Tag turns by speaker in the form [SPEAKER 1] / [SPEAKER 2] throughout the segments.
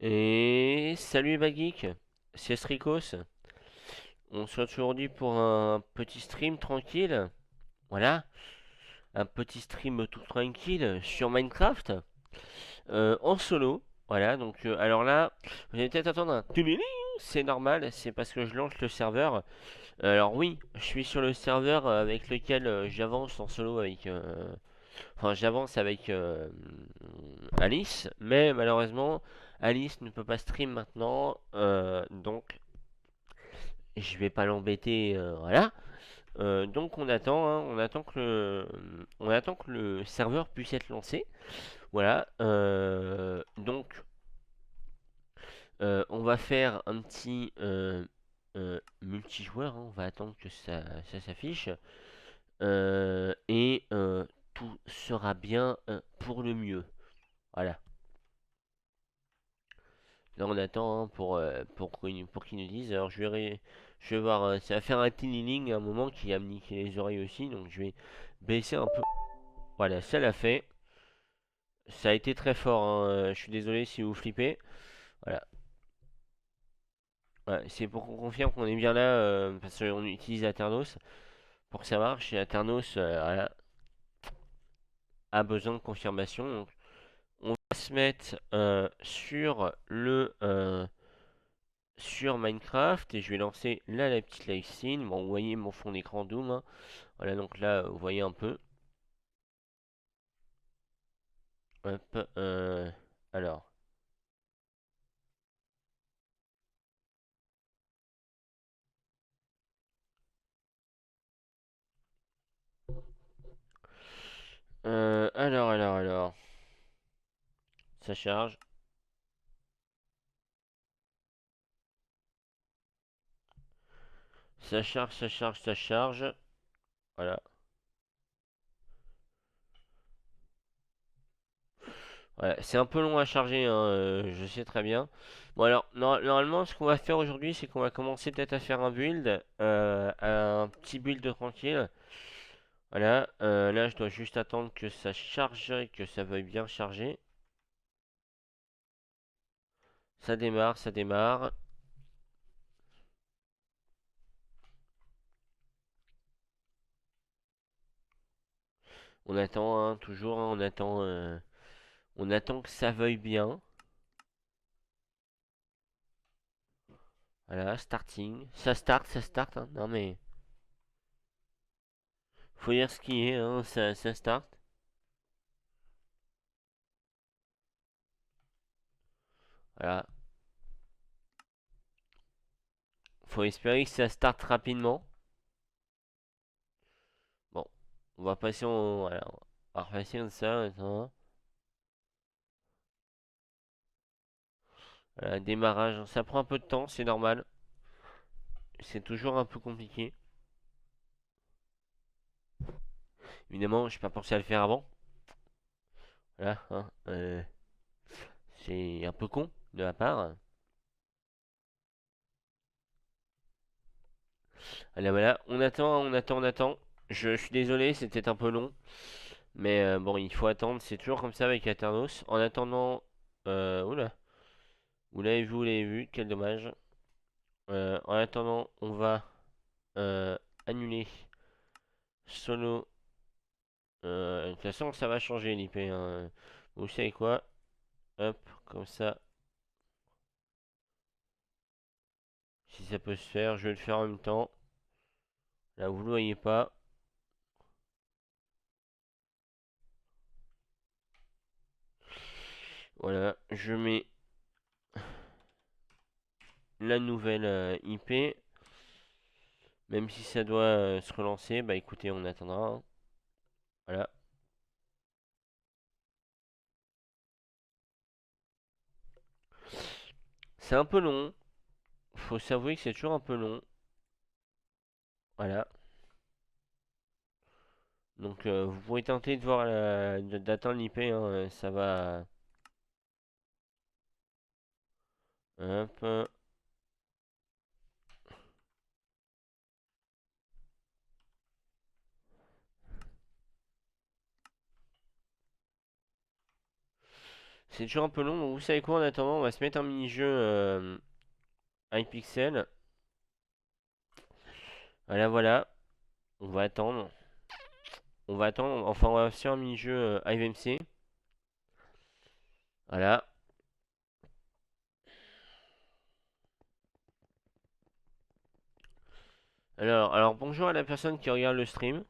[SPEAKER 1] Et salut Bageek, c'est Strikos. On se retrouve aujourd'hui pour un petit stream tranquille. Voilà, un petit stream tout tranquille sur Minecraft en solo. Voilà, donc alors là, vous allez peut-être attendre un tuliling, c'est normal, c'est parce que je lance le serveur. Alors oui, je suis sur le serveur avec lequel j'avance en solo avec. Enfin, j'avance avec Alice, mais malheureusement, Alice ne peut pas stream maintenant, donc je vais pas l'embêter, voilà. Donc on attend, hein, on attend que le serveur puisse être lancé. Voilà. Donc on va faire un petit multijoueur, hein. On va attendre que ça s'affiche. Et tout sera bien pour le mieux. Voilà. Là on attend, hein, pour qu'ils nous disent. Alors je vais voir, ça va faire un tiny à un moment qui a me niqué les oreilles aussi. Donc je vais baisser un peu. Voilà, ça l'a fait. Ça a été très fort, hein. Je suis désolé si vous flippez. Voilà. Ouais, c'est pour qu'on confirme qu'on est bien là, parce qu'on utilise Aternos. Pour que ça marche, et Aternos voilà, a besoin de confirmation. Donc on va se mettre sur Minecraft et je vais lancer là la petite live scene. Bon, vous voyez mon fond d'écran Doom, hein. Voilà, donc là, vous voyez un peu. Hop, alors. Alors. Ça charge. Ça charge. Voilà. Ouais, c'est un peu long à charger, hein, je sais très bien. Bon alors, normalement, ce qu'on va faire aujourd'hui, c'est qu'on va commencer peut-être à faire un build, un petit build tranquille. Voilà, là je dois juste attendre que ça charge et que ça veuille bien charger. Ça démarre, ça démarre. On attend, hein, toujours, hein, on attend que ça veuille bien. Voilà, starting. Ça start, hein. Non mais, faut dire ce qui est, hein, ça start. Voilà, faut espérer que ça start rapidement. Bon, on va passer voilà, on va repasser comme ça maintenant. Voilà, démarrage, ça prend un peu de temps, c'est normal. C'est toujours un peu compliqué. Évidemment, je n'ai pas pensé à le faire avant. Voilà, hein, c'est un peu con de ma part. Allez, voilà, on attend. Je suis désolé, c'était un peu long. Mais bon, il faut attendre. C'est toujours comme ça avec Aternos. En attendant. Oula. Vous l'avez vu. Quel dommage. En attendant, on va euh, annuler solo. De toute façon, ça va changer l'IP, hein. Vous savez quoi? Hop, comme ça. Si ça peut se faire, je vais le faire en même temps. Là, vous ne le voyez pas. Voilà, je mets la nouvelle IP. Même si ça doit se relancer, bah écoutez, on attendra, hein. Voilà. C'est un peu long. Faut s'avouer que c'est toujours un peu long. Voilà. Donc vous pourrez tenter de voir d'atteindre l'IP, hein, ça va. Hop. C'est toujours un peu long, donc vous savez quoi, en attendant, on va se mettre un mini-jeu iPixel. Voilà, voilà. On va attendre. On va attendre. Enfin, on va faire un mini-jeu IVMC. Voilà. Alors, bonjour à la personne qui regarde le stream.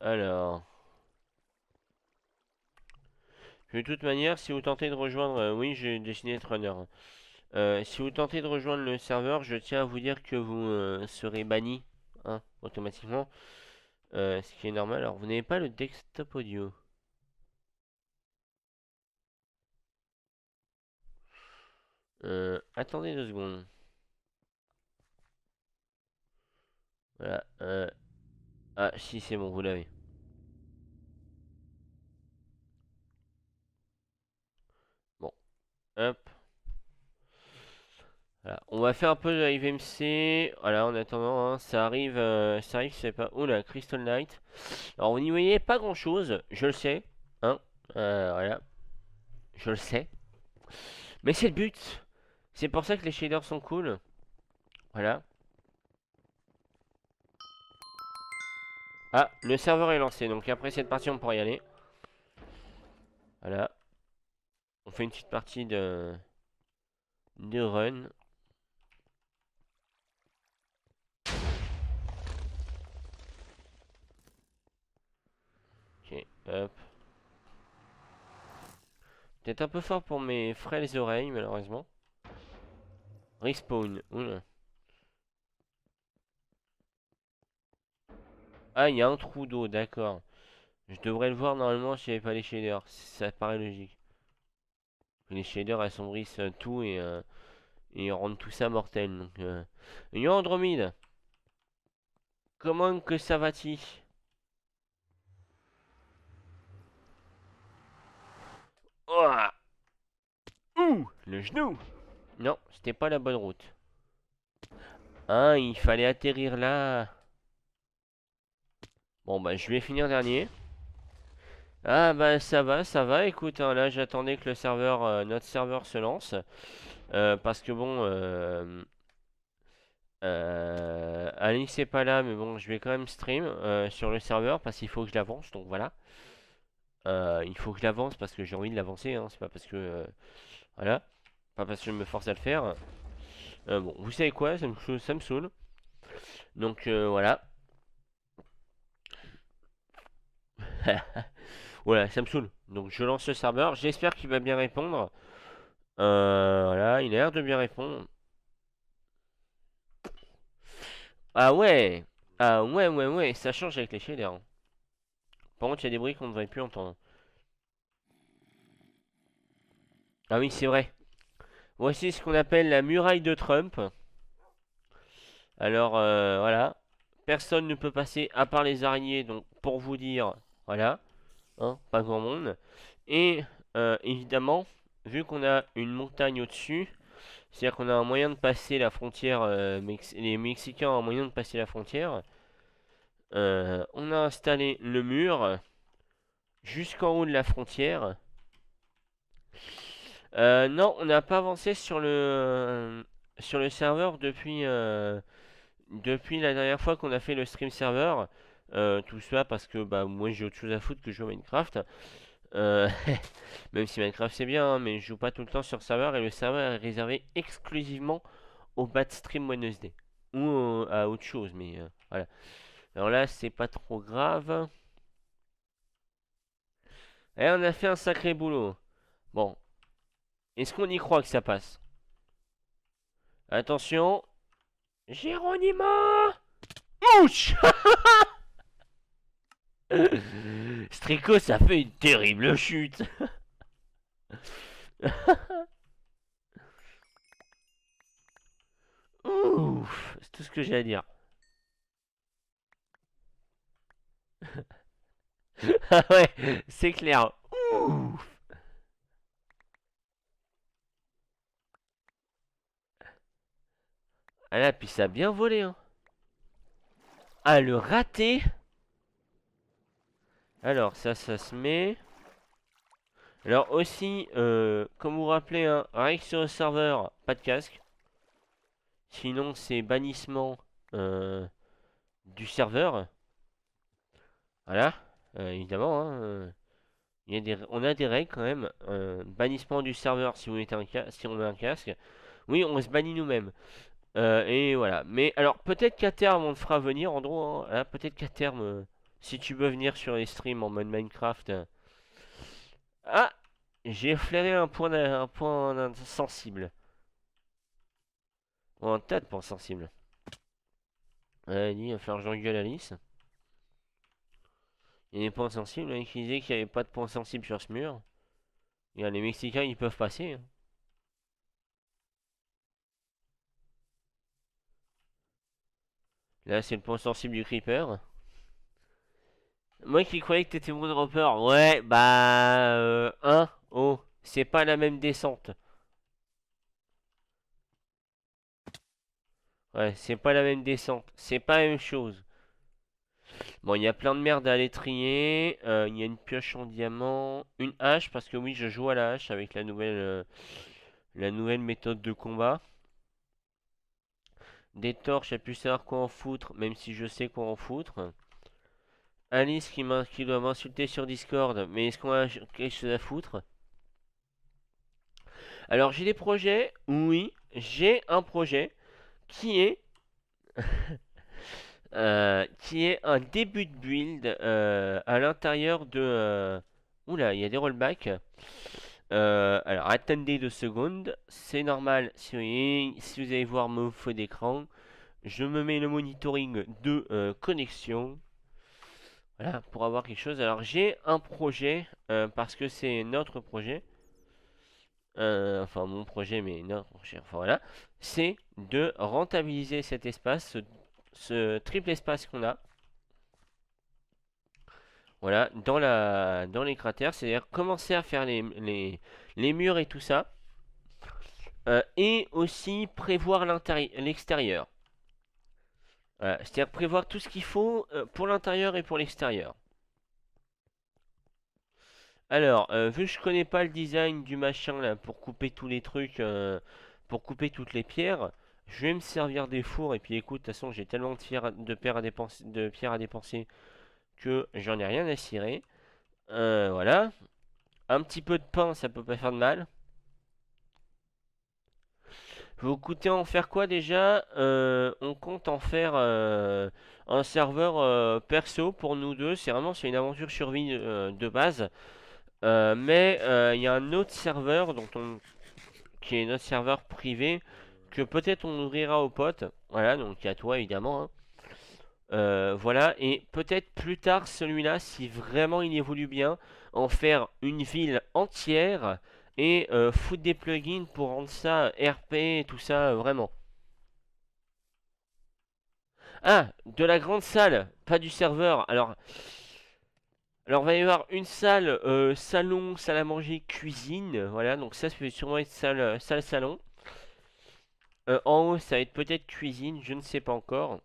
[SPEAKER 1] Alors. De toute manière, si vous tentez de rejoindre. Oui, j'ai dessiné être runner. Si vous tentez de rejoindre le serveur, je tiens à vous dire que vous serez banni, hein, automatiquement. Ce qui est normal. Alors, vous n'avez pas le desktop audio. Attendez 2 secondes. Voilà. Ah, si, c'est bon, vous l'avez. Bon, hop. Voilà. On va faire un peu de IVMC. Voilà, en attendant, hein, ça arrive, c'est pas. Oula, Crystal Knight. Alors, vous n'y voyez pas grand chose, je le sais. Hein. Voilà, je le sais. Mais c'est le but. C'est pour ça que les shaders sont cool. Voilà. Ah, le serveur est lancé, donc après cette partie, on pourra y aller. Voilà. On fait une petite partie de run. Ok, hop. Peut-être un peu fort pour mes frêles oreilles, malheureusement. Respawn. Oula. Ah, il y a un trou d'eau, d'accord. Je devrais le voir normalement si j'avais pas les shaders. Ça paraît logique. Les shaders assombrissent tout et rendent tout ça mortel. Donc, Yo Andromede, comment que ça va-t-il? Oh, ouh, le genou! Non, c'était pas la bonne route. Hein, il fallait atterrir là. Bon, bah, je vais finir dernier. Ah, bah, ça va. Écoute, hein, là, j'attendais que notre serveur se lance. Parce que bon, Alice est pas là, mais bon, je vais quand même stream sur le serveur parce qu'il faut que je l'avance. Donc voilà. Il faut que je l'avance parce que j'ai envie de l'avancer. Hein, c'est pas parce que. Voilà. Pas parce que je me force à le faire. Bon, vous savez quoi? Ça me saoule. Donc voilà. Voilà, ça me saoule. Donc je lance le serveur. J'espère qu'il va bien répondre. Voilà, il a l'air de bien répondre. Ah ouais! Ah ouais, ouais, ouais, ça change avec les shaders, hein. Par contre, il y a des bruits qu'on ne devrait plus entendre. Ah oui, c'est vrai. Voici ce qu'on appelle la muraille de Trump. Alors, voilà. Personne ne peut passer à part les araignées, donc pour vous dire, voilà. Hein, pas grand monde. Et évidemment, vu qu'on a une montagne au-dessus, c'est-à-dire qu'on a un moyen de passer la frontière, les Mexicains ont un moyen de passer la frontière, on a installé le mur jusqu'en haut de la frontière. Non, on n'a pas avancé sur le serveur depuis la dernière fois qu'on a fait le stream serveur. Tout ça parce que bah, moi j'ai autre chose à foutre que jouer à Minecraft. Euh, Même si Minecraft c'est bien, hein, mais je joue pas tout le temps sur serveur et le serveur est réservé exclusivement au bad stream Wednesday. Ou à autre chose, mais voilà. Alors là, c'est pas trop grave. Et on a fait un sacré boulot. Bon, est-ce qu'on y croit que ça passe? Attention. Géronimo! Ouch! Strico, ça fait une terrible chute. Ouf, c'est tout ce que j'ai à dire. Ah ouais, c'est clair. Ouf. Ah là, puis ça a bien volé, hein. Ah, le raté. Alors, ça se met. Alors aussi, comme vous vous rappelez, hein, règle sur le serveur, pas de casque. Sinon, c'est bannissement du serveur. Voilà, évidemment, hein, on a des règles quand même. Bannissement du serveur si vous mettez si on met un casque. Oui, on se bannit nous-mêmes. Et voilà. Mais alors, peut-être qu'à terme, on le fera venir, en gros. Hein. Là, peut-être qu'à terme, si tu veux venir sur les streams en mode Minecraft. Ah, j'ai flairé un point sensible. Bon, un tas de points sensibles. Il va falloir que j'engueule Alice. Il y a des points sensibles, hein, qui disaient qu'il n'y avait pas de points sensibles sur ce mur. Regarde, les Mexicains, ils peuvent passer. Hein. Là, c'est le point sensible du creeper. Moi qui croyais que t'étais mon dropper. Ouais, bah... hein. Oh, c'est pas la même descente. Ouais, c'est pas la même descente. C'est pas la même chose. Bon, il y a plein de merde à aller trier. Il y a une pioche en diamant. Une hache, parce que oui, je joue à la hache avec la nouvelle méthode de combat. Des torches, à plus savoir quoi en foutre, même si je sais quoi en foutre. Alice qui doit m'insulter sur Discord, mais est-ce qu'on a quelque chose à foutre? Alors j'ai des projets, oui, j'ai un projet qui est qui est un début de build à l'intérieur de oula, il y a des rollbacks. Alors attendez 2 secondes, c'est normal si vous allez voir mon feu d'écran, je me mets le monitoring de connexion. Voilà, pour avoir quelque chose. Alors j'ai un projet, parce que c'est notre projet, enfin mon projet, mais notre projet, enfin voilà, c'est de rentabiliser cet espace, ce triple espace qu'on a, voilà, dans les cratères, c'est-à-dire commencer à faire les murs et tout ça, et aussi prévoir l'extérieur. Voilà, c'est-à-dire prévoir tout ce qu'il faut pour l'intérieur et pour l'extérieur. Alors, vu que je connais pas le design du machin là pour couper tous les trucs, pour couper toutes les pierres, je vais me servir des fours et puis écoute, de toute façon j'ai tellement de pierres à dépenser que j'en ai rien à cirer. Voilà. Un petit peu de pain, ça peut pas faire de mal. Vous comptez en faire quoi déjà? On compte en faire un serveur perso pour nous deux. C'est une aventure survie de base. Mais il y a un autre serveur qui est notre serveur privé que peut-être on ouvrira aux potes. Voilà, donc à toi évidemment. Hein. Voilà, et peut-être plus tard celui-là, si vraiment il évolue bien, en faire une ville entière et foutre des plugins pour rendre ça RP et tout ça vraiment. Ah, de la grande salle, pas du serveur. Alors, il va y avoir une salle, salon, salle à manger, cuisine. Voilà, donc ça peut sûrement être salle salon. En haut, ça va être peut-être cuisine, je ne sais pas encore.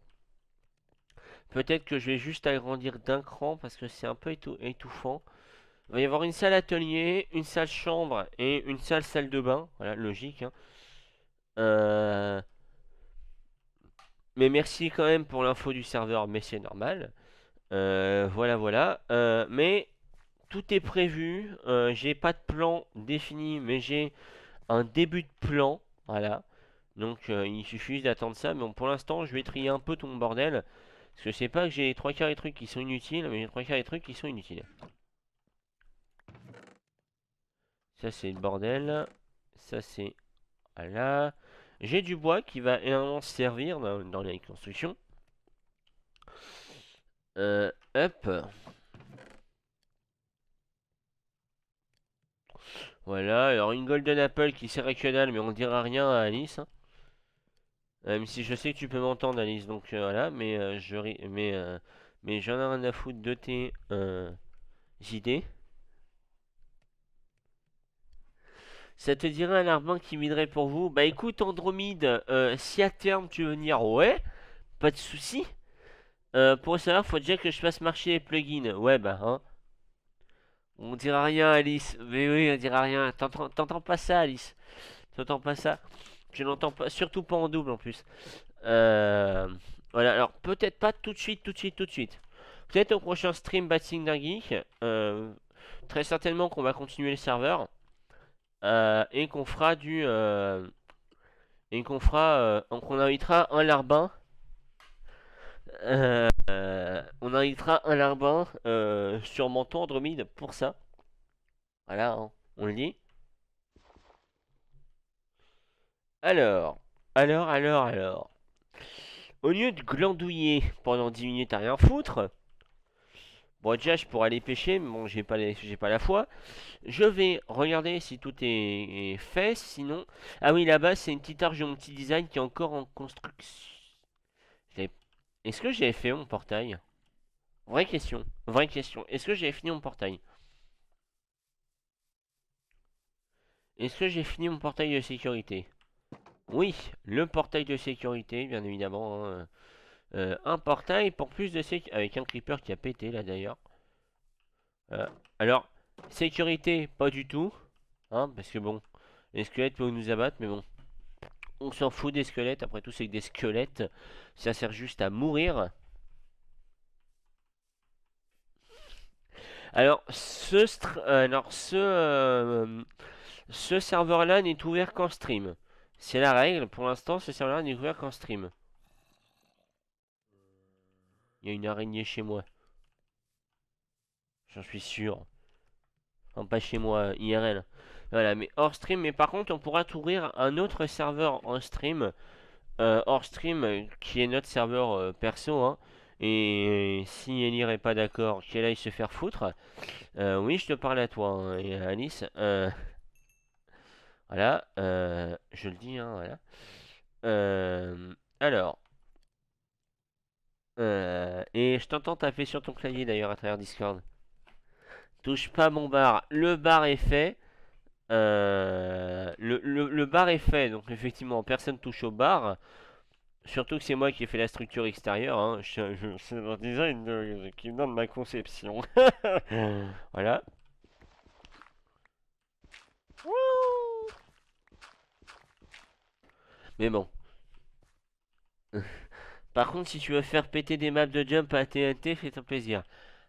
[SPEAKER 1] Peut-être que je vais juste agrandir d'un cran parce que c'est un peu étouffant. Il va y avoir une salle atelier, une salle chambre et une salle de bain. Voilà, logique. Hein. Euh, Mais merci quand même pour l'info du serveur, mais c'est normal. Voilà, voilà. Mais tout est prévu. J'ai pas de plan défini, mais j'ai un début de plan. Voilà. Donc il suffit d'attendre ça. Mais bon, pour l'instant, je vais trier un peu tout mon bordel. Parce que c'est pas que j'ai 3 quarts des trucs qui sont inutiles, mais j'ai 3 quarts des trucs qui sont inutiles. Ça, c'est le bordel. Ça, c'est... Voilà. J'ai du bois qui va énormément servir dans les constructions. Hop. Voilà. Alors, une Golden Apple qui sert à que dalle, mais on dira rien à Alice. Hein. Même si je sais que tu peux m'entendre, Alice. Donc, voilà. Mais j'en ai rien à foutre de tes idées. Ça te dirait un larbin qui minerait pour vous? Bah écoute Andromide, si à terme tu veux venir, ouais, pas de souci. Pour savoir, faut déjà que je fasse marcher les plugins. Ouais bah hein. On dira rien Alice. Mais oui, on dira rien. T'entends pas ça Alice? T'entends pas ça? Je n'entends pas, surtout pas en double en plus. Euh, voilà, alors peut-être pas tout de suite, tout de suite, tout de suite. Peut-être au prochain stream Batsing d'un Geek. Très certainement qu'on va continuer le serveur. Et qu'on fera du. Et qu'on fera. Qu'on invitera un larbin. On invitera un larbin sur Menton Andromede pour ça. Voilà, hein, on le dit. Alors, alors. Au lieu de glandouiller pendant 10 minutes à rien foutre, bon déjà je pourrais aller pêcher, mais bon j'ai pas la foi. Je vais regarder si tout est fait, sinon... Ah oui là-bas c'est une petite arche de mon petit design qui est encore en construction. J'avais- Est-ce que j'avais fait mon portail? Vraie question, vraie question. Est-ce que j'avais fini mon portail? Est-ce que j'ai fini mon portail de sécurité? Oui, le portail de sécurité, bien évidemment, hein. Un portail pour plus de sécurité. Avec un creeper qui a pété là d'ailleurs. Euh, alors, sécurité, pas du tout. Hein, parce que bon, les squelettes peuvent nous abattre, mais bon. On s'en fout des squelettes. Après tout, c'est que des squelettes. Ça sert juste à mourir. Alors, ce serveur-là n'est ouvert qu'en stream. C'est la règle. Pour l'instant, ce serveur-là n'est ouvert qu'en stream. Il y a une araignée chez moi. J'en suis sûr. Enfin, pas chez moi, IRL. Voilà, mais hors stream. Mais par contre, on pourra ouvrir un autre serveur en stream. Hors stream, qui est notre serveur perso. Hein. Et si Elire est pas d'accord, qu'elle aille se faire foutre. Oui, je te parle à toi, hein, et à Alice. Voilà, je le dis, hein, voilà. Alors, et je t'entends taper sur ton clavier d'ailleurs à travers Discord. Touche pas mon bar. Le bar est fait. Le bar est fait, donc effectivement, personne touche au bar. Surtout que c'est moi qui ai fait la structure extérieure. Hein. C'est le design qui me donne ma conception. Voilà. Mais bon. Par contre, si tu veux faire péter des maps de jump à TNT, fais-toi plaisir.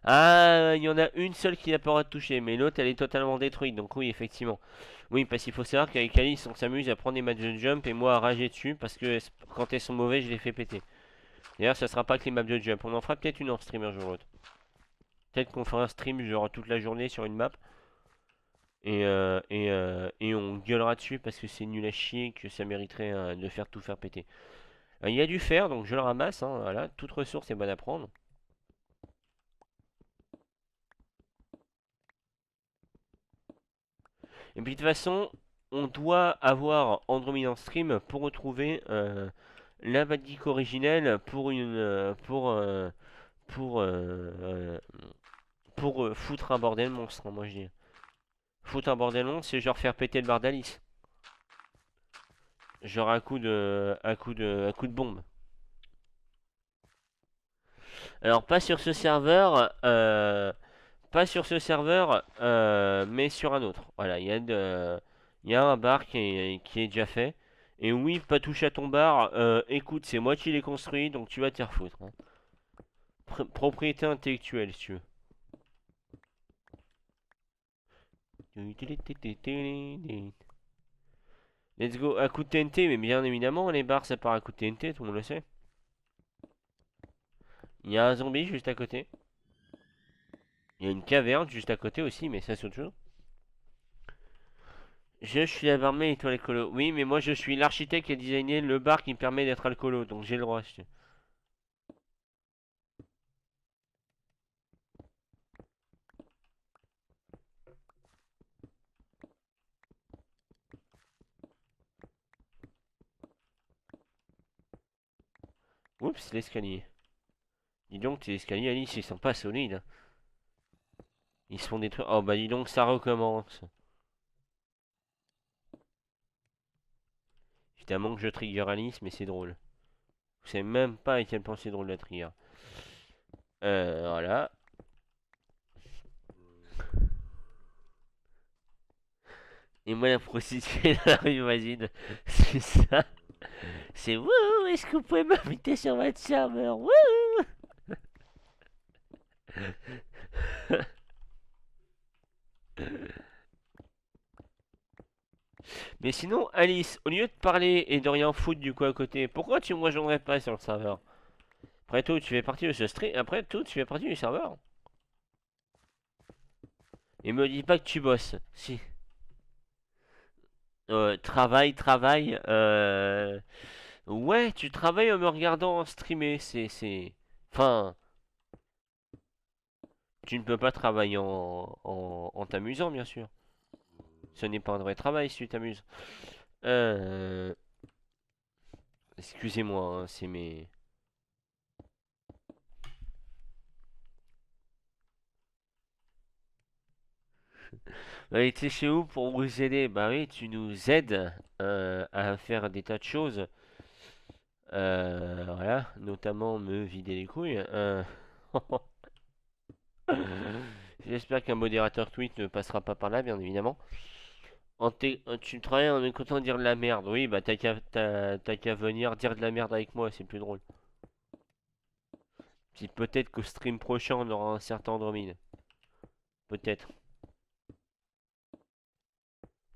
[SPEAKER 1] Ah, il y en a une seule qui n'a pas le droit de toucher, mais l'autre elle est totalement détruite. Donc oui, effectivement. Oui, parce qu'il faut savoir qu'avec Alice, on s'amuse à prendre des maps de jump et moi à rager dessus parce que quand elles sont mauvaises, je les fais péter. D'ailleurs, ça sera pas que les maps de jump. On en fera peut-être une en stream un jour ou l'autre. Peut-être qu'on fera un stream genre toute la journée sur une map et on gueulera dessus parce que c'est nul à chier que ça mériterait de faire tout faire péter. Il y a du fer, donc je le ramasse. Hein, voilà, toute ressource est bonne à prendre. Et puis de toute façon, on doit avoir Andromeda en stream pour retrouver la Bad Geek originelle pour foutre un bordel monstre. Hein, moi je dis. Foutre un bordel monstre, c'est genre faire péter le bar d'Alice. Genre à coup de bombe. Alors pas sur ce serveur, mais sur un autre. Voilà, il y a un bar qui est déjà fait. Et oui, pas toucher à ton bar. Écoute, c'est moi qui l'ai construit, donc tu vas t'y refoutre. Hein. Propriété intellectuelle, si tu veux. Let's go, à coup de TNT, mais bien évidemment, les bars ça part à coup de TNT, tout le monde le sait. Il y a un zombie juste à côté. Il y a une caverne juste à côté aussi, mais ça c'est autre chose. Je suis la barmaid et toi l'écolo. Oui, mais moi je suis l'architecte qui a designé le bar qui me permet d'être alcoolo, donc j'ai le droit. Oups, l'escalier. Dis donc, tes escaliers, Alice, ils sont pas solides. Hein. Ils se font détruire. Oh bah dis donc, ça recommence. Évidemment que je trigger Alice, mais c'est drôle. Vous savez même pas à quel point c'est drôle la trigger. Voilà. Et moi, la prostituée dans la rue voisine, c'est ça. C'est wouh, est-ce que vous pouvez m'inviter sur votre serveur? Wouh. Mais sinon, Alice, au lieu de parler et de rien foutre du coup à côté, pourquoi tu me rejoindrais pas sur le serveur? Après tout, tu fais partie de ce stream. Après tout, tu fais partie du serveur. Et me dis pas que tu bosses. Si. Travail. Ouais, tu travailles en me regardant streamer. Enfin, tu ne peux pas travailler en t'amusant, bien sûr. Ce n'est pas un vrai travail si tu t'amuses. Euh... Excusez-moi, hein, c'est mes... Ouais, tu sais chez où pour vous aider? Bah oui, tu nous aides à faire des tas de choses. Voilà, notamment me vider les couilles. J'espère qu'un modérateur tweet ne passera pas par là, bien évidemment. Tu travailles en écoutant dire de la merde. Oui, bah t'as qu'à venir dire de la merde avec moi, c'est plus drôle. Puis peut-être qu'au stream prochain, on aura un certain Andromede. Peut-être.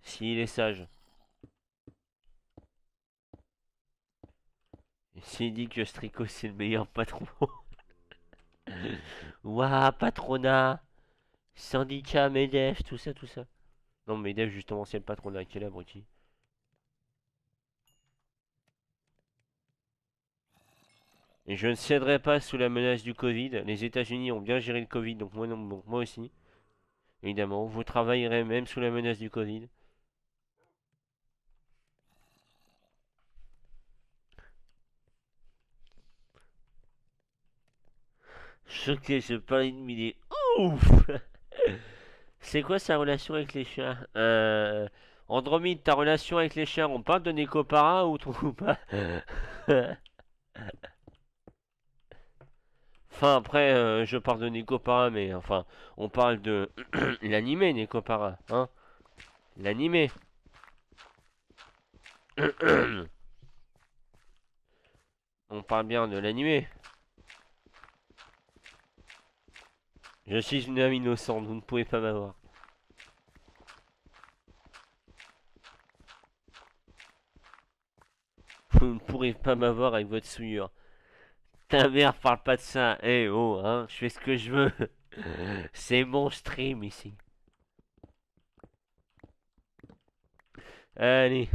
[SPEAKER 1] S'il est sage. S'il dit que Strico c'est le meilleur patron. Ouah, patronat, syndicat, MEDEF, tout ça, tout ça. Non, MEDEF, justement, c'est le patronat. Quel abruti. Et je ne céderai pas sous la menace du Covid. Les États-Unis ont bien géré le Covid, donc moi, non, donc moi aussi. Évidemment, vous travaillerez même sous la menace du Covid. Choqué, je parle une idée. Ouf. C'est quoi sa relation avec les chiens? Andromede, ta relation avec les chiens, on parle de Nekopara ou pas? Enfin, après, je parle de Nekopara, mais enfin, on parle de l'animé Nekopara, hein? L'animé. On parle bien de l'animé. Je suis une âme innocente, vous ne pouvez pas m'avoir. Vous ne pourrez pas m'avoir avec votre souillure. Ta mère parle pas de ça. Eh oh, hein, je fais ce que je veux. C'est mon stream ici. Allez.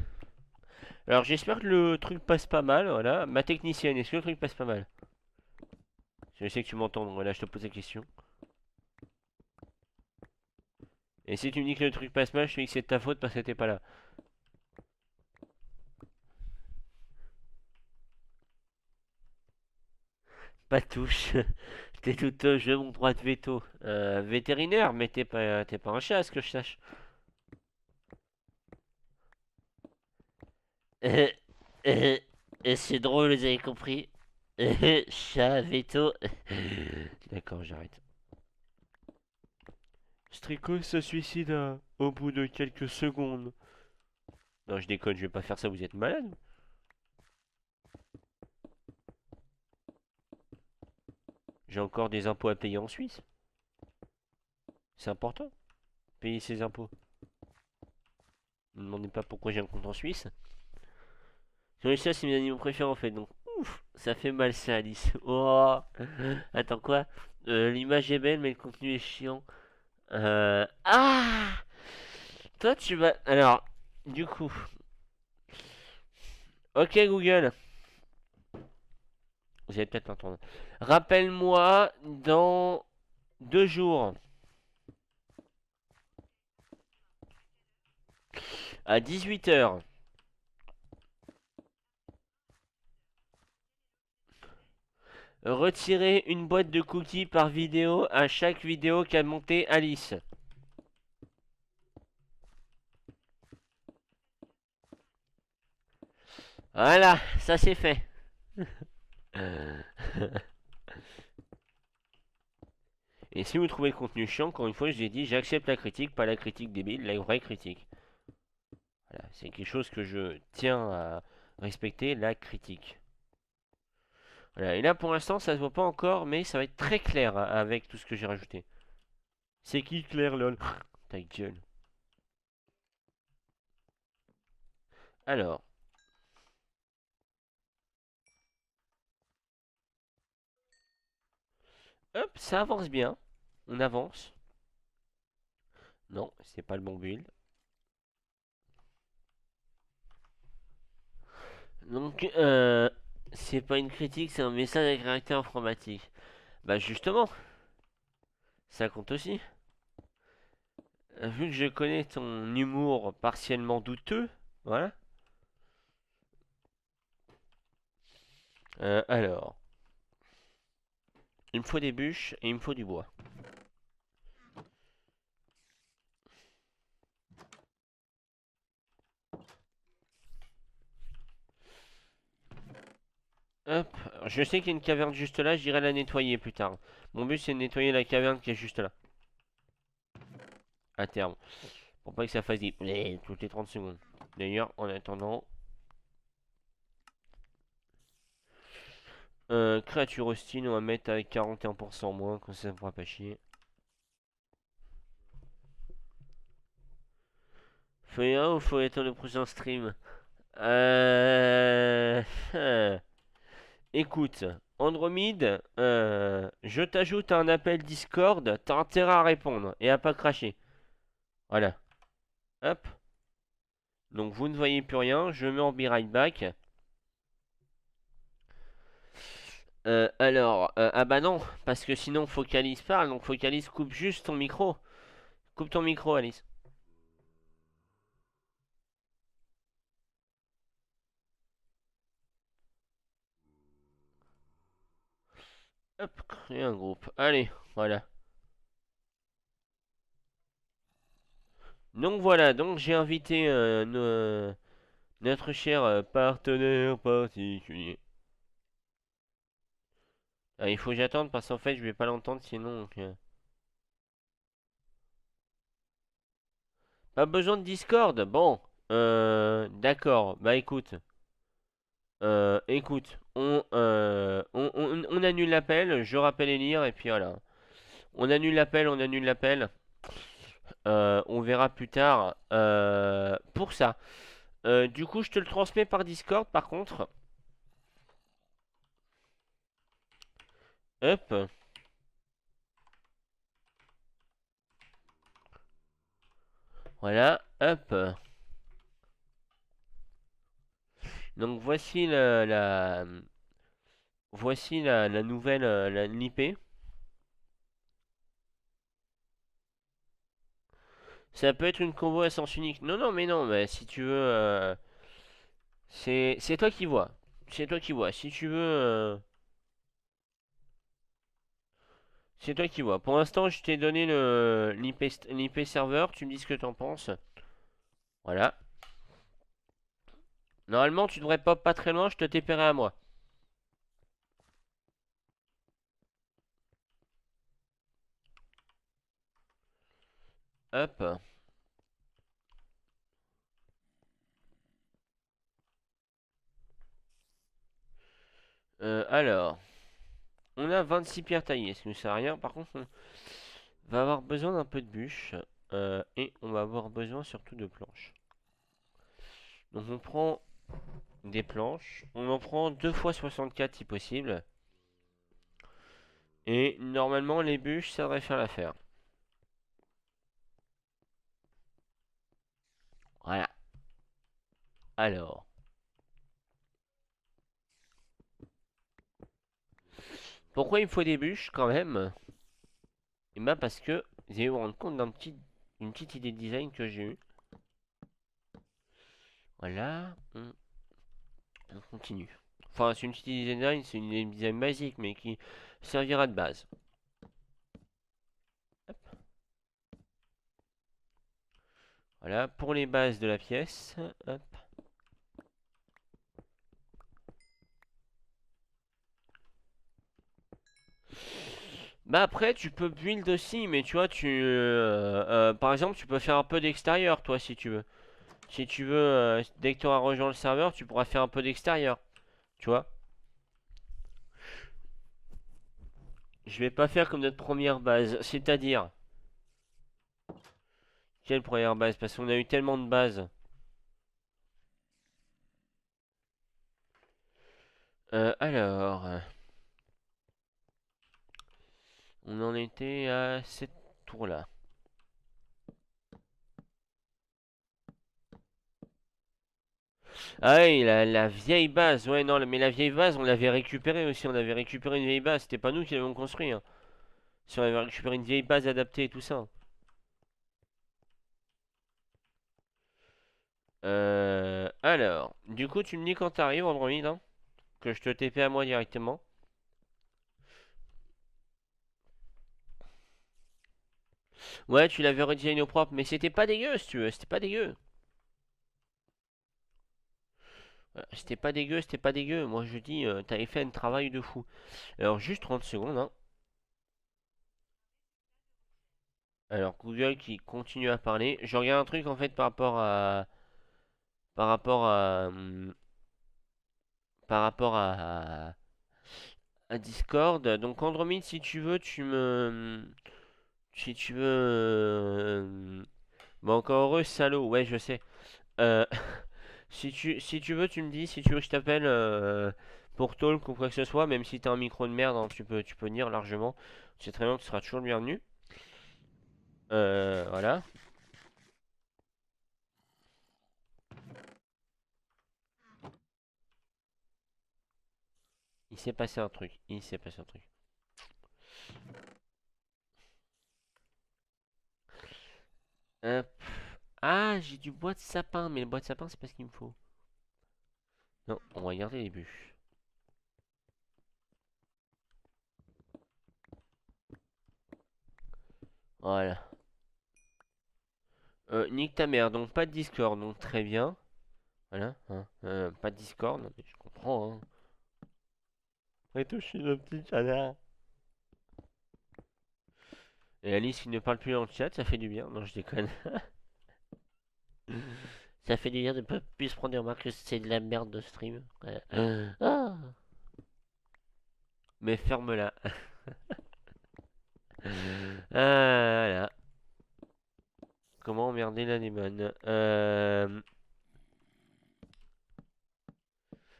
[SPEAKER 1] Alors j'espère que le truc passe pas mal, voilà. Ma technicienne, est-ce que le truc passe pas mal? Je sais que tu m'entends, donc voilà, je te pose la question. Et si tu me dis que le truc passe mal, je te dis que c'est de ta faute parce que t'es pas là. Pas de touche. T'es tout au jeu, mon droit de veto. Vétérinaire, mais t'es pas un chat, à ce que je sache. Euh, euh, c'est drôle, vous avez compris. Chat, veto. D'accord, j'arrête. Strico se suicide au bout de quelques secondes. Non, je déconne, je vais pas faire ça, vous êtes malade? J'ai encore des impôts à payer en Suisse. C'est important, payer ses impôts. Ne me demandez pas pourquoi j'ai un compte en Suisse. Sur ça, c'est mes animaux préférés en fait, donc ouf, ça fait mal ça, Alice. Oh, attends quoi? L'image est belle, mais le contenu est chiant. Ah! Toi, tu vas. Alors, du coup. Ok, Google. Vous allez peut-être m'entendre. Rappelle-moi dans 2 jours à 18 h. Retirer une boîte de cookies par vidéo à chaque vidéo qu'a monté Alice. Voilà, ça c'est fait. Et si vous trouvez le contenu chiant, encore une fois, je l'ai dit, j'accepte la critique, pas la critique débile, la vraie critique. Voilà, c'est quelque chose que je tiens à respecter, la critique. Voilà, et là pour l'instant ça se voit pas encore, mais ça va être très clair avec tout ce que j'ai rajouté. C'est qui Claire lol? Ta gueule. Alors, hop, ça avance bien. On avance. Non, c'est pas le bon build. Donc, c'est pas une critique, c'est un message à caractère informatique. Bah justement, ça compte aussi. Vu que je connais ton humour partiellement douteux, voilà. Alors, il me faut des bûches et il me faut du bois. Hop, je sais qu'il y a une caverne juste là, j'irai la nettoyer plus tard. Mon but c'est de nettoyer la caverne qui est juste là, à terme. Pour pas que ça fasse des toutes les 30 secondes. D'ailleurs, en attendant, créature hostile, on va mettre avec 41% moins, comme ça me fera pas chier. Feuillat ou faut attendre le prochain stream? Euh... Écoute, Andromede, je t'ajoute à un appel Discord, t'as intérêt à répondre et à pas cracher. Voilà. Hop. Donc vous ne voyez plus rien, je mets en be right back. Ah bah non, parce que sinon Focalise parle, donc Focalise coupe juste ton micro. Coupe ton micro, Alice. Hop, créer un groupe. Allez, voilà. Donc voilà, donc j'ai invité notre cher partenaire particulier. Ah, il faut que j'attende parce qu'en fait je vais pas l'entendre sinon. Pas besoin de Discord. Bon, d'accord. Bah écoute, on annule l'appel. Je rappelle Elire et puis voilà. On annule l'appel, on annule l'appel. On verra plus tard pour ça. Du coup, je te le transmets par Discord par contre. Hop. Voilà. Hop. Donc voici la nouvelle l'IP. Ça peut être une combo à sens unique. Non, non, mais non, mais si tu veux, c'est toi qui vois. C'est toi qui vois. Si tu veux, c'est toi qui vois. Pour l'instant, je t'ai donné le l'IP serveur. Tu me dis ce que t'en penses. Voilà. Normalement, tu devrais pas très loin. Je te TPerai à moi. Hop. Alors, on a 26 pierres taillées. Ce qui ne sert à rien. Par contre, on va avoir besoin d'un peu de bûches. Et on va avoir besoin surtout de planches. Donc, on prend des planches. On en prend 2 fois 64 si possible. Et normalement, les bûches, ça devrait faire l'affaire. Voilà. Alors. Pourquoi il me faut des bûches quand même? Et bah parce que vous allez vous rendre compte d'une petite idée de design que j'ai eue. Voilà. On continue. Enfin, c'est une petite idée de design, c'est une idée de design basique, mais qui servira de base. Hop. Voilà, pour les bases de la pièce. Hop. Bah après, tu peux build aussi, mais tu vois, par exemple, tu peux faire un peu d'extérieur, toi, si tu veux. Si tu veux, dès que tu auras rejoint le serveur, tu pourras faire un peu d'extérieur, tu vois. Je vais pas faire comme notre première base, c'est-à-dire, quelle première base? Parce qu'on a eu tellement de bases. Alors, on en était à cette tour-là. Ah oui, la vieille base, ouais, non, mais la vieille base, on l'avait récupérée aussi, on avait récupéré une vieille base, c'était pas nous qui l'avons construit, hein. Si on avait récupéré une vieille base adaptée et tout ça. Alors, du coup, tu me dis quand t'arrives, Android, hein, que je te TP à moi directement. Ouais, tu l'avais redesigné au propre, mais c'était pas dégueu, si tu veux, c'était pas dégueu. C'était pas dégueu, c'était pas dégueu. Moi, je dis, t'avais fait un travail de fou. Alors, juste 30 secondes, hein. Alors, Google qui continue à parler. Je regarde un truc, en fait, par rapport à, par rapport à Discord. Donc, Andromede, si tu veux, si tu veux, bon, encore heureux, salaud, ouais, je sais. Euh, si tu veux, tu me dis, si tu veux que je t'appelle pour talk ou quoi que ce soit, même si t'as un micro de merde, hein, tu peux venir largement. C'est très bien, tu seras toujours le bienvenu. Voilà. Il s'est passé un truc. Il s'est passé un truc. Hop. Ah, j'ai du bois de sapin, mais le bois de sapin, c'est pas ce qu'il me faut. Non, on va garder les bûches. Voilà. Nique ta mère, donc pas de Discord, donc très bien. Voilà, hein. Pas de Discord, mais je comprends, hein. Et toi, je suis le petit canard. Et Alice qui ne parle plus dans le chat, ça fait du bien. Non, je déconne. Ça fait du bien de pas plus se prendre des remarques que c'est de la merde de stream. Ouais. Ah. Mais ferme-la. Voilà. Comment emmerder la démon.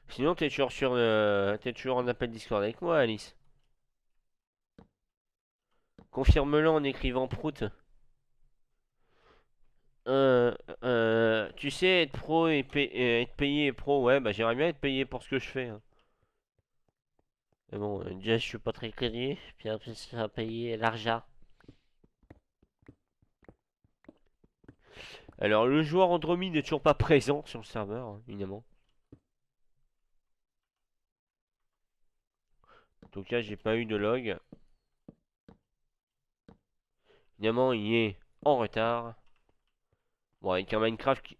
[SPEAKER 1] Sinon, t'es toujours en appel Discord avec moi, Alice. Confirme-le en écrivant prout. Euh, tu sais, être pro et être payé et pro, ouais, bah j'aimerais bien être payé pour ce que je fais, hein. Mais bon, déjà, je suis pas très connu. Puis après, ça va payer l'argent. Alors, le joueur Andromede n'est toujours pas présent sur le serveur, hein, évidemment. En tout cas, j'ai pas eu de log. Évidemment, il est en retard. Bon, avec un Minecraft,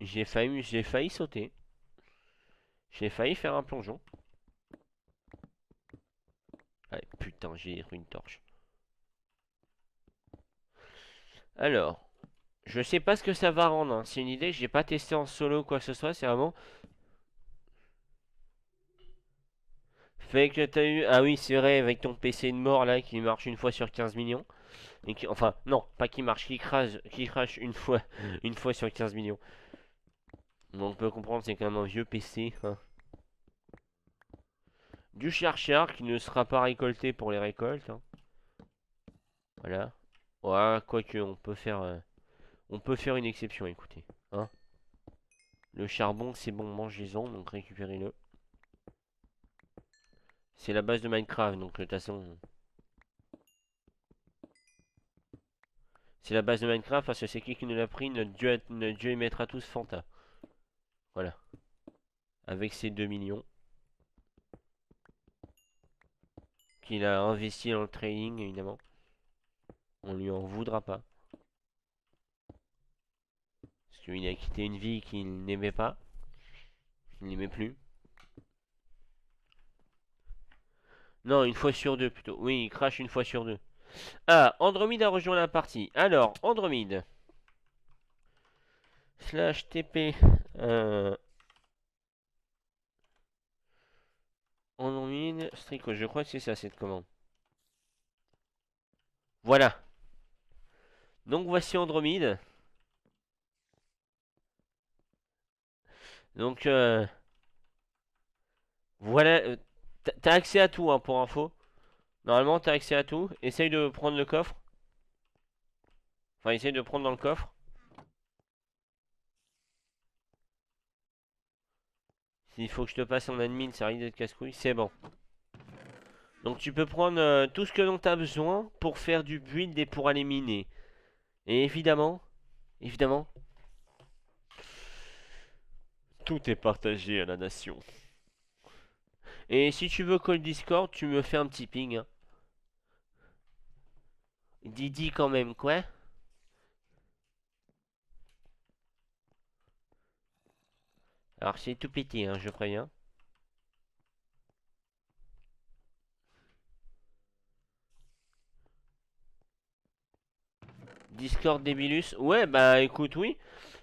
[SPEAKER 1] j'ai failli sauter. J'ai failli faire un plongeon. Allez, putain, j'ai une torche. Alors, je sais pas ce que ça va rendre, hein. C'est une idée, j'ai pas testé en solo ou quoi que ce soit, c'est vraiment. Fait que t'as eu. Ah oui, c'est vrai, avec ton PC de mort là qui marche une fois sur 15 millions. Enfin, non, pas qui marche, qui crache une fois sur 15 millions. Donc on peut comprendre, c'est quand même un vieux PC, hein. Du char qui ne sera pas récolté pour les récoltes, hein. Voilà. Voilà, quoique on peut faire une exception, écoutez, hein. Le charbon, c'est bon, mangez-en, donc récupérez-le. C'est la base de Minecraft, donc de toute façon, c'est la base de Minecraft parce que c'est qui nous l'a pris, notre dieu émettra tous Fanta. Voilà. Avec ses 2 millions qu'il a investi dans le trading, évidemment. On lui en voudra pas. Parce qu'il a quitté une vie qu'il n'aimait pas. Il n'aimait plus. Non, une fois sur deux plutôt. Oui, il crache une fois sur deux. Ah, Andromede a rejoint la partie. Alors, Andromede. Slash TP. Andromede. Strico, je crois que c'est ça cette commande. Voilà. Donc voici Andromede. Donc, voilà. T'as accès à tout, hein, pour info. Normalement, t'as accès à tout. Essaye de prendre le coffre. Enfin, essaye de prendre dans le coffre. S'il faut que je te passe en admin, ça risque d'être casse-couille. C'est bon. Donc tu peux prendre tout ce que dont tu as besoin pour faire du build et pour aller miner. Et évidemment, tout est partagé à la nation. Et si tu veux call Discord, tu me fais un petit ping, hein. Didi quand même, quoi. Alors c'est tout pété, hein, je préviens. Discord Débilus. Ouais, bah écoute, oui.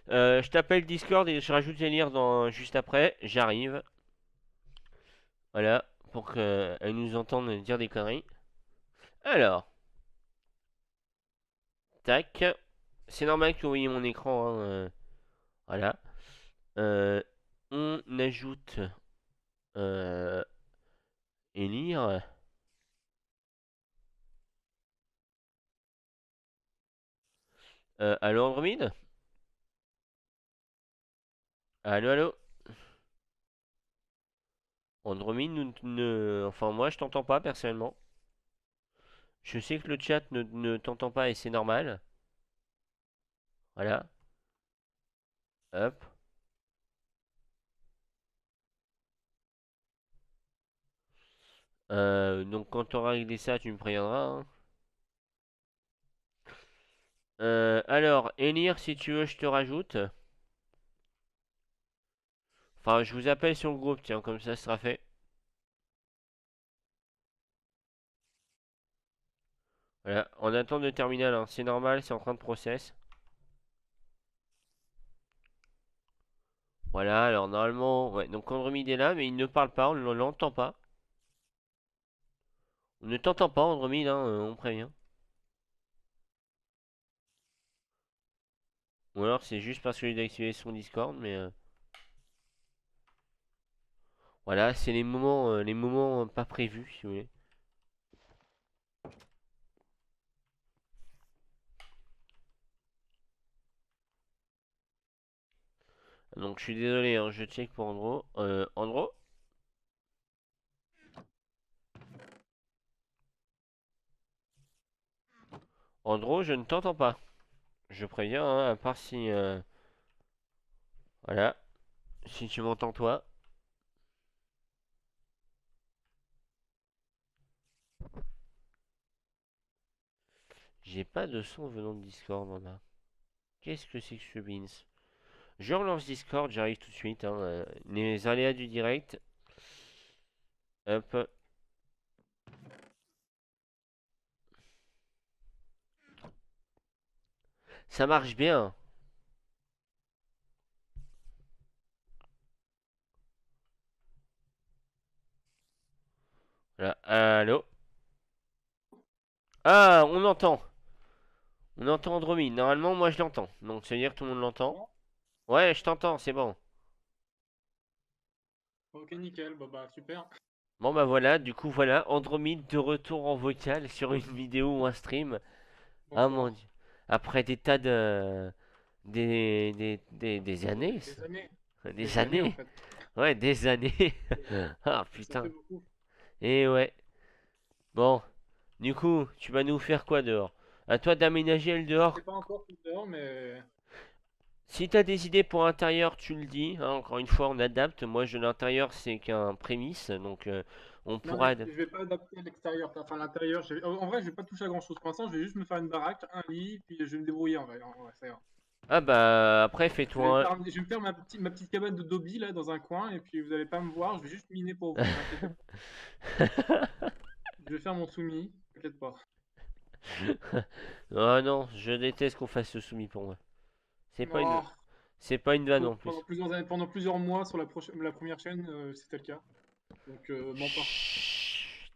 [SPEAKER 1] Je t'appelle Discord et je rajoute les lire dans, juste après. J'arrive. Voilà. Pour qu'elle nous entende dire des conneries. Alors, tac. C'est normal que vous voyez mon écran, hein, voilà. Euh, on ajoute et lire. Allô Andromede? Allô, allô? Andromede, enfin moi je t'entends pas personnellement. Je sais que le chat ne t'entend pas et c'est normal. Voilà. Hop. Donc quand tu auras réglé ça, tu me préviendras, hein. Alors, élire, si tu veux, je te rajoute. Enfin, je vous appelle sur le groupe, tiens, comme ça sera fait. Voilà, en attente de terminal, hein. C'est normal, c'est en train de process. Voilà, alors normalement, ouais, donc Andromede est là, mais il ne parle pas, on ne l'entend pas. On ne t'entend pas, Andromede, hein, on prévient. Ou alors c'est juste parce que j'ai activé son Discord, mais voilà, c'est les moments pas prévus, si vous voulez. Donc je suis désolé, hein, je check pour Andro. Andro? Andro, je ne t'entends pas. Je préviens, hein, à part si... voilà, si tu m'entends toi. J'ai pas de son venant de Discord, là. Qu'est-ce que c'est que ce Beans? Je relance Discord, j'arrive tout de suite, hein, les aléas du direct. Hop. Ça marche bien. Voilà. Allô? Ah, on entend. On entend Andromede. Normalement, moi je l'entends. Donc, ça veut dire que tout le monde l'entend. Ouais, je t'entends, c'est bon.
[SPEAKER 2] Ok, nickel, bah super.
[SPEAKER 1] Bon, bah voilà, du coup, voilà. Andromede de retour en vocal sur une vidéo ou un stream. Ah mon
[SPEAKER 2] Bonsoir.
[SPEAKER 1] dieu. Après des tas de. Des années, ça.
[SPEAKER 2] Des années.
[SPEAKER 1] Des
[SPEAKER 2] Des années en
[SPEAKER 1] années.
[SPEAKER 2] fait.
[SPEAKER 1] Ouais, des années. Ah
[SPEAKER 2] Ça fait
[SPEAKER 1] putain.
[SPEAKER 2] beaucoup.
[SPEAKER 1] Et ouais. Bon, du coup, tu vas nous faire quoi dehors? À toi d'aménager le
[SPEAKER 2] Je sais
[SPEAKER 1] dehors.
[SPEAKER 2] pas encore tout dehors, mais
[SPEAKER 1] Si t'as des idées pour l'intérieur, tu le dis, hein. Encore une fois, on adapte. Moi, je l'intérieur, c'est qu'un prémisse, donc on
[SPEAKER 2] non,
[SPEAKER 1] pourra.
[SPEAKER 2] mais je vais pas adapter l'extérieur. Enfin, l'intérieur. En vrai, je vais pas toucher à grand chose. Pour l'instant, je vais juste me faire une baraque, un lit, puis je vais me débrouiller en vrai. En vrai, ça ira.
[SPEAKER 1] Ah bah après, fais-toi un.
[SPEAKER 2] Je vais me faire ma petite cabane de Dobby là dans un coin, et puis vous allez pas me voir. Je vais juste miner pour vous. Vous inquiétez pas. Je vais faire mon soumis, t'inquiète pas.
[SPEAKER 1] Oh non, je déteste qu'on fasse ce soumis pour moi. C'est pas une,
[SPEAKER 2] Oh,
[SPEAKER 1] c'est pas une vanne en
[SPEAKER 2] pendant
[SPEAKER 1] plus.
[SPEAKER 2] plusieurs années, pendant plusieurs mois sur la première chaîne, c'était le cas. Donc, mens pas,
[SPEAKER 1] Chut,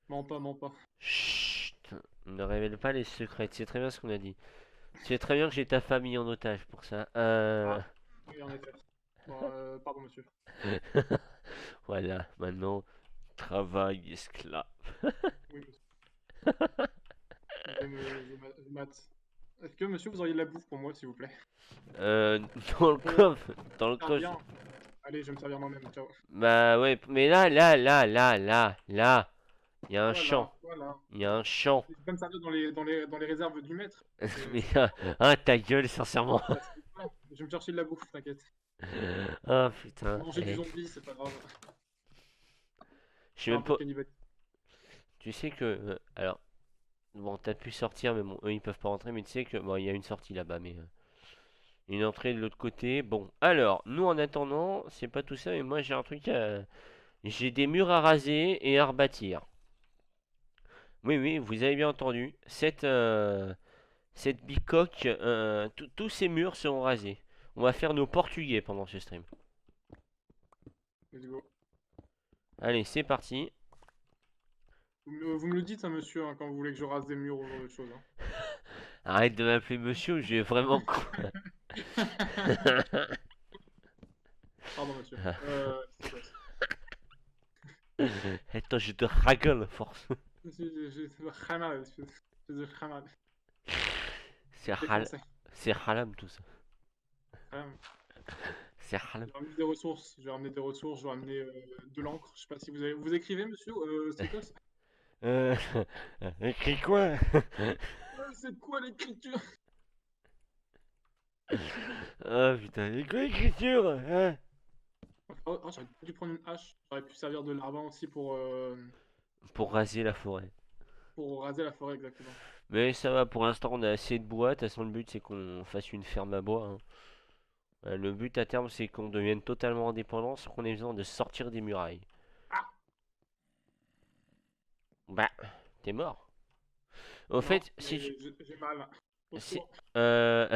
[SPEAKER 2] mens pas, mens pas.
[SPEAKER 1] chut. Ne révèle pas les secrets. Tu sais très bien ce qu'on a dit. Tu sais très bien que j'ai ta famille en otage pour ça.
[SPEAKER 2] Ah, oui, en effet. Bon, pardon, monsieur.
[SPEAKER 1] Voilà, maintenant, travail, esclave.
[SPEAKER 2] Oui, monsieur. Je mate. Est-ce que, monsieur, vous auriez de la bouffe pour moi, s'il vous plaît?
[SPEAKER 1] Euh, dans le
[SPEAKER 2] Pour
[SPEAKER 1] coffre, dans le coffre.
[SPEAKER 2] servir. Allez, je vais me servir moi-même. Ciao.
[SPEAKER 1] Bah ouais, mais là, il y a un champ.
[SPEAKER 2] Voilà, voilà.
[SPEAKER 1] Il y a un champ.
[SPEAKER 2] Je vais pas me servir dans les réserves du maître.
[SPEAKER 1] Mais ta gueule, sincèrement.
[SPEAKER 2] Parce que, voilà, je vais me chercher de la bouffe, t'inquiète.
[SPEAKER 1] Ah putain.
[SPEAKER 2] Manger du
[SPEAKER 1] Eh,
[SPEAKER 2] zombie, c'est pas grave.
[SPEAKER 1] je sais
[SPEAKER 2] Faire un
[SPEAKER 1] même
[SPEAKER 2] peu de
[SPEAKER 1] pas.
[SPEAKER 2] cannibalisme.
[SPEAKER 1] Tu sais que. Alors, bon, t'as pu sortir, mais bon, eux ils peuvent pas rentrer. Mais tu sais que. Bon, il y a une sortie là-bas, mais. Une entrée de l'autre côté. Bon, alors, nous en attendant, c'est pas tout ça, mais moi j'ai un truc à. J'ai des murs à raser et à rebâtir. Oui, oui, vous avez bien entendu. Cette bicoque, tous ces murs seront rasés. On va faire nos portugais pendant ce stream.
[SPEAKER 2] Let's go.
[SPEAKER 1] Allez, c'est parti.
[SPEAKER 2] Vous me le dites, hein, monsieur, hein, quand vous voulez que je rase des murs ou ce genre de choses. Hein.
[SPEAKER 1] Arrête de m'appeler monsieur, je vais vraiment.
[SPEAKER 2] Pardon, monsieur. C'est quoi ça?
[SPEAKER 1] Attends, je te ragole, force.
[SPEAKER 2] J'ai de khamal, excuse. J'ai de khamal.
[SPEAKER 1] C'est
[SPEAKER 2] C'est
[SPEAKER 1] hal...
[SPEAKER 2] français.
[SPEAKER 1] c'est halam tout ça.
[SPEAKER 2] Khamal.
[SPEAKER 1] C'est halam.
[SPEAKER 2] J'ai ramené des ressources. J'ai ramené des ressources. J'ai ramené de l'encre. Je sais pas si vous avez... Vous écrivez, monsieur Strikos?
[SPEAKER 1] Euh... Écris quoi?
[SPEAKER 2] C'est quoi l'écriture?
[SPEAKER 1] Ah putain, c'est quoi l'écriture? Hein.
[SPEAKER 2] Oh, j'aurais dû prendre une hache. J'aurais pu servir de l'argent aussi
[SPEAKER 1] Pour raser la forêt.
[SPEAKER 2] pour raser la forêt, exactement.
[SPEAKER 1] Mais ça va, pour l'instant on a assez de bois. De toute façon, le but c'est qu'on fasse une ferme à bois, hein. Le but à terme c'est qu'on devienne totalement indépendant sans qu'on ait besoin de sortir des murailles.
[SPEAKER 2] Ah!
[SPEAKER 1] Bah, t'es mort. Au
[SPEAKER 2] Non,
[SPEAKER 1] fait,
[SPEAKER 2] mais j'ai mal. Au
[SPEAKER 1] si,
[SPEAKER 2] secours.
[SPEAKER 1] euh,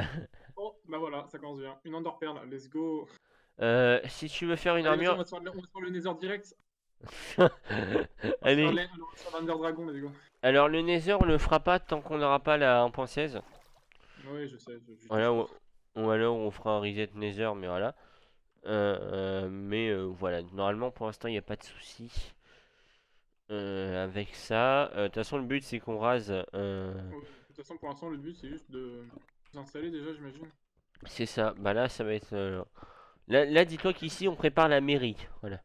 [SPEAKER 2] Oh, bah voilà, ça commence bien. Une Enderpearl, let's go.
[SPEAKER 1] si tu veux faire une
[SPEAKER 2] Allez, vas-y,
[SPEAKER 1] armure,
[SPEAKER 2] on va se faire le Nether direct.
[SPEAKER 1] allez.
[SPEAKER 2] On va se faire l'Under Dragon, let's go.
[SPEAKER 1] Alors le Nether on le fera pas tant qu'on n'aura pas la 1.16.
[SPEAKER 2] Oui, je sais, je
[SPEAKER 1] Voilà,
[SPEAKER 2] touche pas.
[SPEAKER 1] ou alors on fera un reset Nether, mais voilà. Voilà, normalement pour l'instant il n'y a pas de souci avec ça. De toute façon le but c'est qu'on rase.
[SPEAKER 2] Ouais, de toute façon, pour l'instant, le but, c'est juste de s'installer déjà, j'imagine.
[SPEAKER 1] C'est ça. Bah là ça va être. Là dis-toi qu'ici on prépare la mairie. Voilà.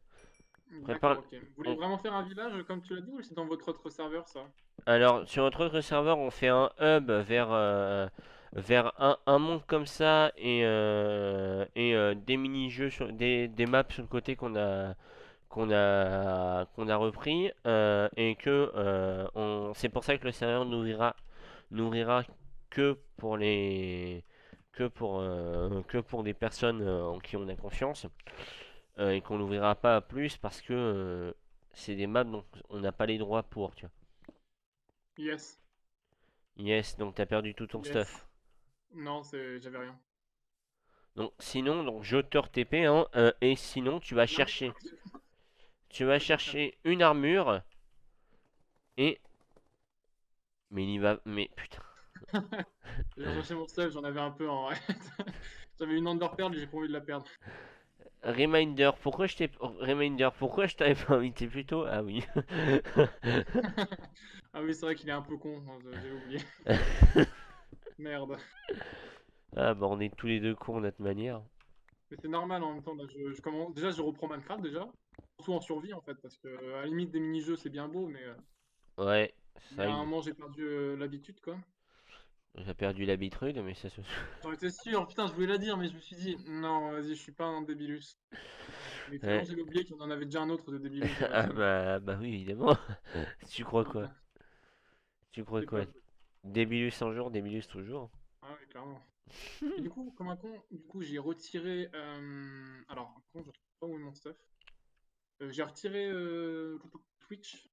[SPEAKER 1] On
[SPEAKER 2] D'accord,
[SPEAKER 1] prépare.
[SPEAKER 2] ok. Vous voulez
[SPEAKER 1] on-
[SPEAKER 2] vraiment faire un village, comme tu l'as dit, ou c'est dans votre autre serveur, ça?
[SPEAKER 1] Alors sur notre autre serveur on fait un hub vers un monde comme ça et des mini-jeux sur des maps sur le côté qu'on a repris et que c'est pour ça que le serveur n'ouvrira que pour les que pour des personnes en qui on a confiance et qu'on n'ouvrira pas à plus parce que c'est des maps donc on n'a pas les droits pour tu vois.
[SPEAKER 2] Yes,
[SPEAKER 1] Yes, donc t'as perdu tout ton
[SPEAKER 2] yes.
[SPEAKER 1] stuff.
[SPEAKER 2] Non, j'avais rien.
[SPEAKER 1] Donc sinon donc je te TP hein, et sinon
[SPEAKER 2] Non,
[SPEAKER 1] tu vas
[SPEAKER 2] c'est pas grave.
[SPEAKER 1] chercher une armure et mais il y va mais putain.
[SPEAKER 2] J'ai recherché mon stuff, j'en avais un peu en... J'avais une Enderpearl, j'ai pas envie de la perdre.
[SPEAKER 1] Reminder, pourquoi je t'avais pas invité plus tôt? Ah oui.
[SPEAKER 2] Ah oui, c'est vrai qu'il est un peu con, hein, j'ai oublié. Merde.
[SPEAKER 1] Ah bah on est tous les deux cons de notre manière.
[SPEAKER 2] Mais c'est normal en même temps, là, je commence... Déjà, je reprends Minecraft, déjà. Surtout en survie, en fait, parce que, à la limite, des mini-jeux, c'est bien beau,
[SPEAKER 1] Ouais,
[SPEAKER 2] mais
[SPEAKER 1] ça
[SPEAKER 2] à un
[SPEAKER 1] y
[SPEAKER 2] moment, j'ai perdu l'habitude, quoi.
[SPEAKER 1] j'ai perdu l'habitude, mais ça se...
[SPEAKER 2] J'en étais sûr, putain, je voulais la dire, mais je me suis dit, non, vas-y, je suis pas un débilus. Mais finalement,
[SPEAKER 1] Ouais.
[SPEAKER 2] j'ai oublié qu'il y en avait déjà un autre de débilus dans la
[SPEAKER 1] Ah
[SPEAKER 2] team.
[SPEAKER 1] bah oui, évidemment. Tu crois quoi? Tu crois
[SPEAKER 2] C'est
[SPEAKER 1] quoi?
[SPEAKER 2] pas...
[SPEAKER 1] Débilus un jour, débilus toujours.
[SPEAKER 2] Ah ouais, clairement. Et du coup, comme un con, du coup, j'ai retiré... Alors, un con, je trouve pas où est mon stuff. J'ai retiré Twitch.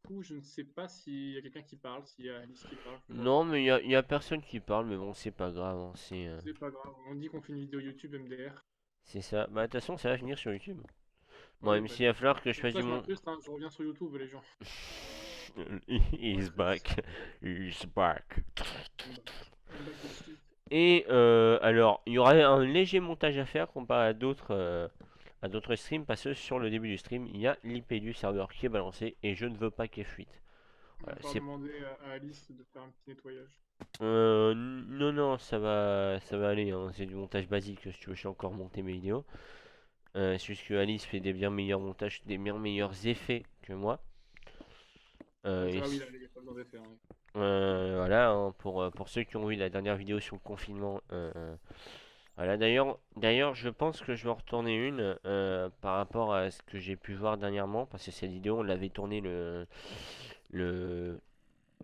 [SPEAKER 2] coup, je ne sais pas s'il y a quelqu'un qui parle, s'il y a Alice qui parle, je vois
[SPEAKER 1] Non,
[SPEAKER 2] pas.
[SPEAKER 1] mais y a personne qui parle, mais bon, c'est pas grave, hein,
[SPEAKER 2] C'est pas grave, on dit qu'on fait une vidéo YouTube MDR.
[SPEAKER 1] c'est ça. Bah, de toute façon, ça va finir sur YouTube. Bon,
[SPEAKER 2] Oui,
[SPEAKER 1] même
[SPEAKER 2] bah,
[SPEAKER 1] s'il va falloir que je
[SPEAKER 2] c'est pour
[SPEAKER 1] fasse
[SPEAKER 2] ça
[SPEAKER 1] du
[SPEAKER 2] que je
[SPEAKER 1] monde.
[SPEAKER 2] m'incruste, hein, je reviens sur YouTube, les gens.
[SPEAKER 1] He's back. He's back.
[SPEAKER 2] I'm back. I'm back, bitches.
[SPEAKER 1] Et alors, il y aura un léger montage à faire comparé à d'autres streams parce que sur le début du stream, il y a l'IP du serveur qui est balancé et je ne veux pas qu'elle fuite.
[SPEAKER 2] On va
[SPEAKER 1] Voilà,
[SPEAKER 2] falloir
[SPEAKER 1] c'est
[SPEAKER 2] demander à Alice de faire un petit nettoyage.
[SPEAKER 1] non, ça va aller, hein, c'est du montage basique si tu veux, je sais encore monter mes vidéos. C'est juste que Alice fait des bien meilleurs montages, des bien meilleurs effets que moi.
[SPEAKER 2] Ouais,
[SPEAKER 1] Et
[SPEAKER 2] ça, oui, là, il n'y a pas besoin d'effet, hein.
[SPEAKER 1] voilà, hein, pour ceux qui ont vu la dernière vidéo sur le confinement. Voilà, d'ailleurs, je pense que je vais en retourner une par rapport à ce que j'ai pu voir dernièrement, parce que cette vidéo, on l'avait tournée le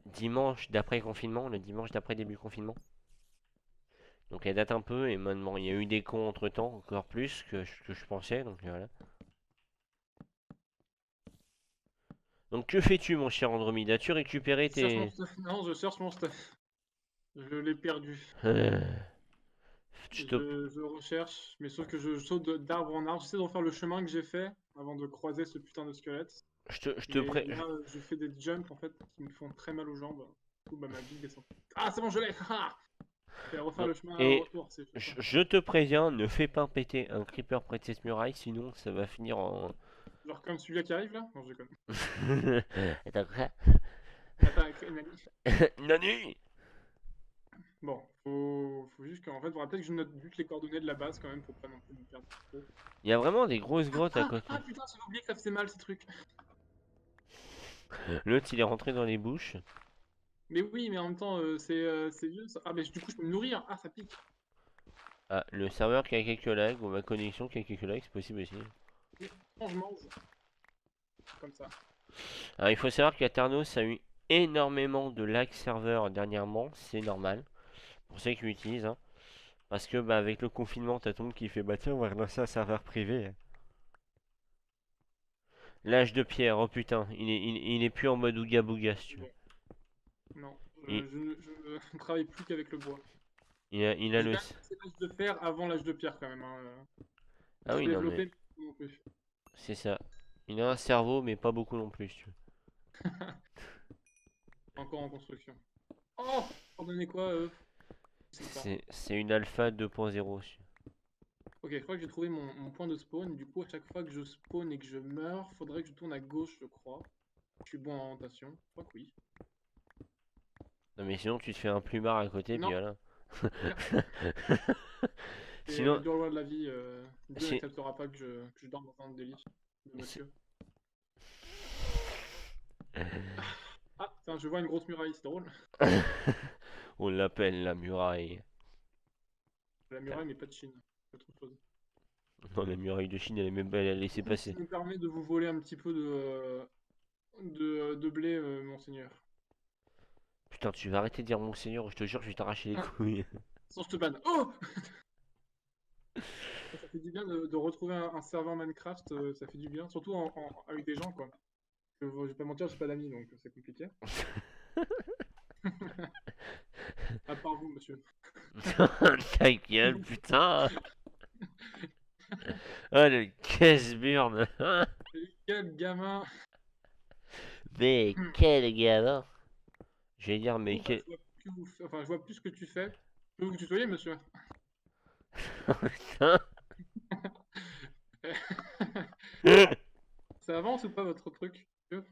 [SPEAKER 1] dimanche d'après confinement, le dimanche d'après début confinement. Donc elle date un peu, et maintenant, il y a eu des cons entre-temps, encore plus que je pensais, donc voilà. Donc que fais-tu, mon cher Andromeda? As-tu récupéré
[SPEAKER 2] Je cherche mon
[SPEAKER 1] tes...
[SPEAKER 2] stuff. Non, je cherche mon stuff. Je l'ai perdu.
[SPEAKER 1] Euh, tu te...
[SPEAKER 2] Je recherche, mais sauf que je saute d'arbre en arbre. J'essaie de refaire le chemin que j'ai fait avant de croiser ce putain de squelette.
[SPEAKER 1] Je te
[SPEAKER 2] Mais
[SPEAKER 1] pré...
[SPEAKER 2] là, je fais des jumps en fait qui me font très mal aux jambes. Du coup, bah, ma vie descend. Ah, c'est bon, je l'ai! Ah, je vais refaire
[SPEAKER 1] Non.
[SPEAKER 2] le chemin au
[SPEAKER 1] Et
[SPEAKER 2] retour, c'est flippant.
[SPEAKER 1] je te préviens, ne fais pas péter un creeper près de cette muraille, sinon ça va finir en...
[SPEAKER 2] Genre comme celui-là qui arrive là? Non, je déconne.
[SPEAKER 1] Attends, quoi?
[SPEAKER 2] Attends, Nani.
[SPEAKER 1] Nani!
[SPEAKER 2] Bon, faut juste qu'en fait, faudra peut-être que je note juste les coordonnées de la base quand même pour pas non plus me perdre trop.
[SPEAKER 1] Il y a vraiment des grosses grottes à côté.
[SPEAKER 2] Ah putain, j'ai oublié que ça faisait mal ces trucs.
[SPEAKER 1] L'autre, il est rentré dans les bouches.
[SPEAKER 2] Mais oui, mais en même temps, c'est vieux ça. Ah, mais du coup, je peux me nourrir. Ah, ça pique.
[SPEAKER 1] Ah, le serveur qui a quelques lags, ou ma connexion qui a quelques lags, c'est possible aussi.
[SPEAKER 2] Mais quand je mange, comme ça.
[SPEAKER 1] Alors, il faut savoir qu'Aternos a eu énormément de lag serveur dernièrement, c'est normal. Pour ceux qui l'utilisent, hein. Parce que, bah, avec le confinement, t'as tout le monde qui fait, bah, tiens, on va relancer un serveur privé. L'âge de pierre, oh putain, il est plus en mode ouga booga, si tu veux.
[SPEAKER 2] Bon, non,
[SPEAKER 1] Il,
[SPEAKER 2] je ne travaille plus qu'avec le bois.
[SPEAKER 1] il a
[SPEAKER 2] J'ai
[SPEAKER 1] le...
[SPEAKER 2] quand même passé l'âge de fer avant l'âge de pierre quand même, hein.
[SPEAKER 1] Ah
[SPEAKER 2] J'ai
[SPEAKER 1] oui, non, mais
[SPEAKER 2] développé non plus.
[SPEAKER 1] c'est ça. Il a un cerveau, mais pas beaucoup non plus, si tu veux.
[SPEAKER 2] Encore en construction. Oh! Pardonnez quoi, je sais pas.
[SPEAKER 1] C'est une alpha 2.0.
[SPEAKER 2] Ok, je crois que j'ai trouvé mon point de spawn. Du coup, à chaque fois que je spawn et que je meurs, faudrait que je tourne à gauche, je crois. Je suis bon en orientation. Je crois que oui.
[SPEAKER 1] Non, mais sinon, tu te fais un plumard à côté, puis
[SPEAKER 2] Non,
[SPEAKER 1] voilà.
[SPEAKER 2] merde. C'est
[SPEAKER 1] Sinon,
[SPEAKER 2] le dur loi de la vie. Dieu
[SPEAKER 1] si...
[SPEAKER 2] n'acceptera pas que je dorme dans un délit de
[SPEAKER 1] si-
[SPEAKER 2] monsieur. Ah, tiens, je vois une grosse muraille, c'est drôle.
[SPEAKER 1] On l'appelle la muraille.
[SPEAKER 2] La muraille, mais pas de Chine. Autre chose.
[SPEAKER 1] Non, la muraille de Chine, elle est même pas, elle a laissé
[SPEAKER 2] Ce qui
[SPEAKER 1] passer.
[SPEAKER 2] me permet de vous voler un petit peu de blé, monseigneur.
[SPEAKER 1] Putain, tu vas arrêter de dire monseigneur, je te jure, je vais t'arracher les
[SPEAKER 2] Ah,
[SPEAKER 1] couilles.
[SPEAKER 2] sans je te banne. Oh! Ça fait du bien de retrouver un serveur Minecraft, ça fait du bien, surtout avec des gens, quoi. Je vais pas mentir, j'ai pas d'amis, donc c'est compliqué. À part vous, monsieur.
[SPEAKER 1] Ta gueule, putain. Oh, le casse-burne.
[SPEAKER 2] Quel gamin!
[SPEAKER 1] Mais quel gamin. Je vais dire, mais
[SPEAKER 2] Oh, bah,
[SPEAKER 1] quel...
[SPEAKER 2] je vois plus que enfin, je vois plus ce que tu fais. Je peux vous tutoyer, monsieur? Ça avance ou pas votre truc? Monsieur?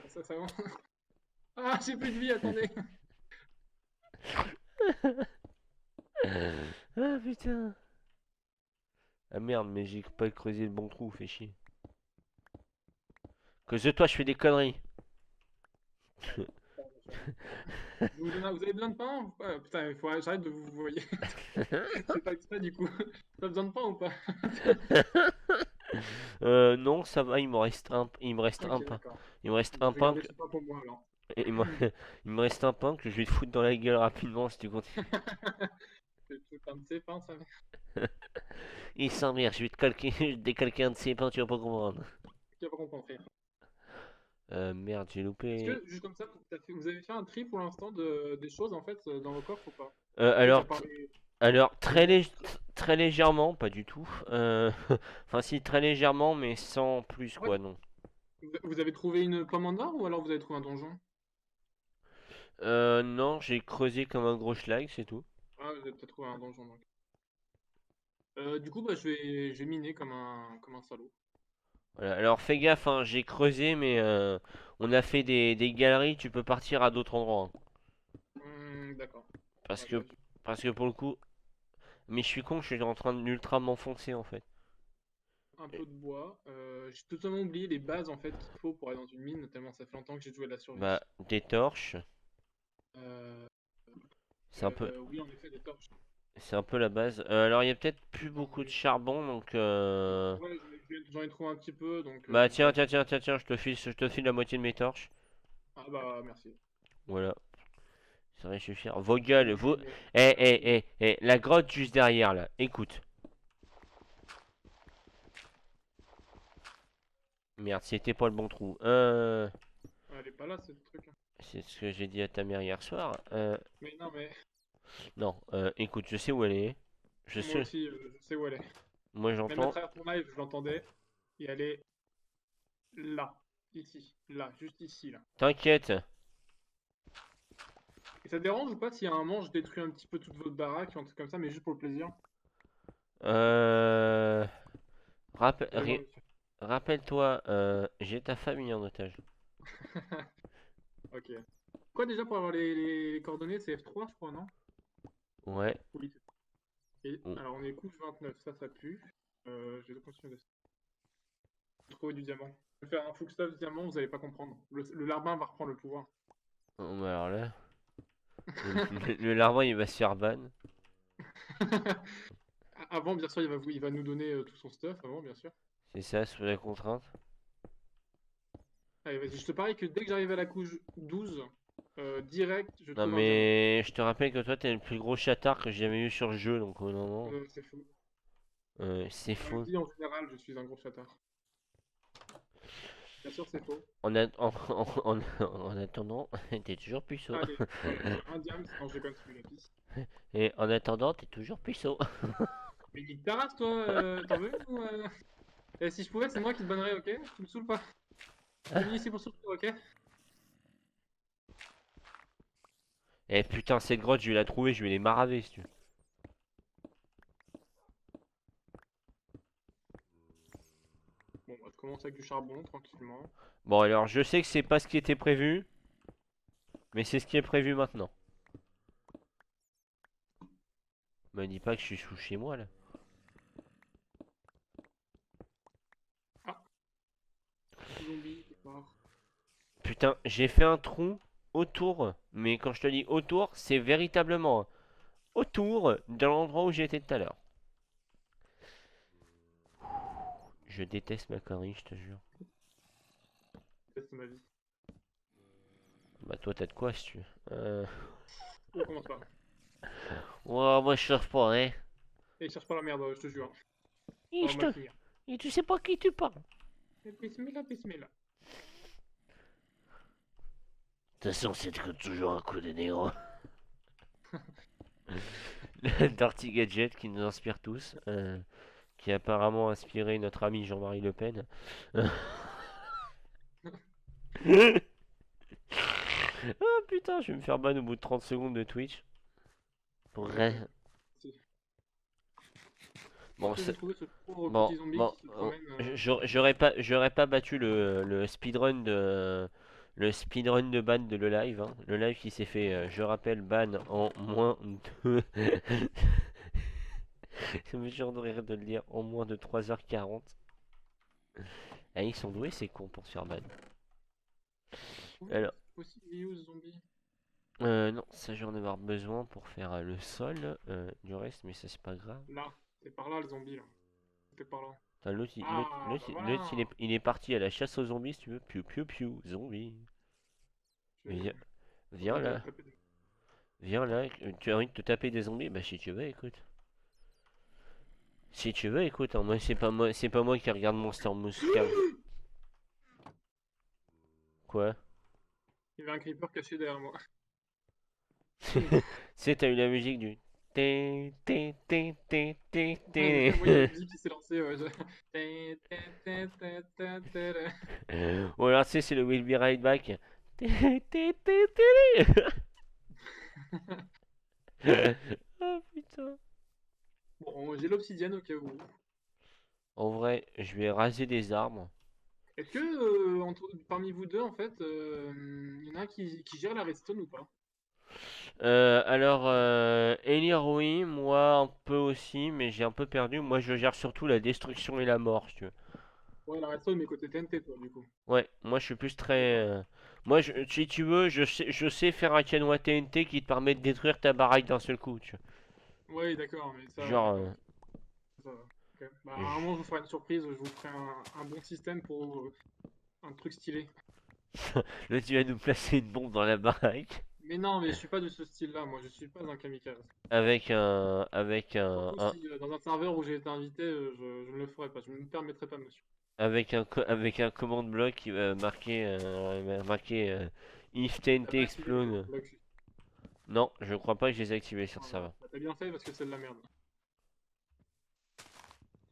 [SPEAKER 2] Ça avance. Ah, j'ai plus de vie, attendez!
[SPEAKER 1] Ah putain. Ah merde, mais j'ai pas creusé le bon trou, fais chier. Cause de toi, je fais des conneries.
[SPEAKER 2] Ouais, pardon, monsieur. Vous avez besoin de pain? Ou pas putain, il faut j'arrête de vous voyer. C'est pas exprès du coup. T'as besoin de pain ou pas?
[SPEAKER 1] Non, ça va, il me reste un
[SPEAKER 2] Ok,
[SPEAKER 1] pain.
[SPEAKER 2] d'accord.
[SPEAKER 1] Il me reste
[SPEAKER 2] Je
[SPEAKER 1] un
[SPEAKER 2] vais
[SPEAKER 1] pain
[SPEAKER 2] garder
[SPEAKER 1] que,
[SPEAKER 2] ce pain pour moi alors.
[SPEAKER 1] il me, il me reste un pain que je vais te foutre dans la gueule rapidement si tu continues.
[SPEAKER 2] C'est tout un de ces pains, ça.
[SPEAKER 1] Il s'emmerde, je vais te calquer, je vais te décalquer un de ces pains, tu vas pas comprendre.
[SPEAKER 2] Tu vas pas comprendre, frère.
[SPEAKER 1] Merde, j'ai
[SPEAKER 2] Est-ce
[SPEAKER 1] loupé.
[SPEAKER 2] que, juste comme ça, vous avez fait un tri pour l'instant des choses en fait dans vos coffres ou pas? Tu sais,
[SPEAKER 1] Alors,
[SPEAKER 2] à part les
[SPEAKER 1] très,
[SPEAKER 2] boîtes.
[SPEAKER 1] très légèrement, pas du tout. Enfin, si, très légèrement, mais sans plus,
[SPEAKER 2] En fait,
[SPEAKER 1] quoi, non.
[SPEAKER 2] vous avez trouvé une pomme en or ou alors vous avez trouvé un donjon?
[SPEAKER 1] Non, j'ai creusé comme un gros schlag, c'est tout.
[SPEAKER 2] Ah, vous avez peut-être trouvé un donjon donc. Du coup, bah, je vais miner comme un salaud.
[SPEAKER 1] Voilà. Alors, fais gaffe, hein, j'ai creusé, mais on a fait des galeries, tu peux partir à d'autres endroits, hein.
[SPEAKER 2] D'accord.
[SPEAKER 1] Parce
[SPEAKER 2] Ouais, bah,
[SPEAKER 1] que, parce que pour le coup. Mais je suis con, je suis en train d'ultra m'enfoncer, en fait.
[SPEAKER 2] un peu de bois. J'ai totalement oublié les bases en fait qu'il faut pour aller dans une mine, tellement ça fait longtemps que j'ai joué à la
[SPEAKER 1] Bah,
[SPEAKER 2] survie.
[SPEAKER 1] des torches.
[SPEAKER 2] Euh,
[SPEAKER 1] C'est un peu,
[SPEAKER 2] oui, en effet, des torches.
[SPEAKER 1] c'est un peu la base. Alors, il y a peut-être plus
[SPEAKER 2] J'en
[SPEAKER 1] beaucoup de
[SPEAKER 2] ai,
[SPEAKER 1] charbon, donc.
[SPEAKER 2] ouais, j'en ai trouvé un petit peu, donc
[SPEAKER 1] Bah,
[SPEAKER 2] comme ça
[SPEAKER 1] tiens,
[SPEAKER 2] au
[SPEAKER 1] tiens,
[SPEAKER 2] moins.
[SPEAKER 1] tiens, tiens, tiens, je te file la moitié de mes torches.
[SPEAKER 2] Ah bah merci.
[SPEAKER 1] Voilà, ça va suffire. Vos
[SPEAKER 2] Je
[SPEAKER 1] gueules,
[SPEAKER 2] vais
[SPEAKER 1] vos.
[SPEAKER 2] miner.
[SPEAKER 1] La grotte juste derrière, là. Écoute. Merde, c'était pas le bon trou.
[SPEAKER 2] Elle est pas là, ce truc.
[SPEAKER 1] C'est ce que j'ai dit à ta mère hier soir.
[SPEAKER 2] Mais non, mais
[SPEAKER 1] Non, écoute, je sais où elle est. Je
[SPEAKER 2] moi
[SPEAKER 1] sais.
[SPEAKER 2] aussi, je sais où elle est.
[SPEAKER 1] Moi,
[SPEAKER 2] Même à
[SPEAKER 1] j'entends.
[SPEAKER 2] travers ton live, je l'entendais. Et elle est là, ici, là, juste ici, là.
[SPEAKER 1] T'inquiète.
[SPEAKER 2] Et ça te dérange ou pas si à un moment je détruis un petit peu toute votre baraque ou un truc comme ça, mais juste pour le plaisir?
[SPEAKER 1] Euh.
[SPEAKER 2] Mais non, monsieur.
[SPEAKER 1] Rappelle-toi, j'ai ta famille en otage.
[SPEAKER 2] Ok. Quoi déjà pour avoir les coordonnées, c'est F3, je crois, non?
[SPEAKER 1] Ouais.
[SPEAKER 2] Oui. Et,
[SPEAKER 1] Ou-
[SPEAKER 2] alors on est couche 29, ça pue. Je vais continuer de trouver du diamant. Je vais faire un full stuff diamant, vous allez pas comprendre. Le larbin va reprendre le pouvoir.
[SPEAKER 1] bah alors là, le larron il va se faire ban.
[SPEAKER 2] Avant, bien sûr, il va nous donner tout son stuff, avant, bien sûr.
[SPEAKER 1] C'est ça, sous la contrainte.
[SPEAKER 2] Allez, vas-y, je te parie que dès que j'arrive à la couche 12, direct, je
[SPEAKER 1] Non
[SPEAKER 2] trouve un diamant.
[SPEAKER 1] mais je te rappelle que toi t'es le plus gros chatard que j'ai jamais eu sur le jeu, donc au moment,
[SPEAKER 2] C'est fou.
[SPEAKER 1] c'est
[SPEAKER 2] On le
[SPEAKER 1] faux.
[SPEAKER 2] dit en général, je suis un gros chatard. Bien sûr, c'est faux.
[SPEAKER 1] En attendant, t'es toujours puceau.
[SPEAKER 2] Allez, voilà. Un diam, sinon je déconne, c'est du lapis.
[SPEAKER 1] Et en attendant, t'es toujours puceau.
[SPEAKER 2] Mais nique ta race, toi, t'en veux une ou, eh, si je pouvais, c'est moi qui te bannerais, ok? Tu me saoules pas. Je suis venu ici pour souffrir, ok?
[SPEAKER 1] Eh putain, cette grotte, je vais la trouver, je vais les maraver si tu veux.
[SPEAKER 2] Bon, on va commencer avec du charbon, tranquillement.
[SPEAKER 1] Bon alors, je sais que c'est pas ce qui était prévu, mais c'est ce qui est prévu maintenant. Me dis pas que je suis sous chez moi là.
[SPEAKER 2] Ah, zombie, il est mort.
[SPEAKER 1] Putain, j'ai fait un trou autour, mais quand je te dis autour, c'est véritablement autour de l'endroit où j'étais tout à l'heure. Je déteste ma connerie, je te jure.
[SPEAKER 2] C'est ma vie.
[SPEAKER 1] Bah toi t'as de quoi si tu veux.
[SPEAKER 2] Oh, commence pas.
[SPEAKER 1] Ouais, moi je cherche pas, hein.
[SPEAKER 2] Et cherche pas la merde, je te jure.
[SPEAKER 1] Et
[SPEAKER 2] Ça va
[SPEAKER 1] je
[SPEAKER 2] mal
[SPEAKER 1] te...
[SPEAKER 2] finir.
[SPEAKER 1] Et tu sais pas qui tu parles.
[SPEAKER 2] Bismillah, bismillah.
[SPEAKER 1] De toute façon, c'est toujours un coup de négro. Dirty Gadget qui nous inspire tous. Qui a apparemment inspiré notre ami Jean-Marie Le Pen. Ah putain, je vais me faire ban au bout de 30 secondes de Twitch. Pour rien.
[SPEAKER 2] Si.
[SPEAKER 1] Bon,
[SPEAKER 2] Est-ce que j'ai trouvé ce pauvre
[SPEAKER 1] bon,
[SPEAKER 2] petit zombie
[SPEAKER 1] bon,
[SPEAKER 2] qui se promène
[SPEAKER 1] j'aurais pas battu le speedrun de ban de le live, hein. Le live qui s'est fait, je rappelle, ban en moins de. Je me jure de rire de le dire, en moins de 3h40. Ah, ils sont doués, c'est con pour se faire ban.
[SPEAKER 2] Oui,
[SPEAKER 1] Alors,
[SPEAKER 2] c'est possible, il est où ce zombie?
[SPEAKER 1] non, ça j'en ai avoir besoin pour faire le sol du reste, mais ça c'est pas grave.
[SPEAKER 2] Là, c'est par là le zombie là. C'était par là.
[SPEAKER 1] Putain,
[SPEAKER 2] Ah, bah voilà.
[SPEAKER 1] il est parti à la chasse aux zombies si tu veux. Piou piou piou, zombie.
[SPEAKER 2] Je vais
[SPEAKER 1] Viens, viens
[SPEAKER 2] arrêter de
[SPEAKER 1] là,
[SPEAKER 2] taper des...
[SPEAKER 1] viens là. Tu as envie de te taper des zombies? Bah si tu veux, écoute. Si tu veux, écoute, hein, c'est pas moi qui regarde Monster Muscal. Quoi?
[SPEAKER 2] Il y avait un creeper caché derrière moi.
[SPEAKER 1] Tu sais, t'as eu la musique du. Té, té, té, té, té, té.
[SPEAKER 2] Moi, il y a la musique qui s'est lancée. Ouais,
[SPEAKER 1] Ou alors, tu sais, c'est le Will Be Right Back. Té, té, té, té. Oh putain.
[SPEAKER 2] Bon, j'ai l'obsidienne au cas où.
[SPEAKER 1] En vrai, je vais raser des arbres.
[SPEAKER 2] Est-ce que parmi vous deux, en fait, il y en a un qui gère la redstone ou pas?
[SPEAKER 1] Elire, oui, moi un peu aussi, mais j'ai un peu perdu. Moi, je gère surtout la destruction et la mort, si tu veux.
[SPEAKER 2] Ouais, la redstone, mais côté TNT, toi, du coup.
[SPEAKER 1] Ouais, moi je suis plus très.
[SPEAKER 2] D'accord.
[SPEAKER 1] Moi, si tu veux, je sais faire un canot TNT qui te permet de détruire ta baraque d'un seul coup, tu vois.
[SPEAKER 2] Oui, d'accord, mais ça va,
[SPEAKER 1] Genre,
[SPEAKER 2] d'accord. Ça va. Ok. Bah, à un moment, je vous ferai une surprise, je vous ferai un bon système pour un truc stylé.
[SPEAKER 1] là tu vas nous placer une bombe dans la baraque
[SPEAKER 2] Mais non, mais je suis pas de ce style-là, moi, je suis pas un kamikaze. Surtout
[SPEAKER 1] un-
[SPEAKER 2] si dans un serveur où j'ai été invité, je ne le ferai pas, je ne me permettrai pas, monsieur.
[SPEAKER 1] avec un commande bloc qui va marquer if
[SPEAKER 2] T'as
[SPEAKER 1] TNT
[SPEAKER 2] pas activé les
[SPEAKER 1] explode.
[SPEAKER 2] commandes blocs.
[SPEAKER 1] Non, je crois pas que je les ai activés sur
[SPEAKER 2] Ah,
[SPEAKER 1] ce
[SPEAKER 2] bah,
[SPEAKER 1] serveur.
[SPEAKER 2] t'as bien fait parce que c'est de la merde.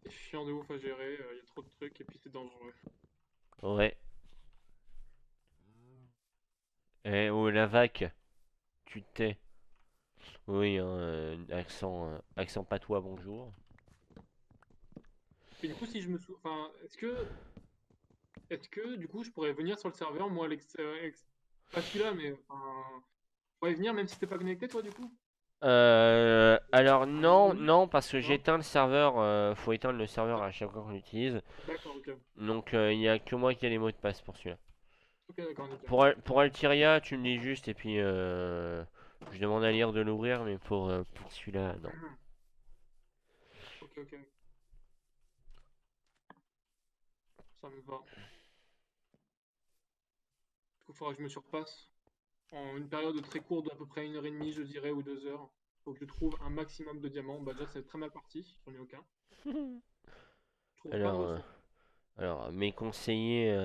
[SPEAKER 2] C'est chiant de ouf à gérer, il y a trop de trucs et puis c'est dangereux.
[SPEAKER 1] Ouais. Eh oh la vac, tu te tais. Oui, hein, accent patois, bonjour.
[SPEAKER 2] Et du coup, si je me souviens, enfin, est-ce que du coup, je pourrais venir sur le serveur, moi, pas celui-là, mais enfin, je pourrais venir même si t'es pas connecté, toi, du coup?
[SPEAKER 1] Alors
[SPEAKER 2] À un moment
[SPEAKER 1] non,
[SPEAKER 2] donné?
[SPEAKER 1] non, parce que
[SPEAKER 2] Non?
[SPEAKER 1] j'éteins le serveur, faut éteindre le serveur à chaque fois qu'on l'utilise.
[SPEAKER 2] D'accord, ok.
[SPEAKER 1] Donc il n'y a que moi qui ai les mots de passe pour celui-là.
[SPEAKER 2] Ok, d'accord, nickel.
[SPEAKER 1] Pour Altiria, tu me dis juste et puis je demande à lire de l'ouvrir, mais pour celui-là, non.
[SPEAKER 2] Mhm. Ok, ok, ça me va. Du coup, il faudra que je me surpasse en une période très courte, d'à peu près 1 heure et demie, je dirais, ou 2 heures. Faut que je trouve un maximum de diamants. Bah, déjà, c'est très mal parti, j'en ai aucun. Je trouve pas de
[SPEAKER 1] Alors,
[SPEAKER 2] ressources.
[SPEAKER 1] mes conseillers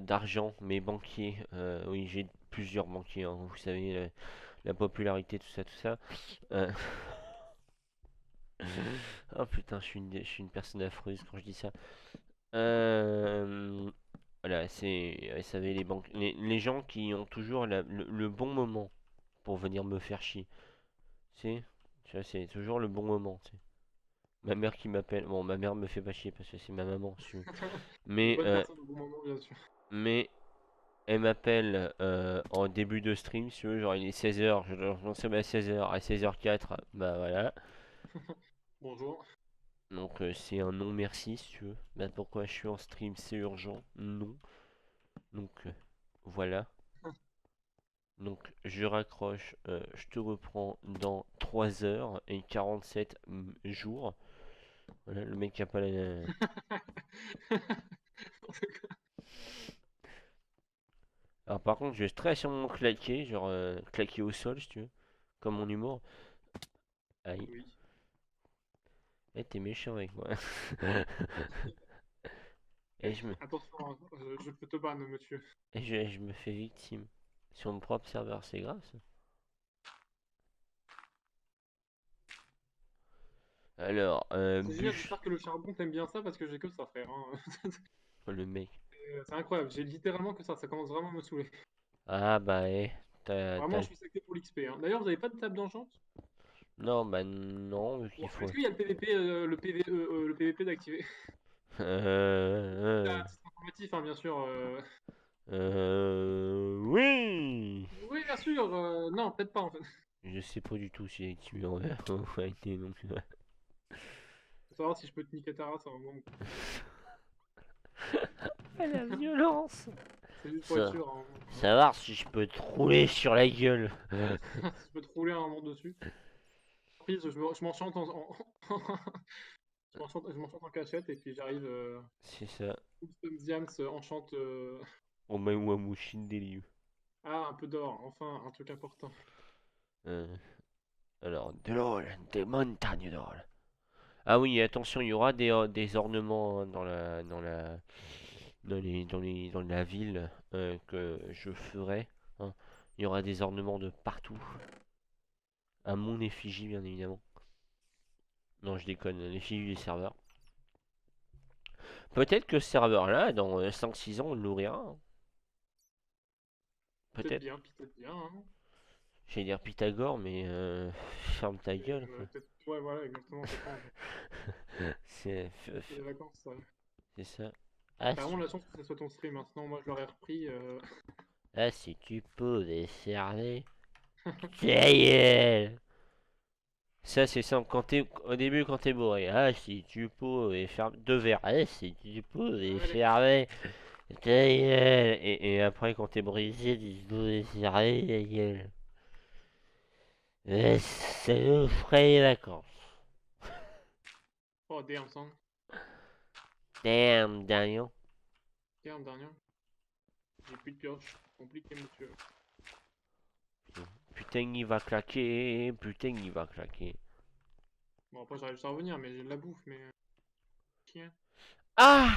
[SPEAKER 1] d'argent, mes banquiers, oui, j'ai plusieurs banquiers, hein, vous savez, la popularité, tout ça. Euh, oh putain, je suis une personne affreuse quand je dis ça. Euh, voilà, vous savez, les gens qui ont toujours le bon moment pour venir me faire chier. C'est, tu vois, c'est toujours le bon moment, tu sais. Ma mère qui m'appelle, bon, ma mère me fait pas chier parce que c'est ma maman, si tu veux.
[SPEAKER 2] Une
[SPEAKER 1] Mais,
[SPEAKER 2] bonne personne au bon moment, bien sûr.
[SPEAKER 1] mais elle m'appelle en début de stream, si tu veux, genre il est 16h, je lance à 16h, à 16h04, bah voilà.
[SPEAKER 2] Bonjour.
[SPEAKER 1] Donc c'est un non merci, si tu veux. Bah pourquoi je suis en stream, c'est urgent? Non. Donc voilà. Donc je raccroche, je te reprends dans 3 heures et 47 jours. Voilà, le mec qui a pas la. Alors par contre, je vais très sûrement claquer, genre claquer au sol si tu veux, comme mon humour. Aïe.
[SPEAKER 2] Oui.
[SPEAKER 1] Eh, t'es méchant avec moi. Et
[SPEAKER 2] Eh,
[SPEAKER 1] je me,
[SPEAKER 2] attention, hein, je peux te ban, monsieur.
[SPEAKER 1] je me fais victime. Sur mon propre serveur, c'est grave ça. Alors,
[SPEAKER 2] C'est génial,
[SPEAKER 1] bûche.
[SPEAKER 2] j'espère que le charbon t'aime bien ça parce que j'ai que ça, frère, hein.
[SPEAKER 1] Oh, le mec.
[SPEAKER 2] C'est incroyable, j'ai littéralement que ça commence vraiment à me saouler.
[SPEAKER 1] Ah bah,
[SPEAKER 2] Vraiment, je suis sacré pour l'XP, hein. D'ailleurs, vous avez pas de table d'enchant?
[SPEAKER 1] Non, bah non, vu qu'il
[SPEAKER 2] Bon,
[SPEAKER 1] faut.
[SPEAKER 2] est-ce qu'il y a le PVP, le PVP d'activer?
[SPEAKER 1] Euh,
[SPEAKER 2] À titre informatif, hein, bien sûr.
[SPEAKER 1] Oui.
[SPEAKER 2] Oui, bien sûr, non, peut-être pas en fait.
[SPEAKER 1] Je sais pas du tout si tu es en réalité, donc.
[SPEAKER 2] Faut savoir si je peux te niquer ta race à un moment.
[SPEAKER 1] Ah, la violence.
[SPEAKER 2] C'est juste pour être
[SPEAKER 1] Ça,
[SPEAKER 2] sûr, hein.
[SPEAKER 1] savoir si je peux te rouler sur la gueule.
[SPEAKER 2] Si je peux te rouler un moment dessus. Puis je m'enchante je m'enchante en cachette et puis j'arrive.
[SPEAKER 1] C'est ça.
[SPEAKER 2] Houston Diams enchante.
[SPEAKER 1] Omawamushin Deliu.
[SPEAKER 2] Ah, un peu d'or, enfin, un truc important.
[SPEAKER 1] Euh, alors, de l'or, des montagnes d'or. Ah oui, attention, il y aura des ornements hein, dans la ville que je ferai. Hein. Il y aura des ornements de partout. À mon effigie, bien évidemment. Non, je déconne, l'effigie du serveur. Peut-être que ce serveur-là, dans 5-6 ans, on l'ouvrira. Hein. Peut-être.
[SPEAKER 2] Peut-être bien, hein.
[SPEAKER 1] J'allais dire Pythagore, mais ferme ta gueule, quoi.
[SPEAKER 2] Ouais, voilà, exactement, ça change.
[SPEAKER 1] C'est
[SPEAKER 2] C'est les vacances, ça.
[SPEAKER 1] c'est ça. Ah,
[SPEAKER 2] T'as vraiment la chance que ce soit ton stream, hein, sinon moi je l'aurais repris.
[SPEAKER 1] ah, si tu pouvais cerner. Ta gueule. Ça, c'est simple. Au début, quand t'es bourré. Ah, si tu pouvais faire deux verres. Ah, si tu pouvais
[SPEAKER 2] Allez,
[SPEAKER 1] fermer. Ta gueule. Et après, quand t'es brisé, tu pouvais fermer ta gueule. Ça nous ferait les vacances.
[SPEAKER 2] oh damn, son.
[SPEAKER 1] Damn, Daniel.
[SPEAKER 2] Damn, dernier. J'ai plus de pioche. Compliqué, monsieur.
[SPEAKER 1] Putain, il va claquer. Putain, il va claquer.
[SPEAKER 2] Bon, après j'arrive juste à revenir, mais j'ai de la bouffe, mais. Tiens.
[SPEAKER 1] Ah!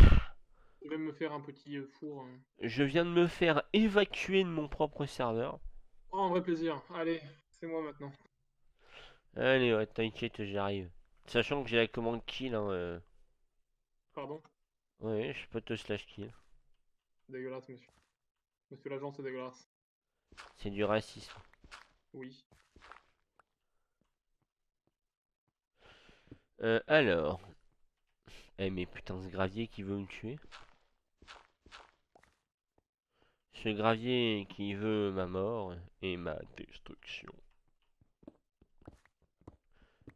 [SPEAKER 2] Je vais me faire un petit four.
[SPEAKER 1] Je viens de me faire évacuer de mon propre serveur.
[SPEAKER 2] Oh, un vrai plaisir. Allez, c'est moi maintenant.
[SPEAKER 1] Allez, ouais, t'inquiète, j'arrive. Sachant que j'ai la commande kill, hein.
[SPEAKER 2] Pardon.
[SPEAKER 1] Ouais, je peux te slash kill.
[SPEAKER 2] Dégueulasse, monsieur. Monsieur l'agent, c'est dégueulasse.
[SPEAKER 1] C'est du racisme.
[SPEAKER 2] Oui.
[SPEAKER 1] Alors. Eh, mais putain, ce gravier qui veut me tuer. Ce gravier qui veut ma mort et ma destruction.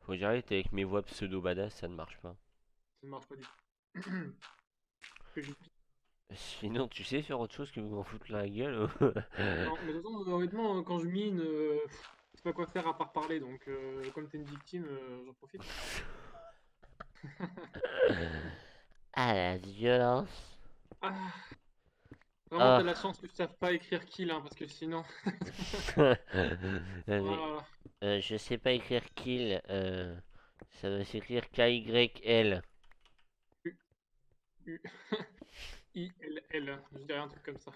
[SPEAKER 1] Faut que j'arrête avec mes voix pseudo badass, ça ne marche pas.
[SPEAKER 2] Ça ne marche pas du tout. Que j'ai-
[SPEAKER 1] Sinon, tu sais faire autre chose que vous m'en foutre la gueule.
[SPEAKER 2] Non, mais de toute façon, honnêtement, quand je mine, je sais pas quoi faire à part parler, donc comme t'es une victime, j'en profite.
[SPEAKER 1] À la violence.
[SPEAKER 2] Ah, vraiment, t'as
[SPEAKER 1] Ah.
[SPEAKER 2] de la chance que je sache pas écrire kill, hein, parce que sinon.
[SPEAKER 1] Mais,
[SPEAKER 2] Voilà.
[SPEAKER 1] je sais pas écrire kill. Ça doit s'écrire KYL.
[SPEAKER 2] U, U, I, L, L. Je dirais un truc comme ça.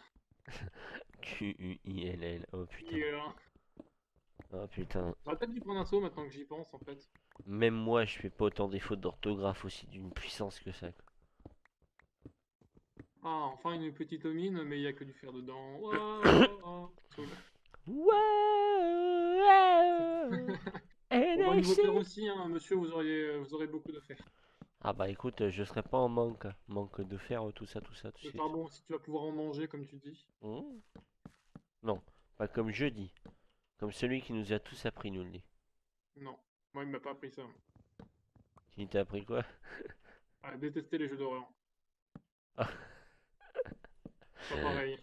[SPEAKER 1] QUILL. Oh putain.
[SPEAKER 2] Yeah.
[SPEAKER 1] Oh putain.
[SPEAKER 2] J'aurais peut-être dû prendre un saut maintenant que j'y pense, en fait.
[SPEAKER 1] Même moi, je fais pas autant des fautes d'orthographe aussi d'une puissance que ça.
[SPEAKER 2] Ah, enfin une petite mine, mais il y a que du fer dedans. Ouah, saoul.
[SPEAKER 1] Wow,
[SPEAKER 2] Bon, bah, niveau fer
[SPEAKER 1] NIC.
[SPEAKER 2] aussi, hein, monsieur, vous aurez beaucoup de fer.
[SPEAKER 1] Ah bah écoute, je serais pas en manque. Manque de fer, tout ça, tout ça, tout de
[SPEAKER 2] Le
[SPEAKER 1] suite.
[SPEAKER 2] charbon aussi, tu vas pouvoir en manger, comme tu dis.
[SPEAKER 1] Hmm. Non, pas comme je dis. Comme celui qui nous a tous appris, nous le dit.
[SPEAKER 2] Non, moi, il m'a pas appris ça.
[SPEAKER 1] Qui t'a appris quoi?
[SPEAKER 2] À détester les jeux d'horreur.
[SPEAKER 1] Ah,
[SPEAKER 2] Pas pareil.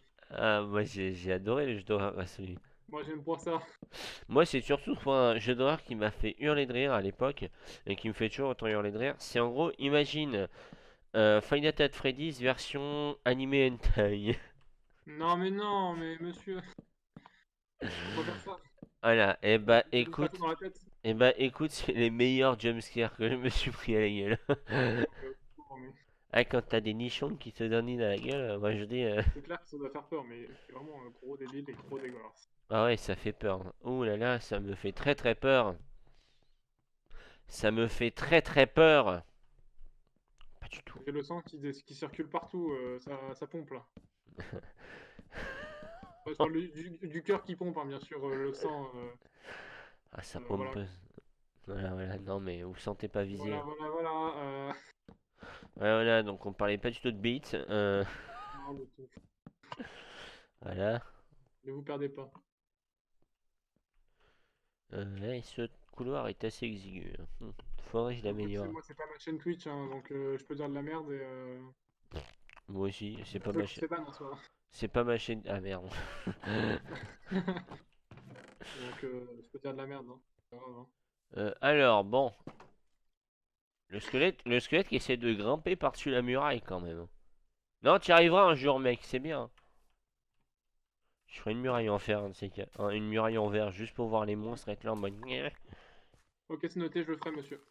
[SPEAKER 1] moi j'ai adoré le jeu d'horreur à celui.
[SPEAKER 2] Moi, j'aime pas ça.
[SPEAKER 1] Moi c'est surtout un jeu d'horreur qui m'a fait hurler de rire à l'époque et qui me fait toujours autant hurler de rire. C'est en gros, imagine Five Nights at Freddy's version animé hentai.
[SPEAKER 2] Non, mais monsieur, faut pas faire ça.
[SPEAKER 1] Voilà,
[SPEAKER 2] Ça vous passe dans la tête.
[SPEAKER 1] et bah écoute, c'est les meilleurs jumpscares que je me suis pris à la gueule.
[SPEAKER 2] Non, mais
[SPEAKER 1] Ah, quand t'as des nichons qui te donnent à la gueule, moi je dis,
[SPEAKER 2] c'est clair que ça doit faire peur, mais c'est vraiment un gros débile et gros dégueulasse.
[SPEAKER 1] ah ouais, ça fait peur. Ouh là là, ça me fait très très peur. Ça me fait très très peur. Pas du tout.
[SPEAKER 2] J'ai le sang qui circule partout, ça pompe là. Ouais, je parle du cœur qui pompe, hein, bien sûr, le sang.
[SPEAKER 1] Ah, ça
[SPEAKER 2] Voilà,
[SPEAKER 1] pompe. Voilà, voilà, non mais vous sentez pas visé.
[SPEAKER 2] voilà.
[SPEAKER 1] Ouais, voilà, donc on parlait pas du tout de beats.
[SPEAKER 2] Non, mais tout.
[SPEAKER 1] Voilà.
[SPEAKER 2] Ne vous perdez pas.
[SPEAKER 1] Ouais, ce couloir est assez exigu. Hein. Faudrait que je
[SPEAKER 2] Après, tu sais,
[SPEAKER 1] l'améliore.
[SPEAKER 2] moi, c'est pas ma chaîne Twitch, hein, donc je peux dire de la merde et.
[SPEAKER 1] Moi aussi, c'est pas
[SPEAKER 2] Je
[SPEAKER 1] ma
[SPEAKER 2] veux que tu
[SPEAKER 1] chaîne.
[SPEAKER 2] fais ban en soi.
[SPEAKER 1] C'est pas ma chaîne. Ah merde.
[SPEAKER 2] Donc, je peux dire de la merde, hein. C'est pas grave, hein.
[SPEAKER 1] Alors, bon. Le squelette qui essaie de grimper par-dessus la muraille quand même. Non, tu y arriveras un jour, mec, c'est bien. Je ferai une muraille en fer, un de ces quatre. Une muraille en verre, juste pour voir les monstres être là en mode.
[SPEAKER 2] Ok, c'est noté, je le ferai, monsieur.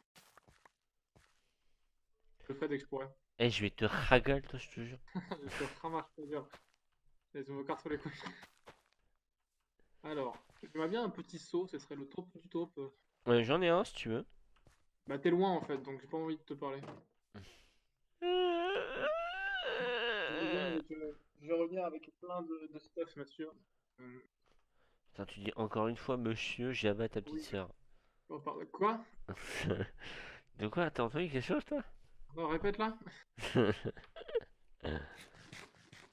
[SPEAKER 2] le fais dès que je pourrais.
[SPEAKER 1] Eh, je vais te ragal, toi, je te jure.
[SPEAKER 2] Je te ramasse, je te jure. Les cartes sur les couilles. Alors, j'aimerais bien un petit saut, ce serait le taupe du taupe.
[SPEAKER 1] J'en ai un, si tu veux.
[SPEAKER 2] Bah t'es loin en fait, donc j'ai pas envie de te parler. Je vais revenir avec plein de stuff, monsieur. Euh,
[SPEAKER 1] Attends, tu dis encore une fois, monsieur, j'abats ta petite
[SPEAKER 2] oui,
[SPEAKER 1] sœur.
[SPEAKER 2] on parle de quoi?
[SPEAKER 1] De quoi? T'as entendu quelque chose, toi?
[SPEAKER 2] On répète là?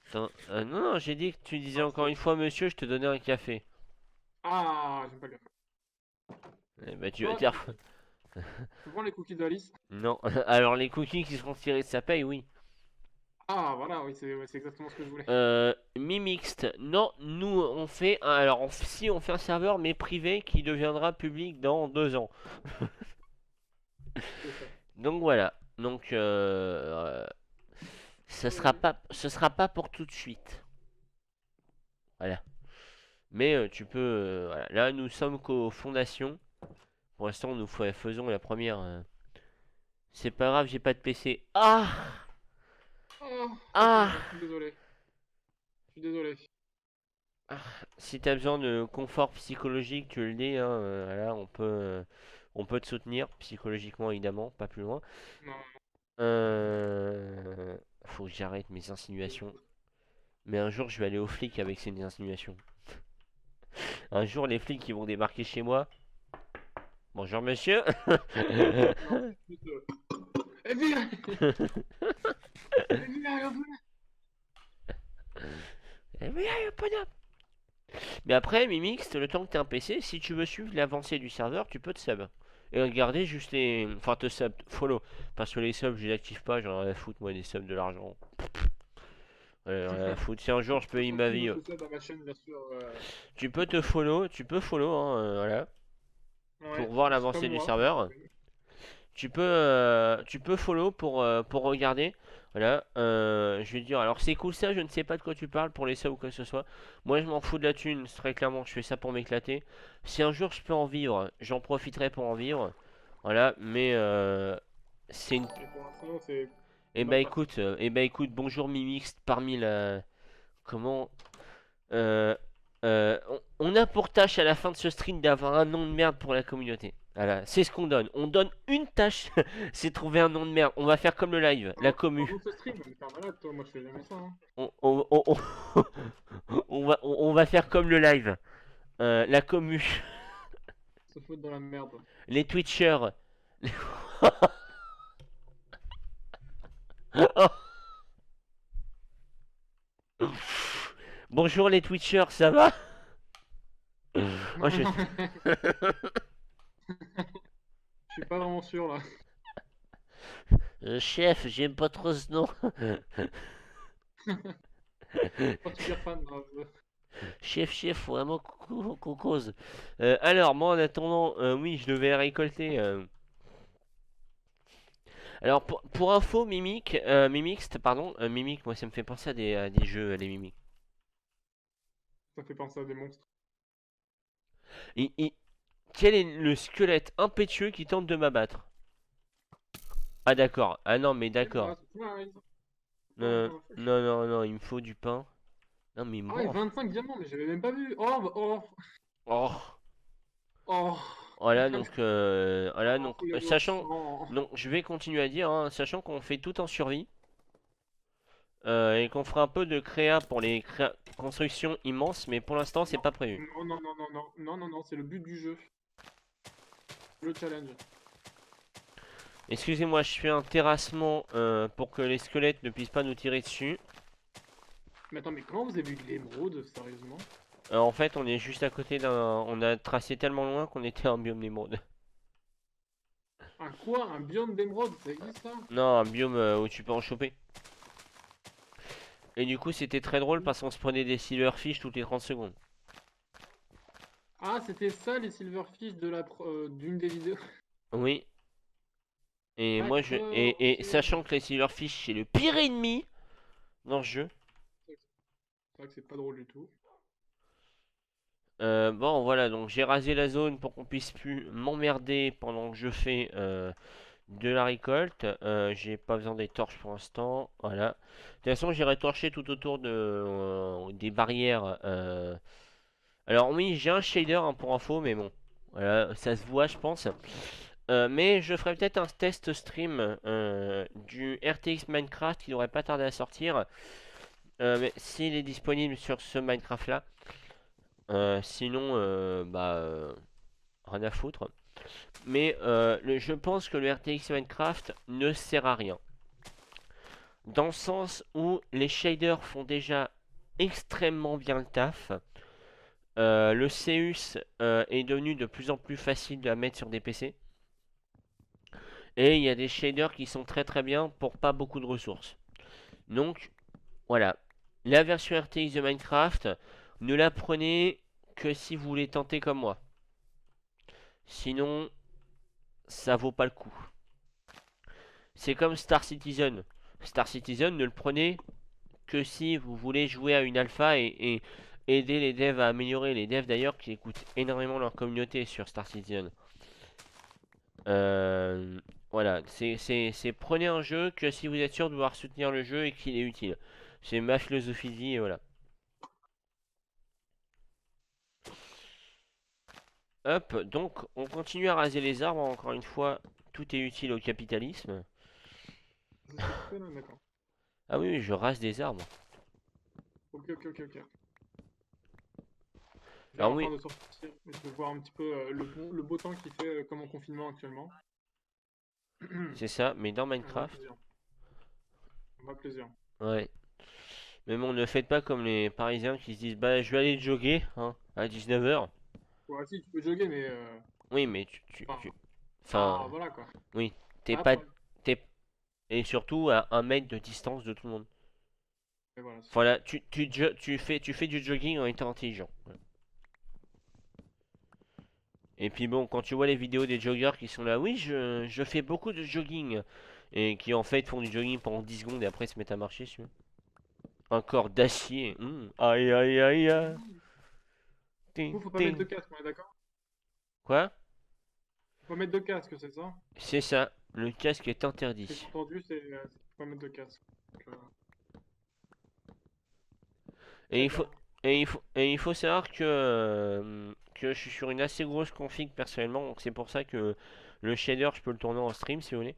[SPEAKER 1] Attends, non, non, j'ai dit que tu disais
[SPEAKER 2] Ah,
[SPEAKER 1] encore une fois, monsieur, je te donnais un café.
[SPEAKER 2] j'aime pas le café.
[SPEAKER 1] Eh bah, tu vas
[SPEAKER 2] Toi,
[SPEAKER 1] dire.
[SPEAKER 2] tu prends les cookies d'Alice?
[SPEAKER 1] Non. Alors, les cookies qui seront tirés de sa paye, oui.
[SPEAKER 2] Ah voilà, oui, c'est exactement ce que je voulais.
[SPEAKER 1] Mi-mixte. Non, nous, on fait. Alors, si, on fait un serveur, mais privé, qui deviendra public dans 2 ans.
[SPEAKER 2] C'est ça.
[SPEAKER 1] Donc, voilà. Donc,
[SPEAKER 2] Ouais.
[SPEAKER 1] ce sera pas pour tout de suite. Voilà. Mais tu peux. Voilà. Là, nous sommes qu'aux fondations. Pour l'instant, nous faisons la première. C'est pas grave, j'ai pas de PC. Ah!
[SPEAKER 2] Oh, ok,
[SPEAKER 1] Ah!
[SPEAKER 2] je suis désolé. Je suis désolé.
[SPEAKER 1] Si t'as besoin de confort psychologique, tu le dis, hein, voilà, on peut te soutenir psychologiquement, évidemment, pas plus loin.
[SPEAKER 2] Non,
[SPEAKER 1] Faut que j'arrête mes insinuations.
[SPEAKER 2] non.
[SPEAKER 1] Mais un jour, je vais aller aux flics avec ces insinuations. Un jour, les flics, ils vont débarquer chez moi. Bonjour, monsieur.
[SPEAKER 2] Non, c'est plus Elvire! Elvire,
[SPEAKER 1] Eh oui, pas d'homme. Mais après, Mimix, le temps que t'aies un PC, si tu veux suivre l'avancée du serveur, tu peux te sub. Et regarder juste les. Enfin, te sub, follow. Parce que les subs, je les active pas, j'en ai rien à foutre, moi, des subs de l'argent. Rien à foutre. Si un jour je peux y ma
[SPEAKER 2] Surtout
[SPEAKER 1] vie,
[SPEAKER 2] ne possède à ma chaîne, bien sûr.
[SPEAKER 1] tu peux follow, hein, voilà,
[SPEAKER 2] Ouais,
[SPEAKER 1] pour voir
[SPEAKER 2] c'est comme
[SPEAKER 1] l'avancée du
[SPEAKER 2] moi.
[SPEAKER 1] serveur. Tu peux follow pour regarder. Voilà, je vais te dire, alors c'est cool ça, je ne sais pas de quoi tu parles pour les subs ou quoi que ce soit. Moi je m'en fous de la thune, très clairement, je fais ça pour m'éclater. Si un jour je peux en vivre, j'en profiterai pour en vivre. Voilà, mais c'est une.
[SPEAKER 2] Et pour l'instant, c'est
[SPEAKER 1] Eh bah
[SPEAKER 2] mal parti.
[SPEAKER 1] écoute, bonjour Mimix parmi la. Comment. Euh, on a pour tâche à la fin de ce stream d'avoir un nom de merde pour la communauté. Voilà, c'est ce qu'on donne. On donne une tâche, c'est trouver un nom de merde. On va faire comme le live, la commu.
[SPEAKER 2] Pendant ce stream, mais t'es un malade, toi, moi je fais jamais ça. Hein.
[SPEAKER 1] On va faire comme le live, la commu,
[SPEAKER 2] Se foutre dans la merde.
[SPEAKER 1] les Twitchers. Bonjour les Twitchers, ça va? Moi,
[SPEAKER 2] Non, non, je suis pas vraiment sûr là.
[SPEAKER 1] chef, j'aime pas trop ce nom.
[SPEAKER 2] Particulier fan. Là.
[SPEAKER 1] Chef, faut vraiment qu'on cause. Alors, moi, en attendant, oui, je devais récolter. Alors, pour info, Mimixte, pardon, Mimic, moi, ça me fait penser à des jeux, les Mimic.
[SPEAKER 2] Ça fait penser à des monstres.
[SPEAKER 1] Et- et- Quel est le squelette impétueux qui tente de m'abattre? Ah, d'accord. Ah, non, mais
[SPEAKER 2] C'est moi,
[SPEAKER 1] d'accord.
[SPEAKER 2] c'est moi, Ice.
[SPEAKER 1] Non, non, non, non, il me faut du pain. Non, mais
[SPEAKER 2] Ah ouais,
[SPEAKER 1] morph.
[SPEAKER 2] 25 diamants, mais j'avais même pas vu. Oh, oh,
[SPEAKER 1] Oh.
[SPEAKER 2] oh.
[SPEAKER 1] Voilà, donc, voilà,
[SPEAKER 2] Oh,
[SPEAKER 1] donc,
[SPEAKER 2] faut les voir.
[SPEAKER 1] sachant.
[SPEAKER 2] Oh.
[SPEAKER 1] Donc, je vais continuer à dire, hein, sachant qu'on fait tout en survie. Et qu'on fera un peu de créa pour les constructions immenses, mais pour l'instant, c'est
[SPEAKER 2] Non,
[SPEAKER 1] pas prévu.
[SPEAKER 2] non, non, non, non, non, non, non, non, c'est le but du jeu. Le challenge.
[SPEAKER 1] Excusez-moi, je fais un terrassement pour que les squelettes ne puissent pas nous tirer dessus.
[SPEAKER 2] Mais attends, mais comment vous avez vu de l'émeraude, sérieusement?
[SPEAKER 1] En fait, on est juste à côté d'un. On a tracé tellement loin qu'on était en biome d'émeraude.
[SPEAKER 2] Un quoi? Un biome d'émeraude, ça existe ça?
[SPEAKER 1] Non, un biome où tu peux en choper. Et du coup, c'était très drôle parce qu'on se prenait des silverfish toutes les 30 secondes.
[SPEAKER 2] Ah, c'était ça les silverfish de d'une des vidéos.
[SPEAKER 1] Oui. Et moi,
[SPEAKER 2] D'accord, ok.
[SPEAKER 1] et sachant que les silverfish, c'est le pire ennemi dans ce jeu.
[SPEAKER 2] C'est vrai que c'est pas drôle du tout.
[SPEAKER 1] Bon, voilà, donc j'ai rasé la zone pour qu'on puisse plus m'emmerder pendant que je fais de la récolte. J'ai pas besoin des torches pour l'instant. Voilà. De toute façon, j'irai torcher tout autour des barrières. Alors oui, j'ai un shader hein, pour info, mais bon, voilà, ça se voit, je pense. Mais je ferai peut-être un test stream du RTX Minecraft qui n'aurait pas tardé à sortir. Mais s'il est disponible sur ce Minecraft là. Sinon, rien à foutre. Mais je pense que le RTX Minecraft ne sert à rien. Dans le sens où les shaders font déjà extrêmement bien le taf. Le CUS est devenu de plus en plus facile à mettre sur des PC. Et il y a des shaders qui sont très très bien pour pas beaucoup de ressources. Donc voilà. La version RTX de Minecraft, ne la prenez que si vous voulez tenter comme moi. Sinon, ça vaut pas le coup. C'est comme Star Citizen. Star Citizen, ne le prenez que si vous voulez jouer à une alpha et aider les devs à améliorer. Les devs d'ailleurs qui écoutent énormément leur communauté sur Star Citizen. Voilà, c'est prenez un jeu que si vous êtes sûr de vouloir soutenir le jeu et qu'il est utile. C'est ma philosophie de vie et voilà. Hop, donc on continue à raser les arbres. Encore une fois, tout est utile au capitalisme.
[SPEAKER 2] C'est ce que tu fais là, d'accord.
[SPEAKER 1] Ah oui, oui, je rase des arbres.
[SPEAKER 2] Ok, ok, ok, ok. J'ai
[SPEAKER 1] Alors
[SPEAKER 2] enfin
[SPEAKER 1] oui,
[SPEAKER 2] de sortir, je vais voir un petit peu le beau temps qu'il fait comme en confinement actuellement.
[SPEAKER 1] c'est ça, mais dans
[SPEAKER 2] Un vrai
[SPEAKER 1] Minecraft,
[SPEAKER 2] plaisir. Un vrai plaisir.
[SPEAKER 1] ouais. Mais bon, ne faites pas comme les Parisiens qui se disent bah je vais aller jogger hein, à 19 h.
[SPEAKER 2] Ouais, si, tu peux jogger, mais
[SPEAKER 1] Oui, mais
[SPEAKER 2] enfin,
[SPEAKER 1] enfin,
[SPEAKER 2] voilà quoi.
[SPEAKER 1] oui, t'es
[SPEAKER 2] Pas
[SPEAKER 1] pas,
[SPEAKER 2] après.
[SPEAKER 1] t'es, et surtout à 1 mètre de distance de tout le monde.
[SPEAKER 2] Mais voilà, c'est ça.
[SPEAKER 1] Voilà, tu fais du jogging en étant intelligent. Voilà. Et puis bon, quand tu vois les vidéos des joggers qui sont là, oui, je fais beaucoup de jogging. Et qui en fait font du jogging pendant 10 secondes et après se mettent à marcher, tu vois. Un corps d'acier. Aïe aïe aïe aïe.
[SPEAKER 2] Du
[SPEAKER 1] Ting,
[SPEAKER 2] coup, faut pas mettre de
[SPEAKER 1] ting.
[SPEAKER 2] casque, on est d'accord?
[SPEAKER 1] Quoi?
[SPEAKER 2] Faut pas mettre de casque, c'est ça?
[SPEAKER 1] C'est ça, le casque est
[SPEAKER 2] Ce que j'ai
[SPEAKER 1] interdit.
[SPEAKER 2] entendu, c'est faut pas mettre de casque. Donc,
[SPEAKER 1] Et
[SPEAKER 2] très
[SPEAKER 1] il faut,
[SPEAKER 2] bien.
[SPEAKER 1] et il faut savoir que je suis sur une assez grosse config personnellement, donc c'est pour ça que le shader, je peux le tourner en stream si vous voulez.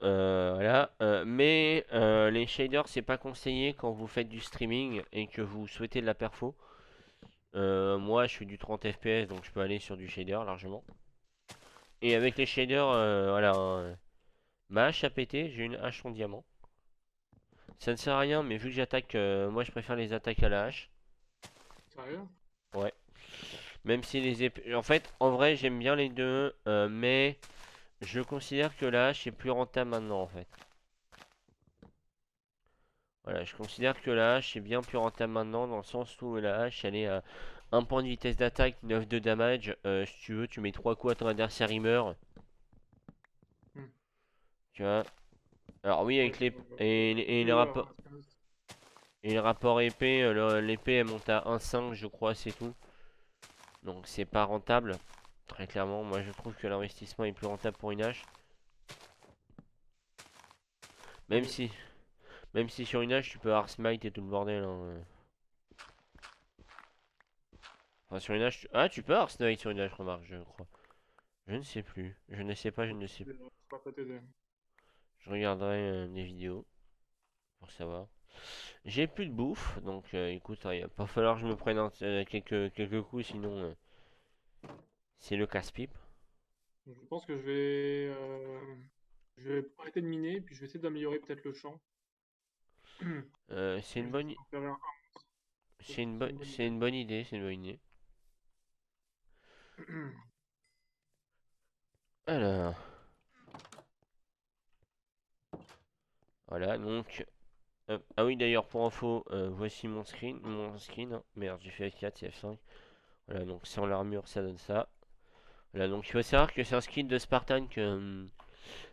[SPEAKER 1] Voilà. Mais les shaders, c'est pas conseillé quand vous faites du streaming et que vous souhaitez de la perfo. Moi, je suis du 30 FPS, donc je peux aller sur du shader largement. Et avec les shaders, voilà, hein, ma hache a pété, j'ai une hache en diamant. Ça ne sert à rien, mais vu que j'attaque, moi je préfère les attaques à la hache.
[SPEAKER 2] Sérieux?
[SPEAKER 1] Ouais. Même si les épées. En fait, en vrai, j'aime bien les deux, mais je considère que la hache est plus rentable maintenant en fait. Voilà, je considère que la hache est bien plus rentable maintenant dans le sens où la hache elle est à un point de vitesse d'attaque, 9 de damage. Si tu veux, tu mets 3 coups à ton adversaire, il meurt.
[SPEAKER 2] Hmm.
[SPEAKER 1] Tu vois. Alors oui,
[SPEAKER 2] Ouais,
[SPEAKER 1] avec les.
[SPEAKER 2] c'est
[SPEAKER 1] Et
[SPEAKER 2] plus,
[SPEAKER 1] et le rapport épée, l'épée elle monte à 1,5 je crois, c'est tout. Donc c'est pas rentable. Très clairement, moi je trouve que l'investissement est plus rentable pour une hache. Même
[SPEAKER 2] oui.
[SPEAKER 1] si, même si sur une hache tu peux avoir smite et tout le bordel, hein. Enfin sur une hache, ah tu peux avoir smite sur une hache, remarque, je crois. Je ne sais plus. Je ne sais pas, je ne sais plus.
[SPEAKER 2] Je pourrais pas t'aider.
[SPEAKER 1] Je regarderai des vidéos pour savoir. J'ai plus de bouffe, donc écoute, il va pas falloir que je me prenne quelques coups, sinon c'est le casse-pipe.
[SPEAKER 2] Donc, je pense que je vais arrêter de miner, puis je vais essayer d'améliorer peut-être le champ.
[SPEAKER 1] C'est
[SPEAKER 2] Je vais
[SPEAKER 1] une bonne,
[SPEAKER 2] essayer d'en faire un. C'est une bonne
[SPEAKER 1] c'est
[SPEAKER 2] idée.
[SPEAKER 1] une bonne idée, c'est une bonne idée. Alors, voilà, donc ah oui, d'ailleurs, pour info, voici mon screen, hein. Merde, j'ai fait F4, c'est F5. Voilà, donc sans l'armure, ça donne ça. Voilà, donc il faut savoir que c'est un skin de Spartan que.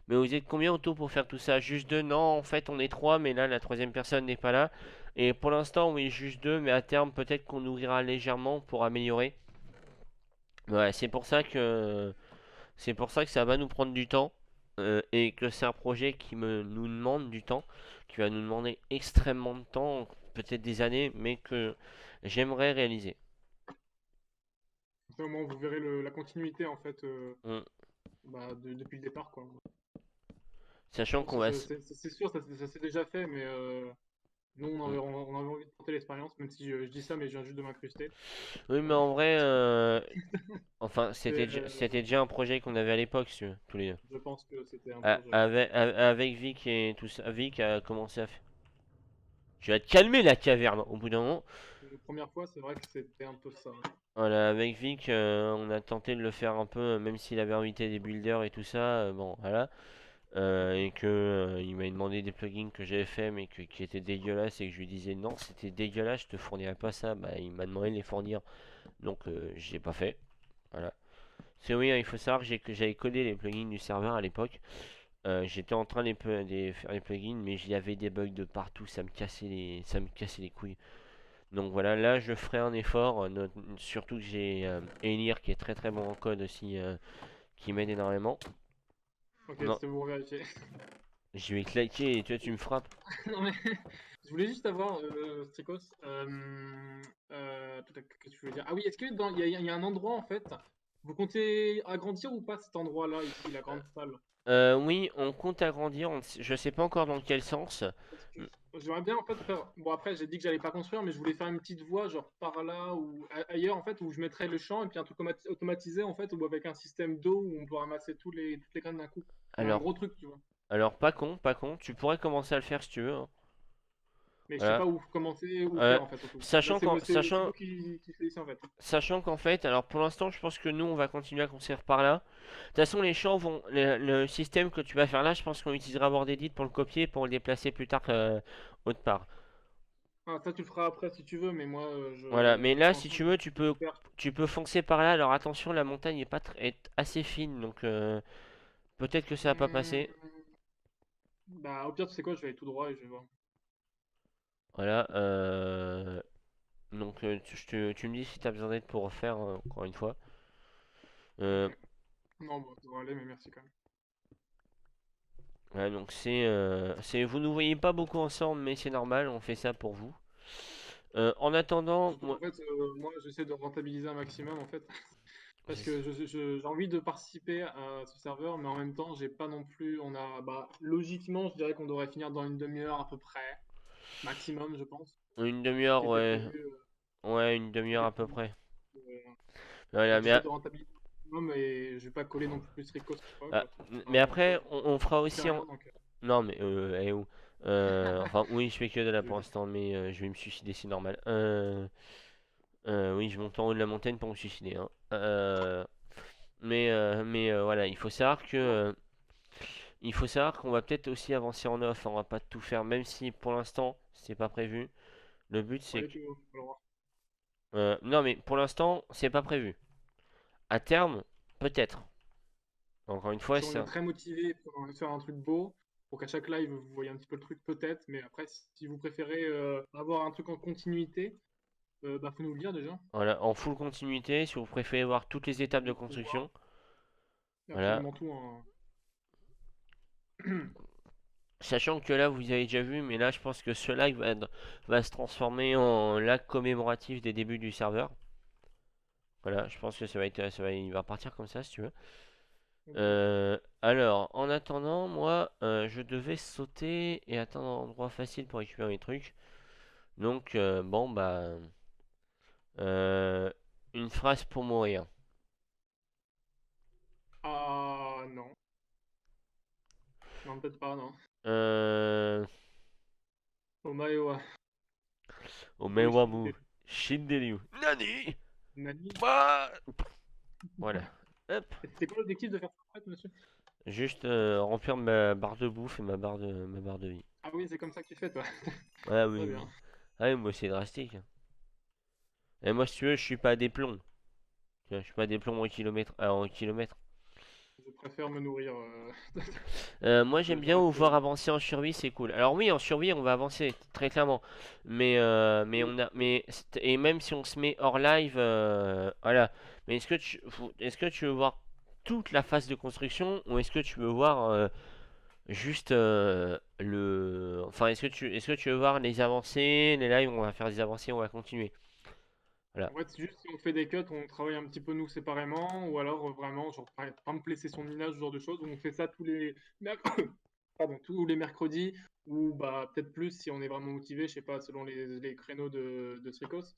[SPEAKER 1] Mais vous êtes combien au tout pour faire tout ça? Juste deux? Non, en fait, on est trois, mais là, la troisième personne n'est pas là. Et pour l'instant, oui, juste deux, mais à terme, peut-être qu'on ouvrira légèrement pour améliorer. Ouais, c'est pour ça que. C'est pour ça que ça va nous prendre du temps et que c'est un projet qui nous demande du temps, qui va nous demander extrêmement de temps, peut-être des années, mais que j'aimerais réaliser.
[SPEAKER 2] Au moins, vous verrez la continuité en fait
[SPEAKER 1] Mm.
[SPEAKER 2] bah, depuis le départ, quoi.
[SPEAKER 1] Sachant
[SPEAKER 2] Bon,
[SPEAKER 1] qu'on va...
[SPEAKER 2] c'est sûr, ça s'est déjà fait, mais nous,
[SPEAKER 1] Mm.
[SPEAKER 2] on avait envie de tenter l'expérience, même si je dis ça, mais je viens juste de m'incruster.
[SPEAKER 1] Oui, mais
[SPEAKER 2] Euh,
[SPEAKER 1] en vrai, enfin,
[SPEAKER 2] c'est,
[SPEAKER 1] c'était déjà un projet qu'on avait à l'époque, si tu veux, tous les deux.
[SPEAKER 2] je pense que c'était un projet.
[SPEAKER 1] Avec Vic et tout ça, Vic a commencé à faire. Tu vas te calmer la caverne au bout d'un moment.
[SPEAKER 2] La première fois, c'est vrai que c'était un peu ça.
[SPEAKER 1] Voilà, avec Vic, on a tenté de le faire un peu, même s'il avait invité des builders et tout ça, bon, voilà. Et que il m'avait demandé des plugins que j'avais fait, mais qui étaient dégueulasses, et que je lui disais non, c'était dégueulasse, je te fournirai pas ça. Bah, il m'a demandé de les fournir, donc j'ai pas fait. Voilà. C'est oui, hein, il faut savoir que j'avais codé les plugins du serveur à l'époque. J'étais en train de faire les plugins, mais il y avait des bugs de partout, ça me cassait les couilles. Donc voilà, là je ferai un effort, surtout que j'ai Elir qui est très très bon en code aussi, qui m'aide énormément.
[SPEAKER 2] Ok,
[SPEAKER 1] Non,
[SPEAKER 2] c'était pour vérifier.
[SPEAKER 1] je vais claquer et toi tu me frappes.
[SPEAKER 2] Non, mais je voulais juste avoir, Strikos, qu'est-ce que tu veux dire? Ah oui, est-ce que il y a un endroit en fait, vous comptez agrandir ou pas cet endroit-là, ici, la grande salle?
[SPEAKER 1] Oui, on compte agrandir, je sais pas encore dans quel sens.
[SPEAKER 2] Parce que j'aimerais bien en fait faire. Bon, après, j'ai dit que j'allais pas construire, mais je voulais faire une petite voie, genre par là ou ailleurs en fait, où je mettrais le champ et puis un truc automatisé en fait, ou avec un système d'eau où on peut ramasser toutes les graines d'un coup. Mais un
[SPEAKER 1] Alors,
[SPEAKER 2] gros truc, tu vois.
[SPEAKER 1] alors pas con, pas con, tu pourrais commencer à le faire si tu veux, hein.
[SPEAKER 2] Mais je sais
[SPEAKER 1] Voilà.
[SPEAKER 2] pas où commencer, où
[SPEAKER 1] Euh,
[SPEAKER 2] faire en fait, surtout. Là,
[SPEAKER 1] sachant qu'en
[SPEAKER 2] c'est
[SPEAKER 1] sachant,
[SPEAKER 2] vous qui choisissez en fait.
[SPEAKER 1] Sachant qu'en fait, alors pour l'instant, je pense que nous, on va continuer à construire par là. De toute façon, les champs vont. Le système que tu vas faire là, je pense qu'on utilisera Board pour le copier pour le déplacer plus tard autre part.
[SPEAKER 2] Ah, ça, tu le feras après si tu veux, mais moi,
[SPEAKER 1] Voilà, mais là,
[SPEAKER 2] pour
[SPEAKER 1] si
[SPEAKER 2] l'instant,
[SPEAKER 1] tu veux,
[SPEAKER 2] je vais faire.
[SPEAKER 1] tu peux foncer par là. Alors attention, la montagne est pas est assez fine, donc peut-être que ça va pas
[SPEAKER 2] Hmm,
[SPEAKER 1] passer.
[SPEAKER 2] bah, au pire, tu sais quoi, je vais aller tout droit et je vais voir.
[SPEAKER 1] Voilà, donc tu me dis si t'as besoin d'aide pour refaire, encore une fois. Euh,
[SPEAKER 2] Ok. Non, bon, ça va aller, mais merci quand même.
[SPEAKER 1] voilà, donc vous nous voyez pas beaucoup ensemble, mais c'est normal, on fait ça pour vous. En attendant,
[SPEAKER 2] Surtout qu'en fait, moi, j'essaie de rentabiliser un maximum en fait, parce que j'ai envie de participer à ce serveur, mais en même temps, j'ai pas non plus. Bah, logiquement, je dirais qu'on devrait finir dans une demi-heure à peu près, maximum, je pense.
[SPEAKER 1] une
[SPEAKER 2] Ce
[SPEAKER 1] demi-heure,
[SPEAKER 2] qui était
[SPEAKER 1] ouais,
[SPEAKER 2] prévu.
[SPEAKER 1] ouais, une
[SPEAKER 2] Ce qui
[SPEAKER 1] demi-heure
[SPEAKER 2] était
[SPEAKER 1] à peu
[SPEAKER 2] prévu.
[SPEAKER 1] près.
[SPEAKER 2] Euh,
[SPEAKER 1] Voilà,
[SPEAKER 2] Donc j'essaie de rentabiliser au maximum et je vais pas coller non plus Ricos ou
[SPEAKER 1] ah,
[SPEAKER 2] quoi.
[SPEAKER 1] mais
[SPEAKER 2] Enfin,
[SPEAKER 1] après, on fera
[SPEAKER 2] je fais
[SPEAKER 1] aussi
[SPEAKER 2] rien donc.
[SPEAKER 1] Non, mais eh oh. Enfin, oui, je fais que de là pour l'instant, mais je vais me suicider, c'est normal. Oui, je monte en haut de la montagne pour me suicider, hein. Voilà, il faut savoir qu'on va peut-être aussi avancer en off, hein. On va pas tout faire, même si pour l'instant c'est pas prévu. Le but c'est
[SPEAKER 2] Ouais,
[SPEAKER 1] que,
[SPEAKER 2] on va le voir.
[SPEAKER 1] non, mais pour l'instant c'est pas prévu. À terme, peut-être. Encore une fois,
[SPEAKER 2] Si on est
[SPEAKER 1] ça.
[SPEAKER 2] très motivé pour faire un truc beau, pour qu'à chaque live vous voyez un petit peu le truc peut-être, mais après si vous préférez avoir un truc en continuité, bah faut nous le dire déjà.
[SPEAKER 1] Voilà, en full continuité, si vous préférez voir toutes les étapes de
[SPEAKER 2] Pour voir
[SPEAKER 1] construction. Voilà.
[SPEAKER 2] absolument tout en.
[SPEAKER 1] Sachant que là, vous avez déjà vu, mais là, je pense que ce live va se transformer en lac commémoratif des débuts du serveur. Voilà, je pense que il va partir comme ça, si tu veux.
[SPEAKER 2] Ok.
[SPEAKER 1] Alors, en attendant, moi, je devais sauter et attendre un endroit facile pour récupérer mes trucs. Donc, bon, bah, euh, une phrase pour mourir.
[SPEAKER 2] Ah non, non peut-être pas non.
[SPEAKER 1] Euh,
[SPEAKER 2] Omaewa, Boy
[SPEAKER 1] Omewamu,
[SPEAKER 2] Shinde,
[SPEAKER 1] Shinderiu. Nani?
[SPEAKER 2] Nani.
[SPEAKER 1] Bah, voilà. Hop.
[SPEAKER 2] Et c'était quoi l'objectif de faire ça en fait, monsieur?
[SPEAKER 1] Juste remplir ma barre de bouffe et ma barre de vie.
[SPEAKER 2] Ah oui, c'est comme ça que tu fais toi.
[SPEAKER 1] Ah oui,
[SPEAKER 2] Très
[SPEAKER 1] oui.
[SPEAKER 2] bien.
[SPEAKER 1] Ah oui, moi c'est drastique, hein. Et moi, si tu veux, je suis pas à des plombs. Tu vois, je suis pas à des plombs en kilomètre. En kilomètres.
[SPEAKER 2] Je préfère me nourrir
[SPEAKER 1] Moi, j'aime bien vous voir
[SPEAKER 2] directement.
[SPEAKER 1] avancer en survie, c'est cool. Alors oui, en survie, on va avancer très clairement.
[SPEAKER 2] Oui,
[SPEAKER 1] et même si on se met hors live, voilà. Mais est-ce que tu veux voir toute la phase de construction ou est-ce que tu veux voir juste enfin, est-ce que tu veux voir les avancées, les lives, on va faire des avancées, on va continuer. Voilà.
[SPEAKER 2] En fait, c'est juste si on fait des cuts, on travaille un petit peu nous séparément, ou alors vraiment, genre par exemple les sessions de minage, ce genre de choses, où on fait ça tous les pardon, tous les mercredis, ou bah peut-être plus si on est vraiment motivé, je sais pas, selon les créneaux de Strikos.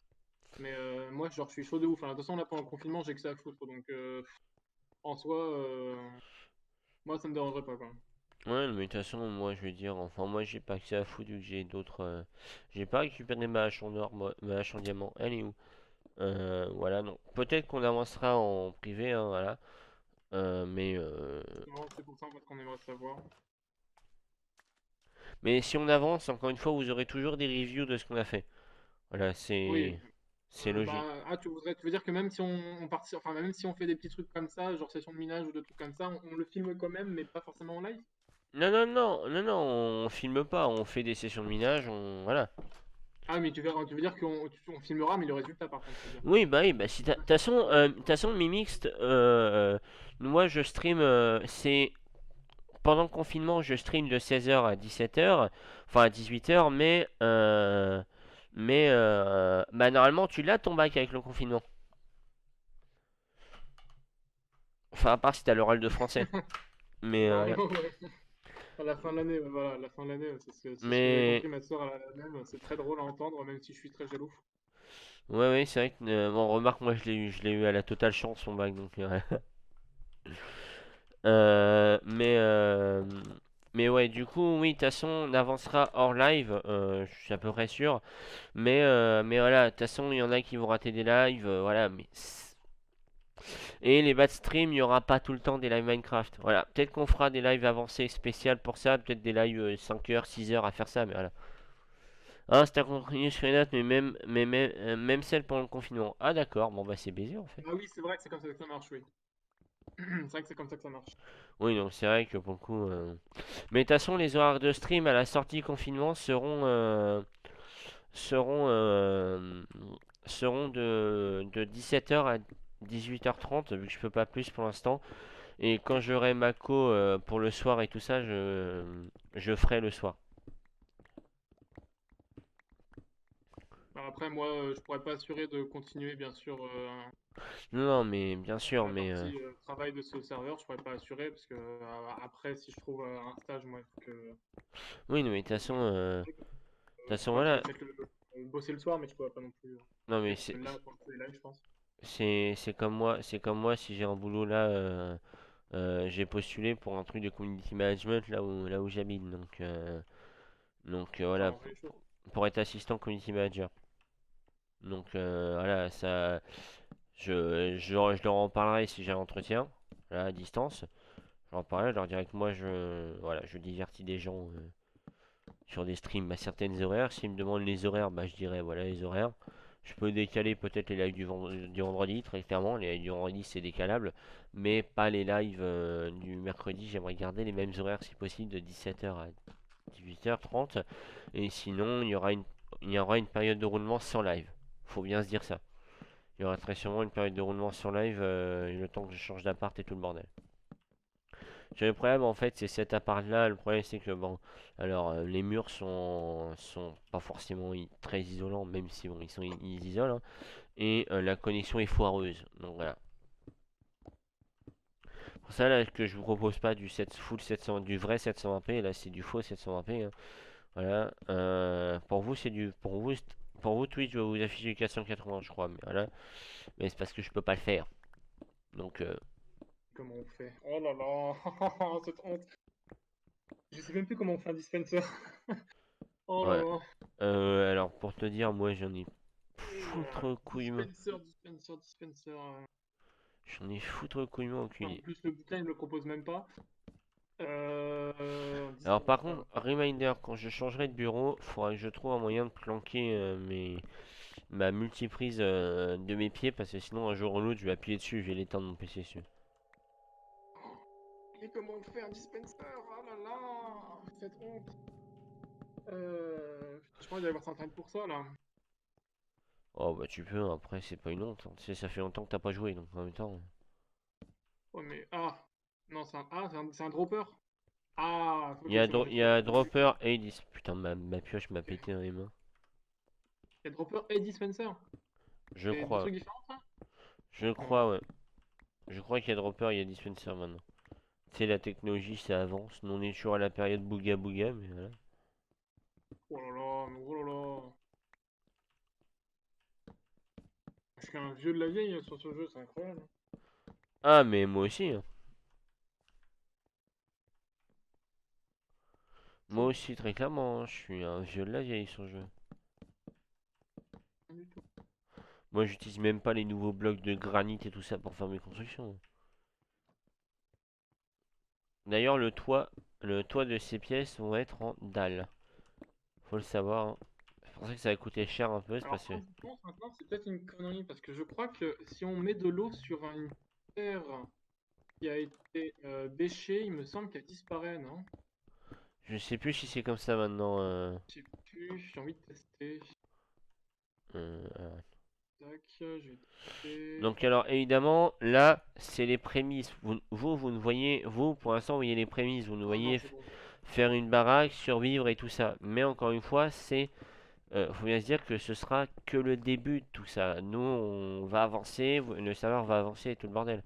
[SPEAKER 2] Mais moi, genre, je suis chaud de ouf. Enfin, de toute façon, là, pendant le confinement, j'ai que ça à foutre, donc en soi, moi, ça me dérangerait pas, quoi.
[SPEAKER 1] Ouais, mais de toute façon, moi je vais dire, enfin, moi j'ai pas que ça à foutre vu que j'ai d'autres. J'ai pas récupéré ma hache en or, ma hache en diamant. Elle est où? Voilà, non. Peut-être qu'on avancera en privé, hein, voilà. Mais
[SPEAKER 2] Non, c'est pour ça en fait qu'on aimerait savoir.
[SPEAKER 1] mais si on avance, encore une fois, vous aurez toujours des reviews de ce qu'on a fait. Voilà,
[SPEAKER 2] Oui.
[SPEAKER 1] c'est logique.
[SPEAKER 2] Bah, tu veux dire que même si on part, enfin, même si on fait des petits trucs comme ça, genre session de minage ou des trucs comme ça, on le filme quand même, mais pas forcément en live?
[SPEAKER 1] Non, non, non, non, non, on filme pas, on fait des sessions de minage, voilà.
[SPEAKER 2] Ah, mais tu veux dire qu'on filmera, mais le résultat, par contre, tu veux dire.
[SPEAKER 1] Oui, bah si de toute façon, Mimixed, moi je stream, c'est pendant le confinement, je stream de 16h à 17h, enfin à 18h, mais bah normalement tu l'as ton bac avec le confinement. Enfin à part si t'as l'oral de français. Mais voilà.
[SPEAKER 2] Normalement, ouais. À la fin de l'année, ouais, voilà, à la fin de l'année, ouais, c'est ce que j'avais
[SPEAKER 1] Mais
[SPEAKER 2] compris, ma soeur, elle a la même. C'est très drôle à entendre, même si je suis très jaloux.
[SPEAKER 1] ouais, c'est vrai que bon, remarque, moi je l'ai eu à la totale chance son bac, donc mais mais ouais, du coup, oui, de toute façon, on avancera hors live, je suis à peu près sûr. Mais voilà, de toute façon, il y en a qui vont rater des lives, voilà. Et les bad streams, il n'y aura pas tout le temps des lives Minecraft. Voilà, peut-être qu'on fera des lives avancés spéciales pour ça, peut-être des lives 5 heures, 6 heures à faire ça, mais voilà. Ah, c'est un continu sur les notes, même celle pendant le confinement. Ah, d'accord, bon bah c'est baisé en fait.
[SPEAKER 2] Ah oui, c'est vrai que c'est comme ça que ça marche, oui. C'est vrai que c'est comme ça que ça marche.
[SPEAKER 1] Oui, donc c'est vrai que pour le coup. Mais de toute façon, les horaires de stream à la sortie du confinement seront, euh, seront de 17h à 18h30, vu que je peux pas plus pour l'instant. Et quand j'aurai ma co pour le soir et tout ça, je ferai le soir.
[SPEAKER 2] Bah, après, moi, je pourrais pas assurer de continuer, bien sûr,
[SPEAKER 1] Non, non, mais bien sûr,
[SPEAKER 2] la
[SPEAKER 1] mais
[SPEAKER 2] partie travail de ce serveur. Je pourrais pas assurer, parce que après, si je trouve un stage, moi,
[SPEAKER 1] oui, non, mais de toute façon,
[SPEAKER 2] moi, je peux
[SPEAKER 1] voilà.
[SPEAKER 2] peut-être bosser le soir, mais je pourrais pas non plus
[SPEAKER 1] Non, mais
[SPEAKER 2] être là pour les lives, je pense.
[SPEAKER 1] c'est comme moi si j'ai un boulot là. J'ai postulé pour un truc de community management là où j'habite, donc voilà,
[SPEAKER 2] Enfin, on fait les choses.
[SPEAKER 1] pour être assistant community manager. Donc voilà, ça, je leur en parlerai si j'ai un entretien, là, à distance. Je leur en parlerai, je leur dirai que moi voilà, je divertis des gens sur des streams à certaines horaires. S'ils me demandent les horaires, bah je dirai voilà les horaires. Je peux décaler peut-être les lives du vendredi, très clairement. Les lives du vendredi, c'est décalable. Mais pas les lives du mercredi. J'aimerais garder les mêmes horaires si possible, de 17h à 18h30. Et sinon, il y aura une période de roulement sans live. Faut bien se dire ça. Il y aura très sûrement une période de roulement sans live, le temps que je change d'appart et tout le bordel. Le problème en fait, c'est cet appart là. Le problème c'est que bon, alors les murs sont pas forcément très isolants, même si bon, ils isolent, hein, et la connexion est foireuse. Donc voilà. Pour ça là que je vous propose pas du 7 full 700, du vrai 720p. Là c'est du faux 720p, hein. Voilà. Pour vous c'est du, pour vous Twitch va vous afficher du 480, je crois. Mais voilà. Mais c'est parce que je peux pas le faire. Donc
[SPEAKER 2] Comment on fait? Oh là là, cette honte. Je sais même plus comment on fait un dispenser. Oh là
[SPEAKER 1] ouais.
[SPEAKER 2] là.
[SPEAKER 1] Alors pour te dire, moi j'en ai
[SPEAKER 2] Ouh,
[SPEAKER 1] foutre couillement.
[SPEAKER 2] dispenser.
[SPEAKER 1] J'en ai foutre couillement aucune
[SPEAKER 2] En
[SPEAKER 1] idée.
[SPEAKER 2] plus, le bouquin, il me le propose même pas.
[SPEAKER 1] Alors par
[SPEAKER 2] Dispenser.
[SPEAKER 1] contre, reminder, quand je changerai de bureau, il faudra que je trouve un moyen de planquer ma multiprise de mes pieds parce que sinon un jour ou l'autre je vais appuyer dessus, je vais l'éteindre mon PC dessus.
[SPEAKER 2] Mais comment on fait un dispenser? Oh là là, cette honte. Je crois qu'il va y avoir Centrale pour ça, là.
[SPEAKER 1] Oh bah tu peux, après c'est pas une honte, hein. Tu sais, ça fait longtemps que t'as pas joué donc en même temps.
[SPEAKER 2] Oh, mais. Ah! Non, c'est un dropper. Ah, ok,
[SPEAKER 1] Il y a,
[SPEAKER 2] c'est bon,
[SPEAKER 1] il
[SPEAKER 2] j'ai
[SPEAKER 1] y
[SPEAKER 2] trouvé.
[SPEAKER 1] a Dropper et 10. Putain, ma pioche m'a pété dans les mains.
[SPEAKER 2] Il y a dropper et dispenser.
[SPEAKER 1] Je
[SPEAKER 2] C'est deux
[SPEAKER 1] crois.
[SPEAKER 2] trucs différents, ça?
[SPEAKER 1] Je
[SPEAKER 2] Non.
[SPEAKER 1] crois, ouais. Je crois qu'il y a Dropper, il y a Dispenser maintenant. C'est la technologie, ça avance. Nous, on est toujours à la période Booga Booga, mais voilà.
[SPEAKER 2] Oh là là, mais oh là là. Je suis un vieux de la vieille sur ce jeu, c'est incroyable.
[SPEAKER 1] Ah, mais moi aussi, hein. Moi
[SPEAKER 2] Fou.
[SPEAKER 1] aussi, très clairement, hein. Je suis un vieux de la vieille sur le jeu.
[SPEAKER 2] Rien du tout.
[SPEAKER 1] Moi, j'utilise même pas les nouveaux blocs de granit et tout ça pour faire mes constructions. D'ailleurs, le toit de ces pièces vont être en dalle. Faut le savoir, hein. C'est pour ça que ça va coûter cher un peu, c'est
[SPEAKER 2] Alors,
[SPEAKER 1] parce que
[SPEAKER 2] quand je pense maintenant, c'est peut-être une connerie, parce que je crois que si on met de l'eau sur une terre qui a été bêchée, il me semble qu'elle disparaît, non?
[SPEAKER 1] je sais plus si c'est comme ça maintenant.
[SPEAKER 2] Je sais plus, j'ai envie de tester.
[SPEAKER 1] Alors.
[SPEAKER 2] Tac, je vais tester.
[SPEAKER 1] Donc alors évidemment, là, c'est les prémices. Vous ne voyez, vous pour l'instant, vous voyez les prémices. Vous ne
[SPEAKER 2] Ah non,
[SPEAKER 1] voyez
[SPEAKER 2] c'est bon.
[SPEAKER 1] faire une baraque, survivre et tout ça. Mais encore une fois, faut bien se dire que ce sera que le début de tout ça. Nous, on va avancer, le serveur va avancer et tout le bordel.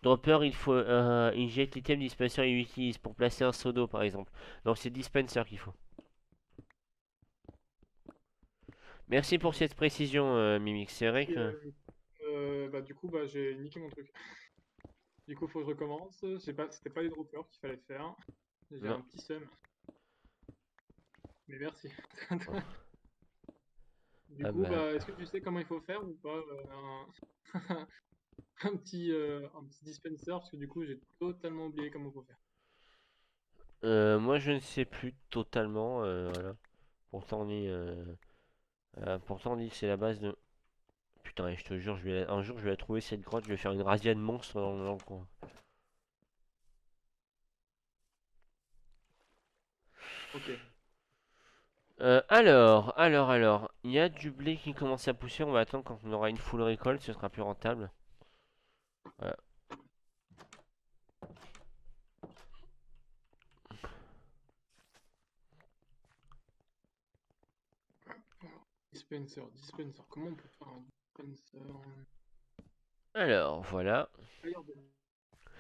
[SPEAKER 1] Dropper, il faut inject item dispenser et utilise pour placer un seau d'eau par exemple. Donc c'est dispenser qu'il faut. Merci pour cette précision, Mimix. C'est vrai
[SPEAKER 2] Et,
[SPEAKER 1] que.
[SPEAKER 2] bah, du coup, bah, j'ai niqué mon truc. Du coup, faut que je recommence. C'était pas les droppers qu'il fallait faire. J'ai
[SPEAKER 1] Non.
[SPEAKER 2] un petit seum. Mais merci. Du
[SPEAKER 1] Ah
[SPEAKER 2] coup,
[SPEAKER 1] bah.
[SPEAKER 2] bah, est-ce que tu sais comment il faut faire ou pas un petit dispenser? Parce que du coup, j'ai totalement oublié comment il faut faire.
[SPEAKER 1] Moi je ne sais plus totalement. Voilà. Pourtant on dit. Pourtant on dit que c'est la base de. Putain, et je te jure, un jour je vais la trouver cette grotte, je vais faire une razzia de monstres dans le coin.
[SPEAKER 2] Ok.
[SPEAKER 1] Alors, il y a du blé qui commence à pousser, on va attendre quand on aura une full récolte, ce sera plus rentable. Voilà.
[SPEAKER 2] Alors, dispenser. Comment on peut faire un dispenser?
[SPEAKER 1] Alors, voilà.
[SPEAKER 2] Fire de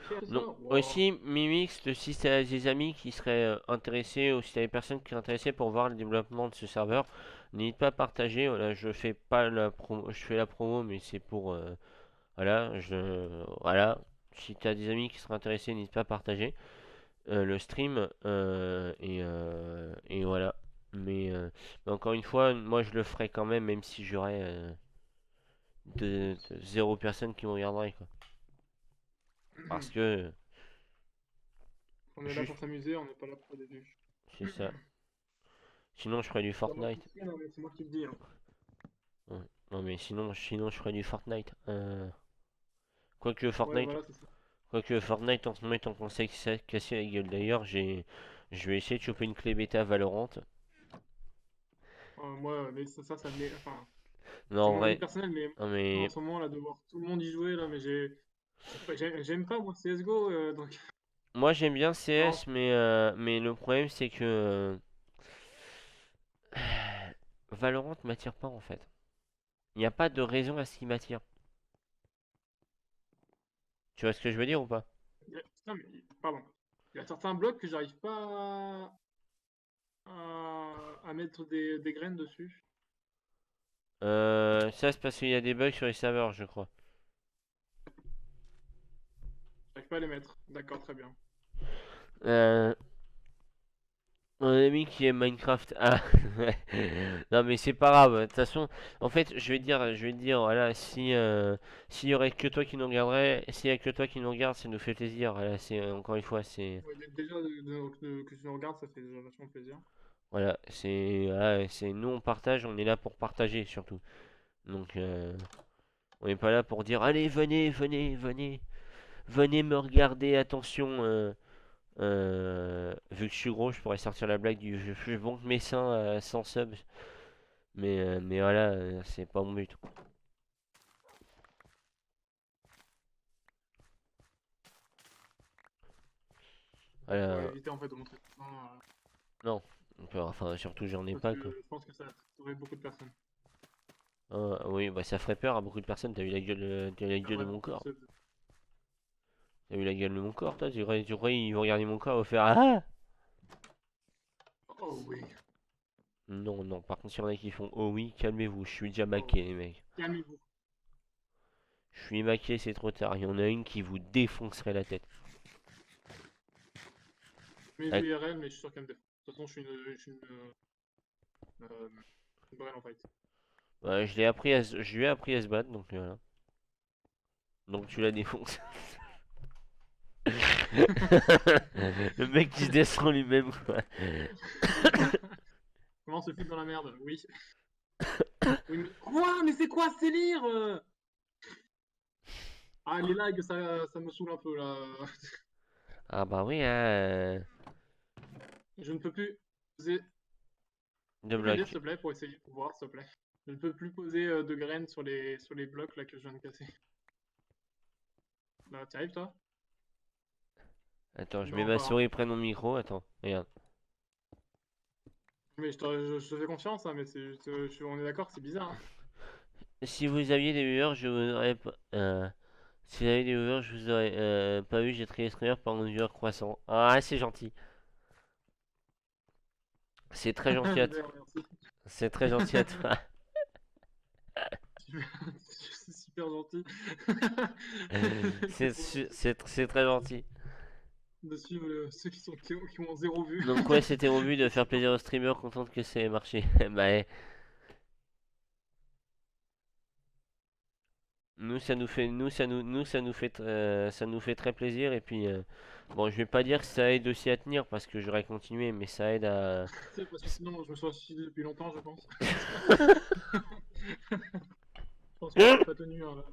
[SPEAKER 2] c'est ça?
[SPEAKER 1] Donc,
[SPEAKER 2] Wow.
[SPEAKER 1] aussi, Mimix, si tu as des amis qui seraient intéressés ou si tu as des personnes qui sont intéressées pour voir le développement de ce serveur, n'hésite pas à partager. Voilà, je fais pas la promo, je fais la promo, mais c'est pour. Voilà. Si tu as des amis qui seraient intéressés, n'hésite pas à partager le stream. Et voilà. Mais encore une fois, moi je le ferai quand même, même si j'aurais zéro personne qui me regarderait, quoi. Parce que,
[SPEAKER 2] On est là
[SPEAKER 1] juste,
[SPEAKER 2] pour s'amuser, on n'est pas là pour des vues.
[SPEAKER 1] c'est ça. Sinon, je ferais du
[SPEAKER 2] C'est pas moi qui
[SPEAKER 1] Fortnite.
[SPEAKER 2] sais, non, mais c'est moi qui le dis, hein.
[SPEAKER 1] Ouais. Non, mais sinon, je ferais du Fortnite. Quoique
[SPEAKER 2] Ouais,
[SPEAKER 1] Fortnite,
[SPEAKER 2] voilà, c'est ça.
[SPEAKER 1] quoique Fortnite en ce moment est en train de se casser la gueule. D'ailleurs, je vais essayer de choper une clé bêta Valorant.
[SPEAKER 2] Moi, mais ça me enfin,
[SPEAKER 1] Non,
[SPEAKER 2] c'est
[SPEAKER 1] en
[SPEAKER 2] mon avis
[SPEAKER 1] vrai,
[SPEAKER 2] personnel, mais
[SPEAKER 1] non
[SPEAKER 2] en
[SPEAKER 1] mais
[SPEAKER 2] ce moment, là, de voir tout le monde y jouer, là, mais j'aime pas, moi, CSGO, donc,
[SPEAKER 1] moi j'aime bien
[SPEAKER 2] non.
[SPEAKER 1] CS, mais le problème c'est que Valorant m'attire pas en fait. Il n'y a pas de raison à ce qu'il m'attire. Tu vois ce que je veux dire ou pas?
[SPEAKER 2] Putain, mais, pardon. Il y a certains blocs que j'arrive pas à mettre des graines dessus.
[SPEAKER 1] Ça c'est parce qu'il y a des bugs sur les serveurs, je crois.
[SPEAKER 2] J'arrive pas à les mettre. D'accord, très bien.
[SPEAKER 1] Euh, Mon ami qui aime Minecraft. Ah, ouais. Non mais c'est pas grave. De toute façon, en fait, je vais te dire, voilà, si s'il y aurait que toi qui nous regarderais, s'il y a que toi qui nous regarde, ça nous fait plaisir. Voilà, c'est encore une fois, c'est
[SPEAKER 2] Ouais, déjà, que tu nous regardes, ça fait déjà vachement plaisir.
[SPEAKER 1] c'est nous on partage, on est là pour partager surtout. Donc on n'est pas là pour dire allez venez me regarder, attention. Vu que je suis gros, je pourrais sortir la blague du je bon que mes seins sans sub. Mais voilà, c'est pas mon but.
[SPEAKER 2] Pour
[SPEAKER 1] Euh,
[SPEAKER 2] éviter en fait de montrer ça.
[SPEAKER 1] non, enfin surtout j'en ai
[SPEAKER 2] Parce
[SPEAKER 1] pas
[SPEAKER 2] que
[SPEAKER 1] quoi.
[SPEAKER 2] je pense que ça attirerait beaucoup de personnes.
[SPEAKER 1] Oui, bah ça ferait peur à beaucoup de personnes. T'as vu la gueule, t'as vu la gueule de
[SPEAKER 2] J'aimerais
[SPEAKER 1] mon
[SPEAKER 2] beaucoup
[SPEAKER 1] corps.
[SPEAKER 2] se...
[SPEAKER 1] T'as vu la gueule de mon corps, toi? Tu crois ils vont regarder mon corps et vont faire ah!
[SPEAKER 2] Oh oui.
[SPEAKER 1] Non, non. Par contre, s'il y en a qui font oh oui, calmez-vous. Je suis déjà
[SPEAKER 2] Oh,
[SPEAKER 1] maqué, les mecs.
[SPEAKER 2] calmez-vous.
[SPEAKER 1] Je suis maqué, c'est trop tard. Il y en a une qui vous défoncerait la tête.
[SPEAKER 2] Je m'ai
[SPEAKER 1] Ah,
[SPEAKER 2] vu IRL, mais je suis sûr qu'elle me défend. De toute façon, euh, une brêle en fight.
[SPEAKER 1] bah, je lui ai appris à se battre, donc voilà. Donc tu la défonces. Le mec qui se descend lui-même, quoi.
[SPEAKER 2] Comment se foutre dans la merde? Oui. Oui, mais... Quoi? Mais c'est quoi ce délire? Ah, les lags, ça me saoule un peu là.
[SPEAKER 1] Ah bah oui, hein.
[SPEAKER 2] Je ne peux plus poser.
[SPEAKER 1] De
[SPEAKER 2] Tu peux m'aider
[SPEAKER 1] bloc.
[SPEAKER 2] s'il te plaît pour essayer pour voir s'il te plaît. Je ne peux plus poser de graines sur les blocs là que je viens de casser. Là, t'y arrives toi?
[SPEAKER 1] Attends, je mets
[SPEAKER 2] Non,
[SPEAKER 1] ma
[SPEAKER 2] pas.
[SPEAKER 1] souris près de mon micro. Attends, regarde.
[SPEAKER 2] Mais je te fais confiance, hein, mais on est d'accord que c'est bizarre, hein.
[SPEAKER 1] Si vous aviez des viewers, je vous aurais pas. Si vous avez des viewers, je vous aurais pas vu. J'ai trié streamer par mon viewer croissant. Ah, c'est gentil. C'est très gentil à toi.
[SPEAKER 2] Super, merci.
[SPEAKER 1] C'est très gentil à toi.
[SPEAKER 2] C'est super gentil. C'est trop gentil
[SPEAKER 1] C'est très gentil.
[SPEAKER 2] de suivre ceux qui ont zéro vue.
[SPEAKER 1] Donc ouais, c'était mon but de
[SPEAKER 2] C'est
[SPEAKER 1] faire
[SPEAKER 2] trop
[SPEAKER 1] plaisir aux
[SPEAKER 2] gentil.
[SPEAKER 1] streamers, contente que ça ait marché. Bah, nous ça nous fait, ça nous fait très plaisir. Et puis bon, je vais pas dire que ça aide aussi à tenir parce que j'aurais continué, mais ça aide à.
[SPEAKER 2] C'est parce que sinon, je me serais suicidé depuis longtemps, je pense. Je pense que j'aurais pas tenu, hein, là.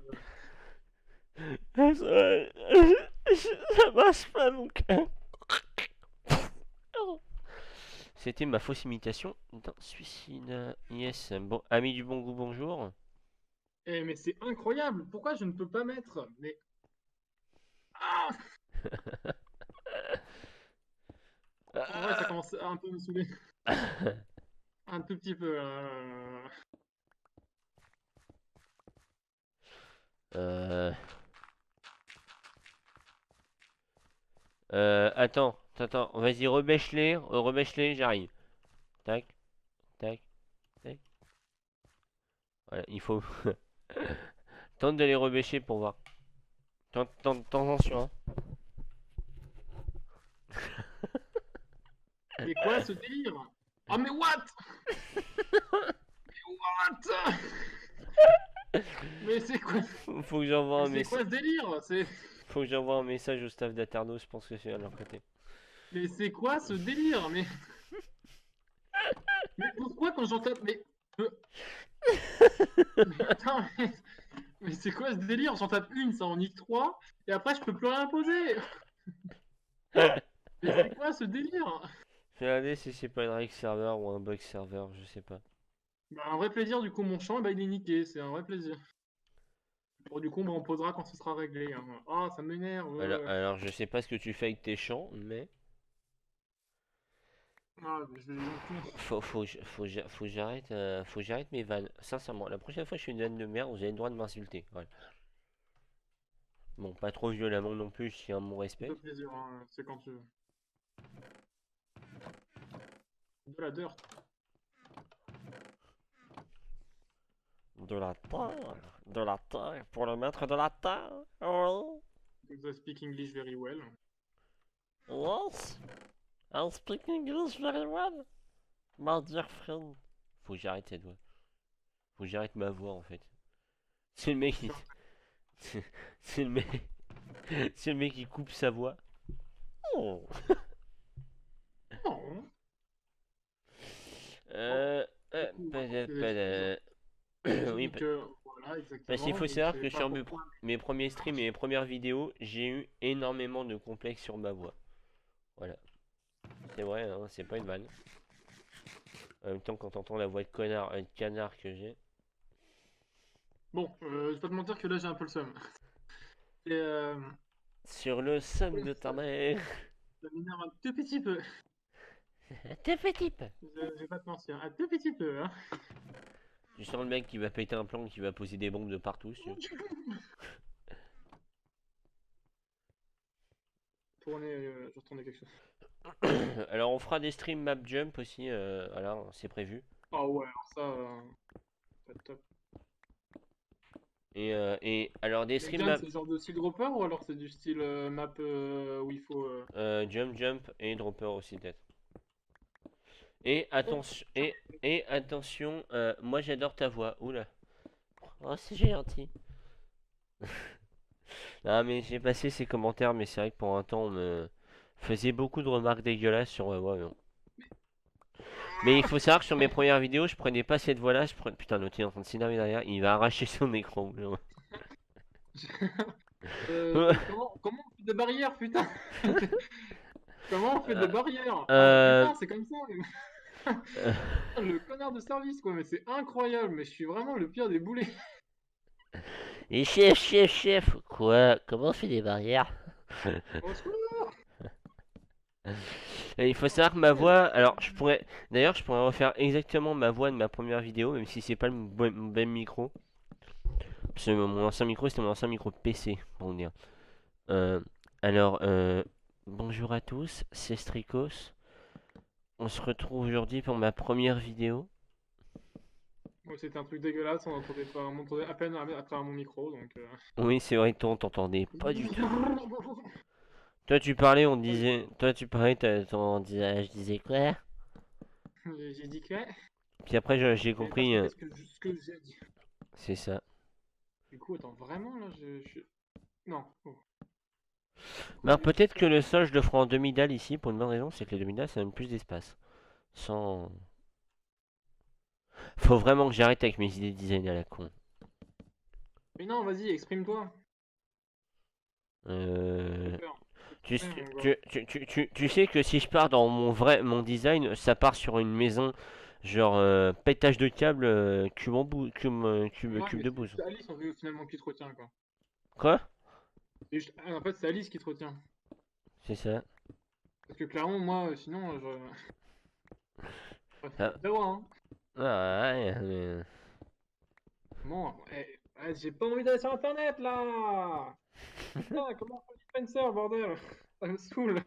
[SPEAKER 1] Ça marche pas mon cœur. C'était ma fausse imitation d'un suicide. Yes. Bon, ami du bon goût, bonjour.
[SPEAKER 2] Eh, mais c'est incroyable! Pourquoi je ne peux pas mettre? Mais. Ah! En vrai, ça commence à un peu me saouler. Un tout petit peu.
[SPEAKER 1] Euh, attends, vas-y, rebêche-les, j'arrive. Tac, tac, tac. Voilà, il faut. Tente de les rebêcher pour voir. Tente attention, hein.
[SPEAKER 2] Mais quoi ce délire? Oh, mais what? What? Mais c'est quoi?
[SPEAKER 1] Faut que j'envoie
[SPEAKER 2] Mais
[SPEAKER 1] un
[SPEAKER 2] c'est quoi
[SPEAKER 1] message.
[SPEAKER 2] ce délire?
[SPEAKER 1] Faut que j'envoie un message au staff d'Aternos, je pense que c'est à leur côté.
[SPEAKER 2] Mais c'est quoi ce délire? Mais pourquoi quand j'entends. Euh, mais attends, mais c'est quoi ce délire? J'en tape une, ça en nique 3, et après je peux plus rien poser. Mais c'est quoi ce délire?
[SPEAKER 1] Je vais regarder si c'est pas une règle serveur ou un bug serveur, je sais pas.
[SPEAKER 2] Bah, un vrai plaisir, du coup, mon champ, bah, il est niqué, c'est un vrai plaisir. Bon, du coup, bah, on posera quand ce sera réglé, hein. Ah, ça m'énerve.
[SPEAKER 1] Alors, je sais pas ce que tu fais avec tes champs, mais
[SPEAKER 2] Ah, mais je vais les enculer.
[SPEAKER 1] faut que j'arrête mes vannes. Sincèrement, la prochaine fois que je fais une vanne de merde, vous avez le droit de m'insulter. Voilà. Bon, pas trop violemment non plus, je tiens à mon
[SPEAKER 2] Ça
[SPEAKER 1] respect.
[SPEAKER 2] fait plaisir, hein, c'est quand tu veux. De la dirt.
[SPEAKER 1] De la terre, pour le maître de la terre. Oui.
[SPEAKER 2] You speak English very well.
[SPEAKER 1] Yes, I speak English very well, my dear friend. Faut que j'arrête cette voix. Faut que j'arrête ma voix en fait. C'est le mec qui, c'est le mec, c'est le mec qui coupe sa voix. Oh.
[SPEAKER 2] Oh.
[SPEAKER 1] Euh,
[SPEAKER 2] Du coup,
[SPEAKER 1] oui,
[SPEAKER 2] donc, voilà,
[SPEAKER 1] parce qu'il
[SPEAKER 2] exactement.
[SPEAKER 1] faut
[SPEAKER 2] Je ne
[SPEAKER 1] savoir
[SPEAKER 2] sais
[SPEAKER 1] que
[SPEAKER 2] pas
[SPEAKER 1] sur
[SPEAKER 2] pourquoi.
[SPEAKER 1] mes premiers streams et mes premières vidéos, j'ai eu énormément de complexes sur ma voix. Voilà. C'est vrai, hein, c'est pas une vanne. En même temps, quand t'entends la voix de connard, de canard que j'ai.
[SPEAKER 2] Bon, je vais pas te mentir que là, j'ai un peu le seum. Et,
[SPEAKER 1] Sur le somme
[SPEAKER 2] oui,
[SPEAKER 1] de ta mère.
[SPEAKER 2] Ça m'énerve un tout petit peu.
[SPEAKER 1] T'es petit peu.
[SPEAKER 2] Je vais pas te mentir, un tout petit peu, hein.
[SPEAKER 1] Tu sens le mec qui va péter un plan, qui va poser des bombes de partout. Si tu
[SPEAKER 2] Je retournais quelque chose.
[SPEAKER 1] veux. Alors on fera des streams map jump aussi, alors c'est prévu.
[SPEAKER 2] Ah ouais, alors ça, pas top.
[SPEAKER 1] Et alors des
[SPEAKER 2] Mais
[SPEAKER 1] streams
[SPEAKER 2] Jam,
[SPEAKER 1] map
[SPEAKER 2] c'est le genre de style dropper ou alors c'est du style map où il faut.
[SPEAKER 1] jump jump et dropper aussi peut-être. Et
[SPEAKER 2] Oh,
[SPEAKER 1] attention,
[SPEAKER 2] tiens.
[SPEAKER 1] et attention, moi j'adore ta voix. Oula. Oh c'est gentil. Ah mais j'ai passé ces commentaires, mais c'est vrai que pour un temps on me faisait beaucoup de remarques dégueulasses sur ma voix. Non. Mais il faut savoir que sur mes premières vidéos, je prenais pas cette voix-là. Putain, l'autre il est en train de s'énerver derrière. Il va arracher son écran.
[SPEAKER 2] Comment on fait des barrières, putain? Comment on fait des
[SPEAKER 1] Euh,
[SPEAKER 2] barrières? Ah
[SPEAKER 1] euh,
[SPEAKER 2] putain, c'est comme ça. Le connard de service, quoi, mais c'est incroyable, mais je suis vraiment le pire des boulets.
[SPEAKER 1] Et chef. Quoi? Comment on fait des barrières?
[SPEAKER 2] Au secours!
[SPEAKER 1] Et il faut savoir que ma voix. Alors, je pourrais. D'ailleurs, je pourrais refaire exactement ma voix de ma première vidéo, même si c'est pas le même micro. Parce que mon ancien micro, c'était mon ancien micro PC, pour vous dire. Euh, alors, bonjour à tous, c'est Strikos. On se retrouve aujourd'hui pour ma première vidéo.
[SPEAKER 2] Moi, c'était un truc dégueulasse, on m'entendait à peine à travers mon micro, donc.
[SPEAKER 1] Oui, c'est vrai, toi, on t'entendait pas du tout. Toi, tu parlais, on disait. Toi, tu parlais, je disais quoi?
[SPEAKER 2] J'ai dit quoi?
[SPEAKER 1] Puis après, j'ai
[SPEAKER 2] J'avais pas
[SPEAKER 1] compris.
[SPEAKER 2] compris ce que j'ai dit.
[SPEAKER 1] C'est ça.
[SPEAKER 2] Du coup, attends, vraiment là, Non. Oh. Du coup,
[SPEAKER 1] Ben,
[SPEAKER 2] j'ai dit
[SPEAKER 1] peut-être que
[SPEAKER 2] quoi?
[SPEAKER 1] le sol, je le ferai en demi-dalle ici, pour une bonne raison, c'est que les demi-dalles, ça donne plus d'espace. Sans. Faut vraiment que j'arrête avec mes idées de design à la con.
[SPEAKER 2] Mais non, vas-y, exprime-toi. Fais
[SPEAKER 1] Euh,
[SPEAKER 2] peur.
[SPEAKER 1] Tu,
[SPEAKER 2] Fais peur, mon gars.
[SPEAKER 1] tu sais que si je pars dans mon design, ça part sur une maison, genre pétage de câble,
[SPEAKER 2] Ouais,
[SPEAKER 1] cube
[SPEAKER 2] mais
[SPEAKER 1] de
[SPEAKER 2] c'est
[SPEAKER 1] bouse.
[SPEAKER 2] juste Alice finalement qui te retient, quoi.
[SPEAKER 1] Quoi?
[SPEAKER 2] En fait, c'est Alice qui te retient.
[SPEAKER 1] C'est ça.
[SPEAKER 2] Parce que clairement, moi, sinon, j'aurais fait
[SPEAKER 1] Ah,
[SPEAKER 2] comme Dawa, hein.
[SPEAKER 1] ah, ouais,
[SPEAKER 2] Comment? J'ai pas envie d'aller sur internet là! Putain, comment on fait du Spencer, bordel? Ça me saoule!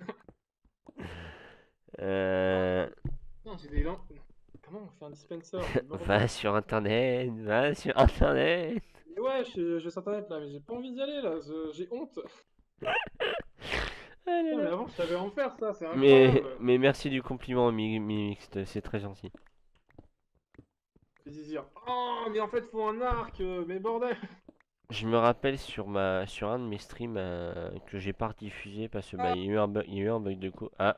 [SPEAKER 2] Ah,
[SPEAKER 1] euh,
[SPEAKER 2] putain, j'ai des lampes. Comment on fait un dispenser? Mais bordel!
[SPEAKER 1] va sur internet, va sur internet.
[SPEAKER 2] Mais ouais, je vais sur internet là, mais j'ai pas envie d'y aller là, j'ai honte!
[SPEAKER 1] Ah là
[SPEAKER 2] Putain, mais
[SPEAKER 1] là.
[SPEAKER 2] avant, je savais en faire ça, c'est
[SPEAKER 1] Mais,
[SPEAKER 2] incroyable!
[SPEAKER 1] mais merci du compliment, Mixte, c'est très gentil.
[SPEAKER 2] Je vais dire, oh, mais en fait, faut un arc, mais bordel!
[SPEAKER 1] Je me rappelle sur un de mes streams que j'ai pas rediffusé parce que bah,
[SPEAKER 2] Ah,
[SPEAKER 1] il y a eu un bug de co. Ah,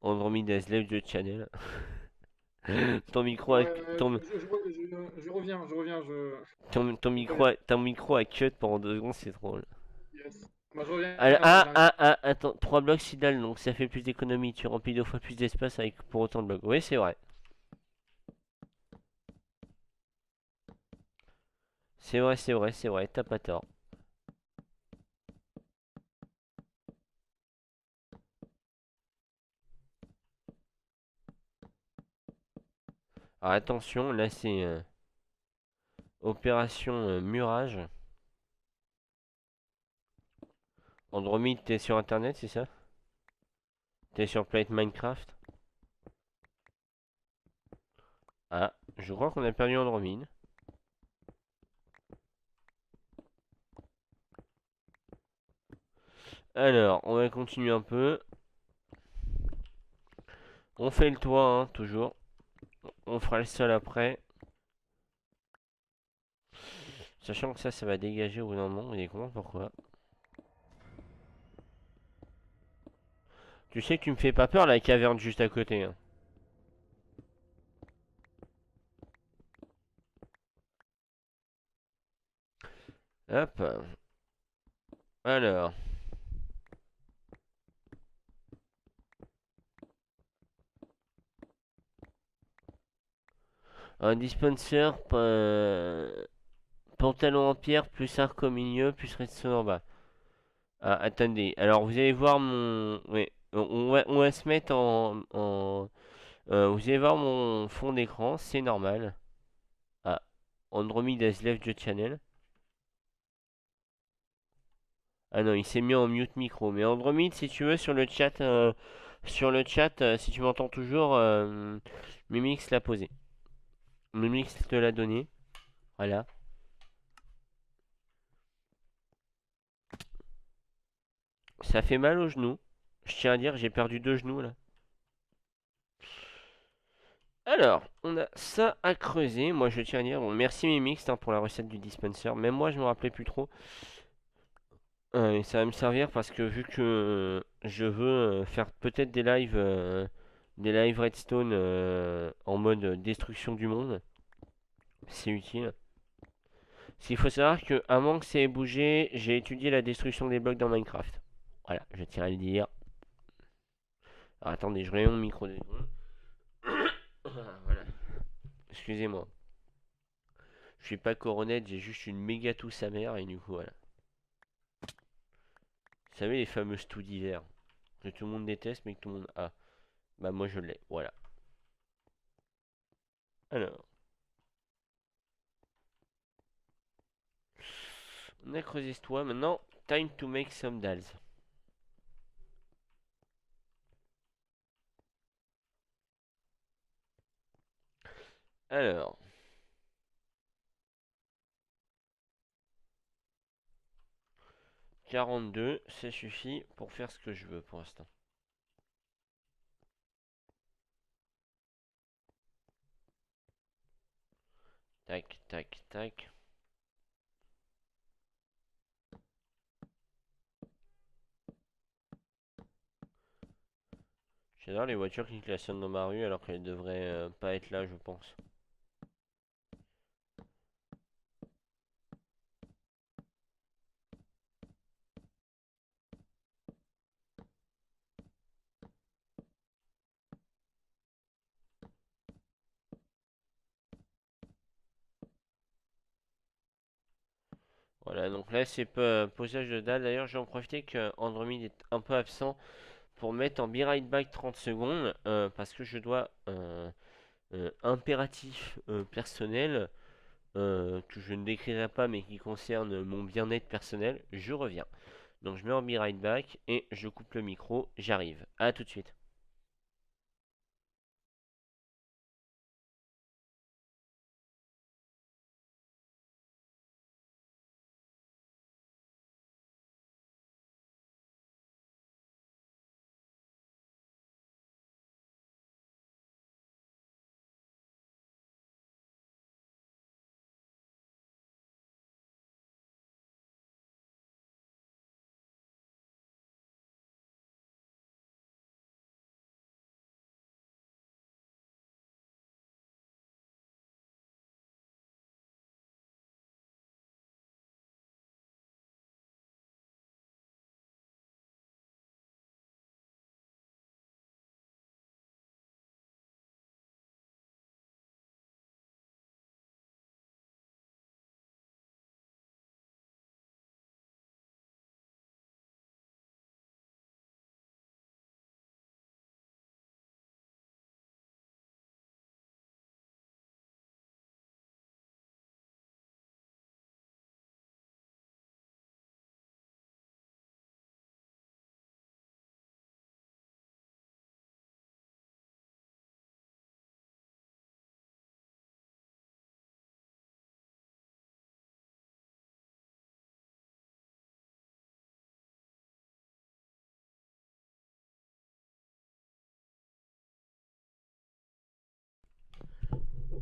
[SPEAKER 1] Andromeda has left the channel. Ton micro a,
[SPEAKER 2] ouais,
[SPEAKER 1] ton,
[SPEAKER 2] je reviens,
[SPEAKER 1] ton micro a cut pendant 2 secondes, c'est drôle.
[SPEAKER 2] yes. Bah, je reviens,
[SPEAKER 1] Attends, 3 blocs sidal, donc ça fait plus d'économie. Tu remplis 2 fois plus d'espace avec pour autant de blocs. Oui, c'est vrai. C'est vrai, t'as pas tort. Alors attention, là c'est opération murage. Andromede, t'es sur internet, c'est ça? T'es sur Plate Minecraft? Ah, je crois qu'on a perdu Andromede. Alors, on va continuer un peu. On fait le toit, hein, toujours. On fera le sol après. Sachant que ça va dégager au bout d'un moment. Et comment, pourquoi? Tu sais que tu me fais pas peur la caverne juste à côté, hein. Hop. Alors. Un dispenser, pantalon en pierre, plus arc au milieu, plus redstone en bas. Ah, attendez. Alors, vous allez voir mon... Oui. On va se mettre vous allez voir mon fond d'écran, c'est normal. Ah, Android has left the channel. Ah non, il s'est mis en mute micro. Mais Andromede, si tu veux, sur le chat, si tu m'entends toujours, Mimix l'a posé. Mimix te l'a donné. Voilà. Ça fait mal au genou. Je tiens à dire, j'ai perdu 2 genoux là. Alors, on a ça à creuser. Moi, je tiens à dire, bon, merci Mimix pour la recette du dispenser. Même moi, je me rappelais plus trop. Et ça va me servir parce que vu que je veux faire peut-être des lives Redstone en mode destruction du monde, c'est utile. S'il faut savoir que avant que ça ait bougé, j'ai étudié la destruction des blocs dans Minecraft. Voilà, je tiens à le dire. Alors, attendez, je remets mon micro 2 secondes. Voilà, excusez-moi. Je suis pas coronette, j'ai juste une méga toux sa mère et du coup voilà. Vous savez les fameuses toux d'hiver que tout le monde déteste mais que tout le monde a. Bah moi je l'ai, voilà. Alors, on a creusé ce toit, maintenant time to make some dalls. Alors, 42, ça suffit pour faire ce que je veux pour l'instant. Tac, tac, tac. J'adore les voitures qui klaxonnent dans ma rue alors qu'elles devraient pas être là, je pense. Voilà, donc là c'est posage de dalles. D'ailleurs, je vais en profiter que Andromede est un peu absent pour mettre en be right back 30 secondes parce que je dois impératif personnel que je ne décrirai pas mais qui concerne mon bien-être personnel. Je reviens. Donc je mets en be right back et je coupe le micro. J'arrive. À tout de suite.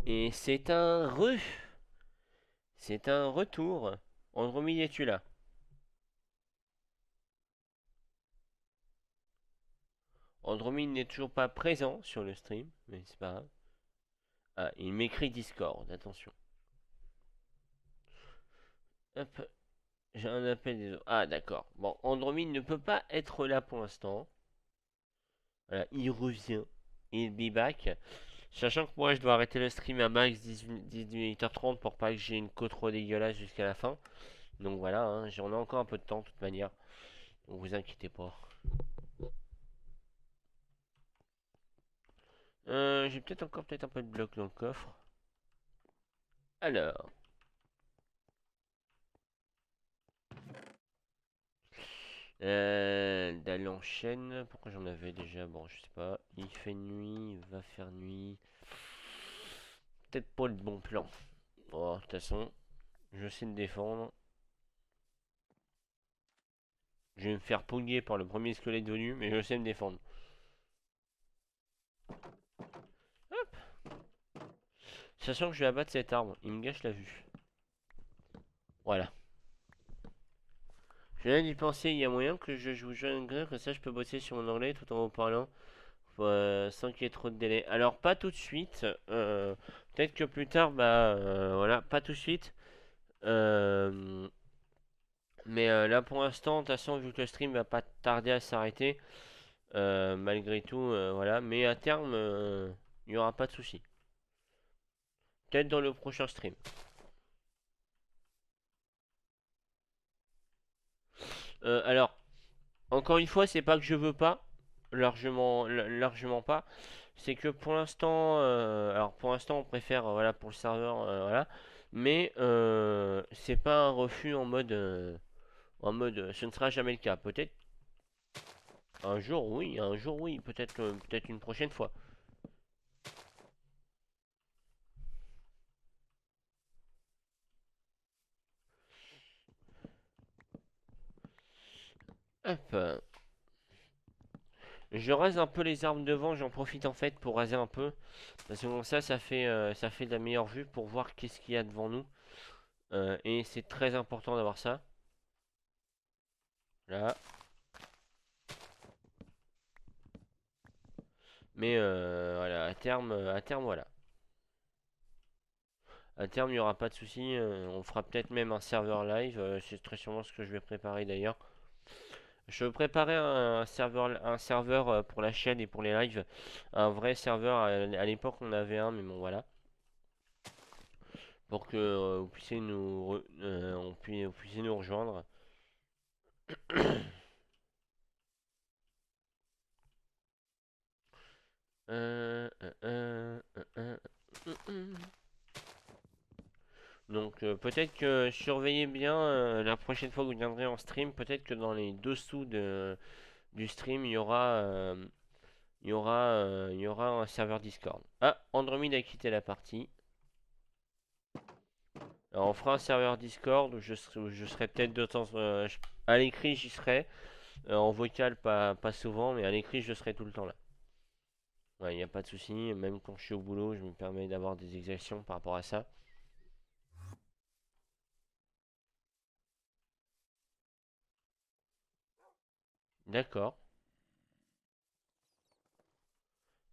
[SPEAKER 1] Et c'est un re. C'est un retour. Andromede, es-tu là? Andromede n'est toujours pas présent sur le stream, mais c'est pas grave. Ah, il m'écrit Discord, attention. Hop, j'ai un appel des autres. Ah, d'accord. Bon, Andromede ne peut pas être là pour l'instant. Voilà, il revient. Il be back. Sachant que moi, je dois arrêter le stream à max 18h30 pour pas que j'ai une côte trop dégueulasse jusqu'à la fin. Donc voilà, hein, j'en ai encore un peu de temps de toute manière. Donc vous inquiétez pas. J'ai peut-être encore peut-être un peu de bloc dans le coffre. Alors. D'aller en chaîne. Pourquoi j'en avais déjà? Bon, je sais pas. Il fait nuit, il va faire nuit. Peut-être pas le bon plan. Bon, de toute façon, je sais me défendre. Je vais me faire pogner par le premier squelette venu, mais je sais me défendre. Sachant que je vais abattre cet arbre, il me gâche la vue. Voilà. Je viens d'y penser, il y a moyen que je joue jungle, que ça je peux bosser sur mon anglais tout en vous parlant. Sans qu'il y ait trop de délai. Alors pas tout de suite. Peut-être que plus tard, bah voilà, pas tout de suite. Euh, mais là pour l'instant, de toute façon, vu que le stream va pas tarder à s'arrêter, malgré tout, voilà. Mais à terme, il n'y aura pas de souci. Peut-être dans le prochain stream. Alors, encore une fois, c'est pas que je veux pas, largement pas. C'est que pour l'instant, alors pour l'instant, on préfère, voilà, pour le serveur, voilà. Mais c'est pas un refus en mode, ce ne sera jamais le cas. Peut-être un jour oui, peut-être une prochaine fois. Hop. Je rase un peu les arbres devant, j'en profite en fait pour raser un peu. Parce que comme ça fait de la meilleure vue pour voir qu'est-ce qu'il y a devant nous. Et c'est très important d'avoir ça. Là. Mais voilà, à terme, voilà. À terme, il n'y aura pas de souci. On fera peut-être même un serveur live. C'est très sûrement ce que je vais préparer d'ailleurs. Je veux préparer un serveur pour la chaîne et pour les lives. Un vrai serveur. À l'époque, on avait un, mais bon, voilà. Pour que vous puissiez vous puissiez nous rejoindre. Euh, euh, euh, euh, euh, Donc peut-être que surveillez bien la prochaine fois que vous viendrez en stream. Peut-être que dans les dessous du stream, il y aura un serveur Discord. Ah, Andromeda a quitté la partie. Alors, on fera un serveur Discord où je serai peut-être de temps à l'écrit, j'y serai. En vocal, pas souvent, mais à l'écrit, je serai tout le temps là. Ouais, il n'y a pas de souci. Même quand je suis au boulot, je me permets d'avoir des exactions par rapport à ça. D'accord.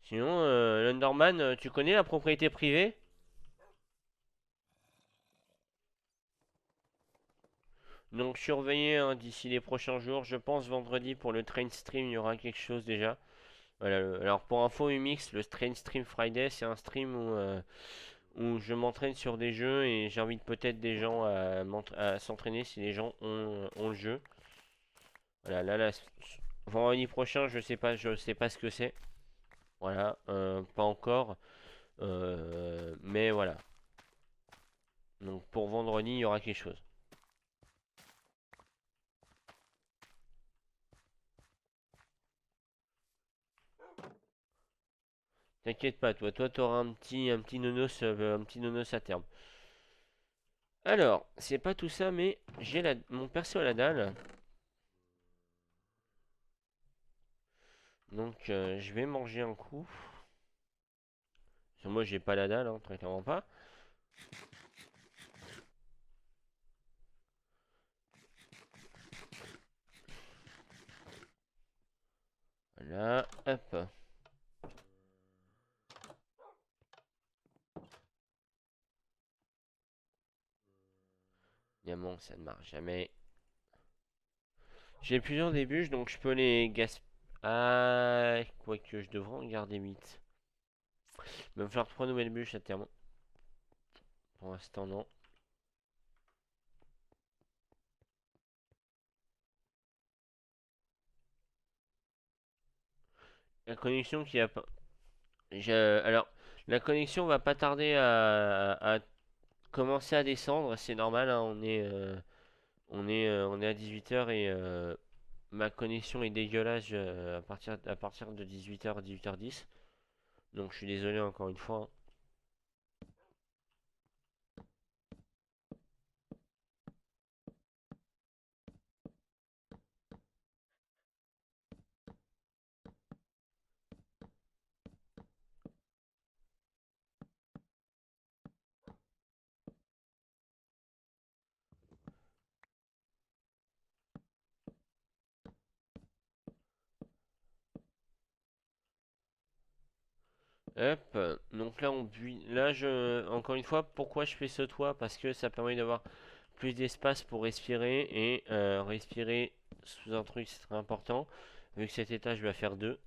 [SPEAKER 1] Sinon, l'Underman, tu connais la propriété privée? Donc surveillez hein, d'ici les prochains jours. Je pense vendredi pour le train stream, il y aura quelque chose déjà. Voilà, alors pour info UMX, le train stream Friday, c'est un stream où je m'entraîne sur des jeux et j'invite peut-être des gens à s'entraîner si les gens ont le jeu. Voilà, là, vendredi prochain, je sais pas ce que c'est. Voilà, pas encore. Mais voilà. Donc pour vendredi, il y aura quelque chose. T'inquiète pas, toi, t'auras un petit nonos à terme. Alors, c'est pas tout ça, mais j'ai mon perso à la dalle. Donc, je vais manger un coup. Parce que moi, j'ai pas la dalle, hein, très clairement pas. Voilà, hop. Diamant, ça ne marche jamais. J'ai plusieurs débuts, donc je peux les gaspiller. Ah, quoique je devrais en garder 8. Il va me falloir 3 nouvelles bûches à terme. Pour l'instant, non. La connexion qui a pas. Alors, la connexion va pas tarder à commencer à descendre, c'est normal, hein, on est à 18 h et ma connexion est dégueulasse à partir de 18 h, 18 h 10. Donc je suis désolé encore une fois, hein. Hop, donc là on buit. Là encore une fois, pourquoi je fais ce toit? Parce que ça permet d'avoir plus d'espace pour respirer et respirer sous un truc c'est très important. Vu que cet étage va faire deux.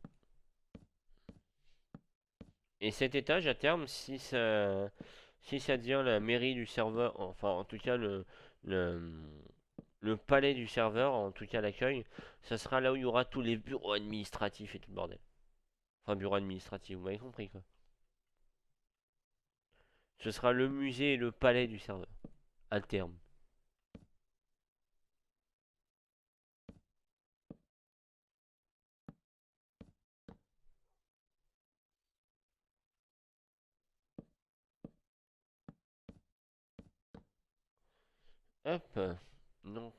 [SPEAKER 1] Et cet étage à terme, si ça devient la mairie du serveur, enfin en tout cas le, le palais du serveur, en tout cas l'accueil, ça sera là où il y aura tous les bureaux administratifs et tout le bordel. Enfin bureaux administratifs, vous m'avez compris quoi. Ce sera le musée et le palais du serveur, à terme. Hop, donc,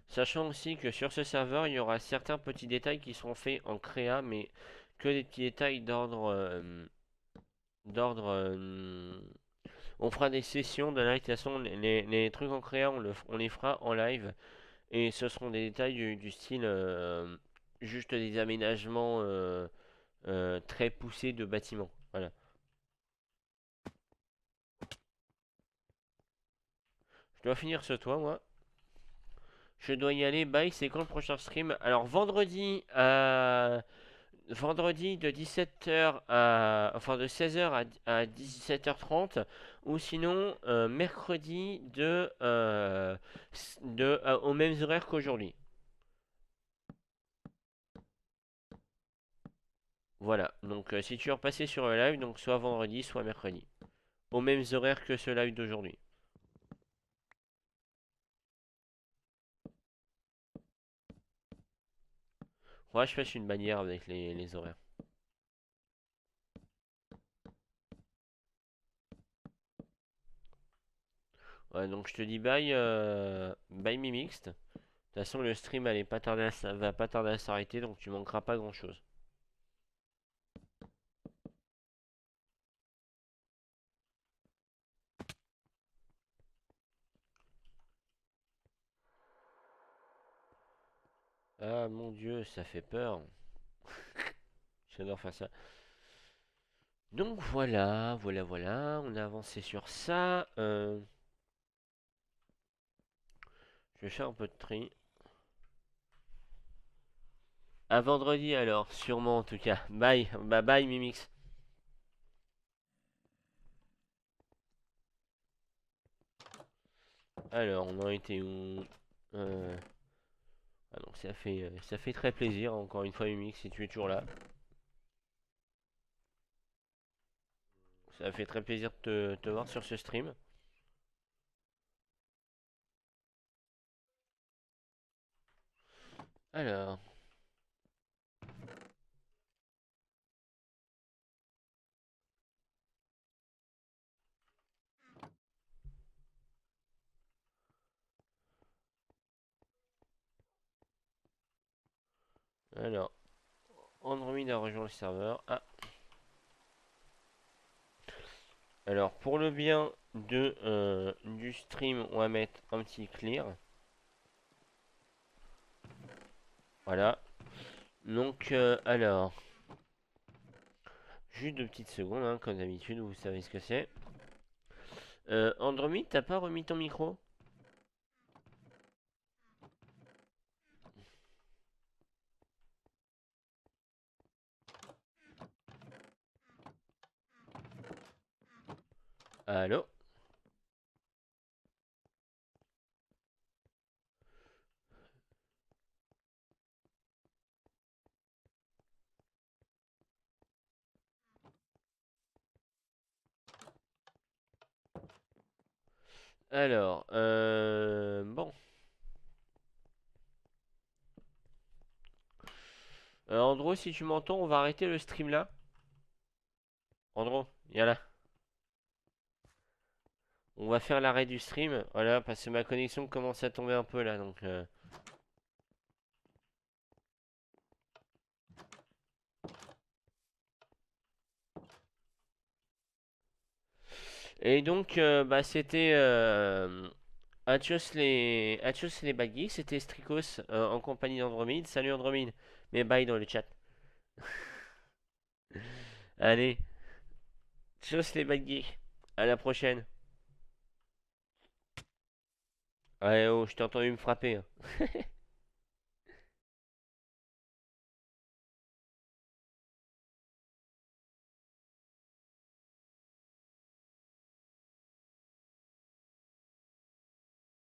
[SPEAKER 1] sachant aussi que sur ce serveur, il y aura certains petits détails qui seront faits en créa, mais que des petits détails d'ordre. On fera des sessions de live. De toute façon, les trucs en créa, on les fera en live. Et ce seront des détails du style juste des aménagements très poussés de bâtiments. Voilà. Je dois finir ce toit, moi. Je dois y aller. Bye, c'est quand le prochain stream? Alors, vendredi de 17 h enfin de 16 h à 17 h 30, ou sinon mercredi aux mêmes horaires qu'aujourd'hui. Voilà, donc si tu veux repasser sur le live, donc soit vendredi, soit mercredi, aux mêmes horaires que ce live d'aujourd'hui. Ouais, je fasse une bannière avec les horaires. Ouais, donc je te dis bye, bye Mimixte. De toute façon, le stream va pas tarder à s'arrêter, donc tu manqueras pas grand chose. Ah mon dieu, ça fait peur. J'adore faire ça. Donc voilà, voilà, on a avancé sur ça. Je vais faire un peu de tri. À vendredi alors, sûrement en tout cas. Bye, bye bye Mimix. Alors, on en était où? Euh, Ah donc ça fait très plaisir, encore une fois Mimix, si tu es toujours là. Ça fait très plaisir de te voir sur ce stream. Alors, alors, Android a rejoint le serveur. Ah, alors pour le bien du stream, on va mettre un petit clear. Voilà. Donc, alors, juste 2 petites secondes, hein, comme d'habitude, vous savez ce que c'est. Android, t'as pas remis ton micro? Allô? Alors, bon. Andro, si tu m'entends, on va arrêter le stream là. Andro, viens là. On va faire l'arrêt du stream. Voilà, parce que ma connexion commence à tomber un peu là. Donc, Et donc, bah, c'était Atios les baggy. C'était Strikos en compagnie d'Andromede. Salut Andromede. Mais bye dans le chat. Allez, tchuss les baggy. À la prochaine. Ouais, oh, je t'ai entendu me frapper, hein.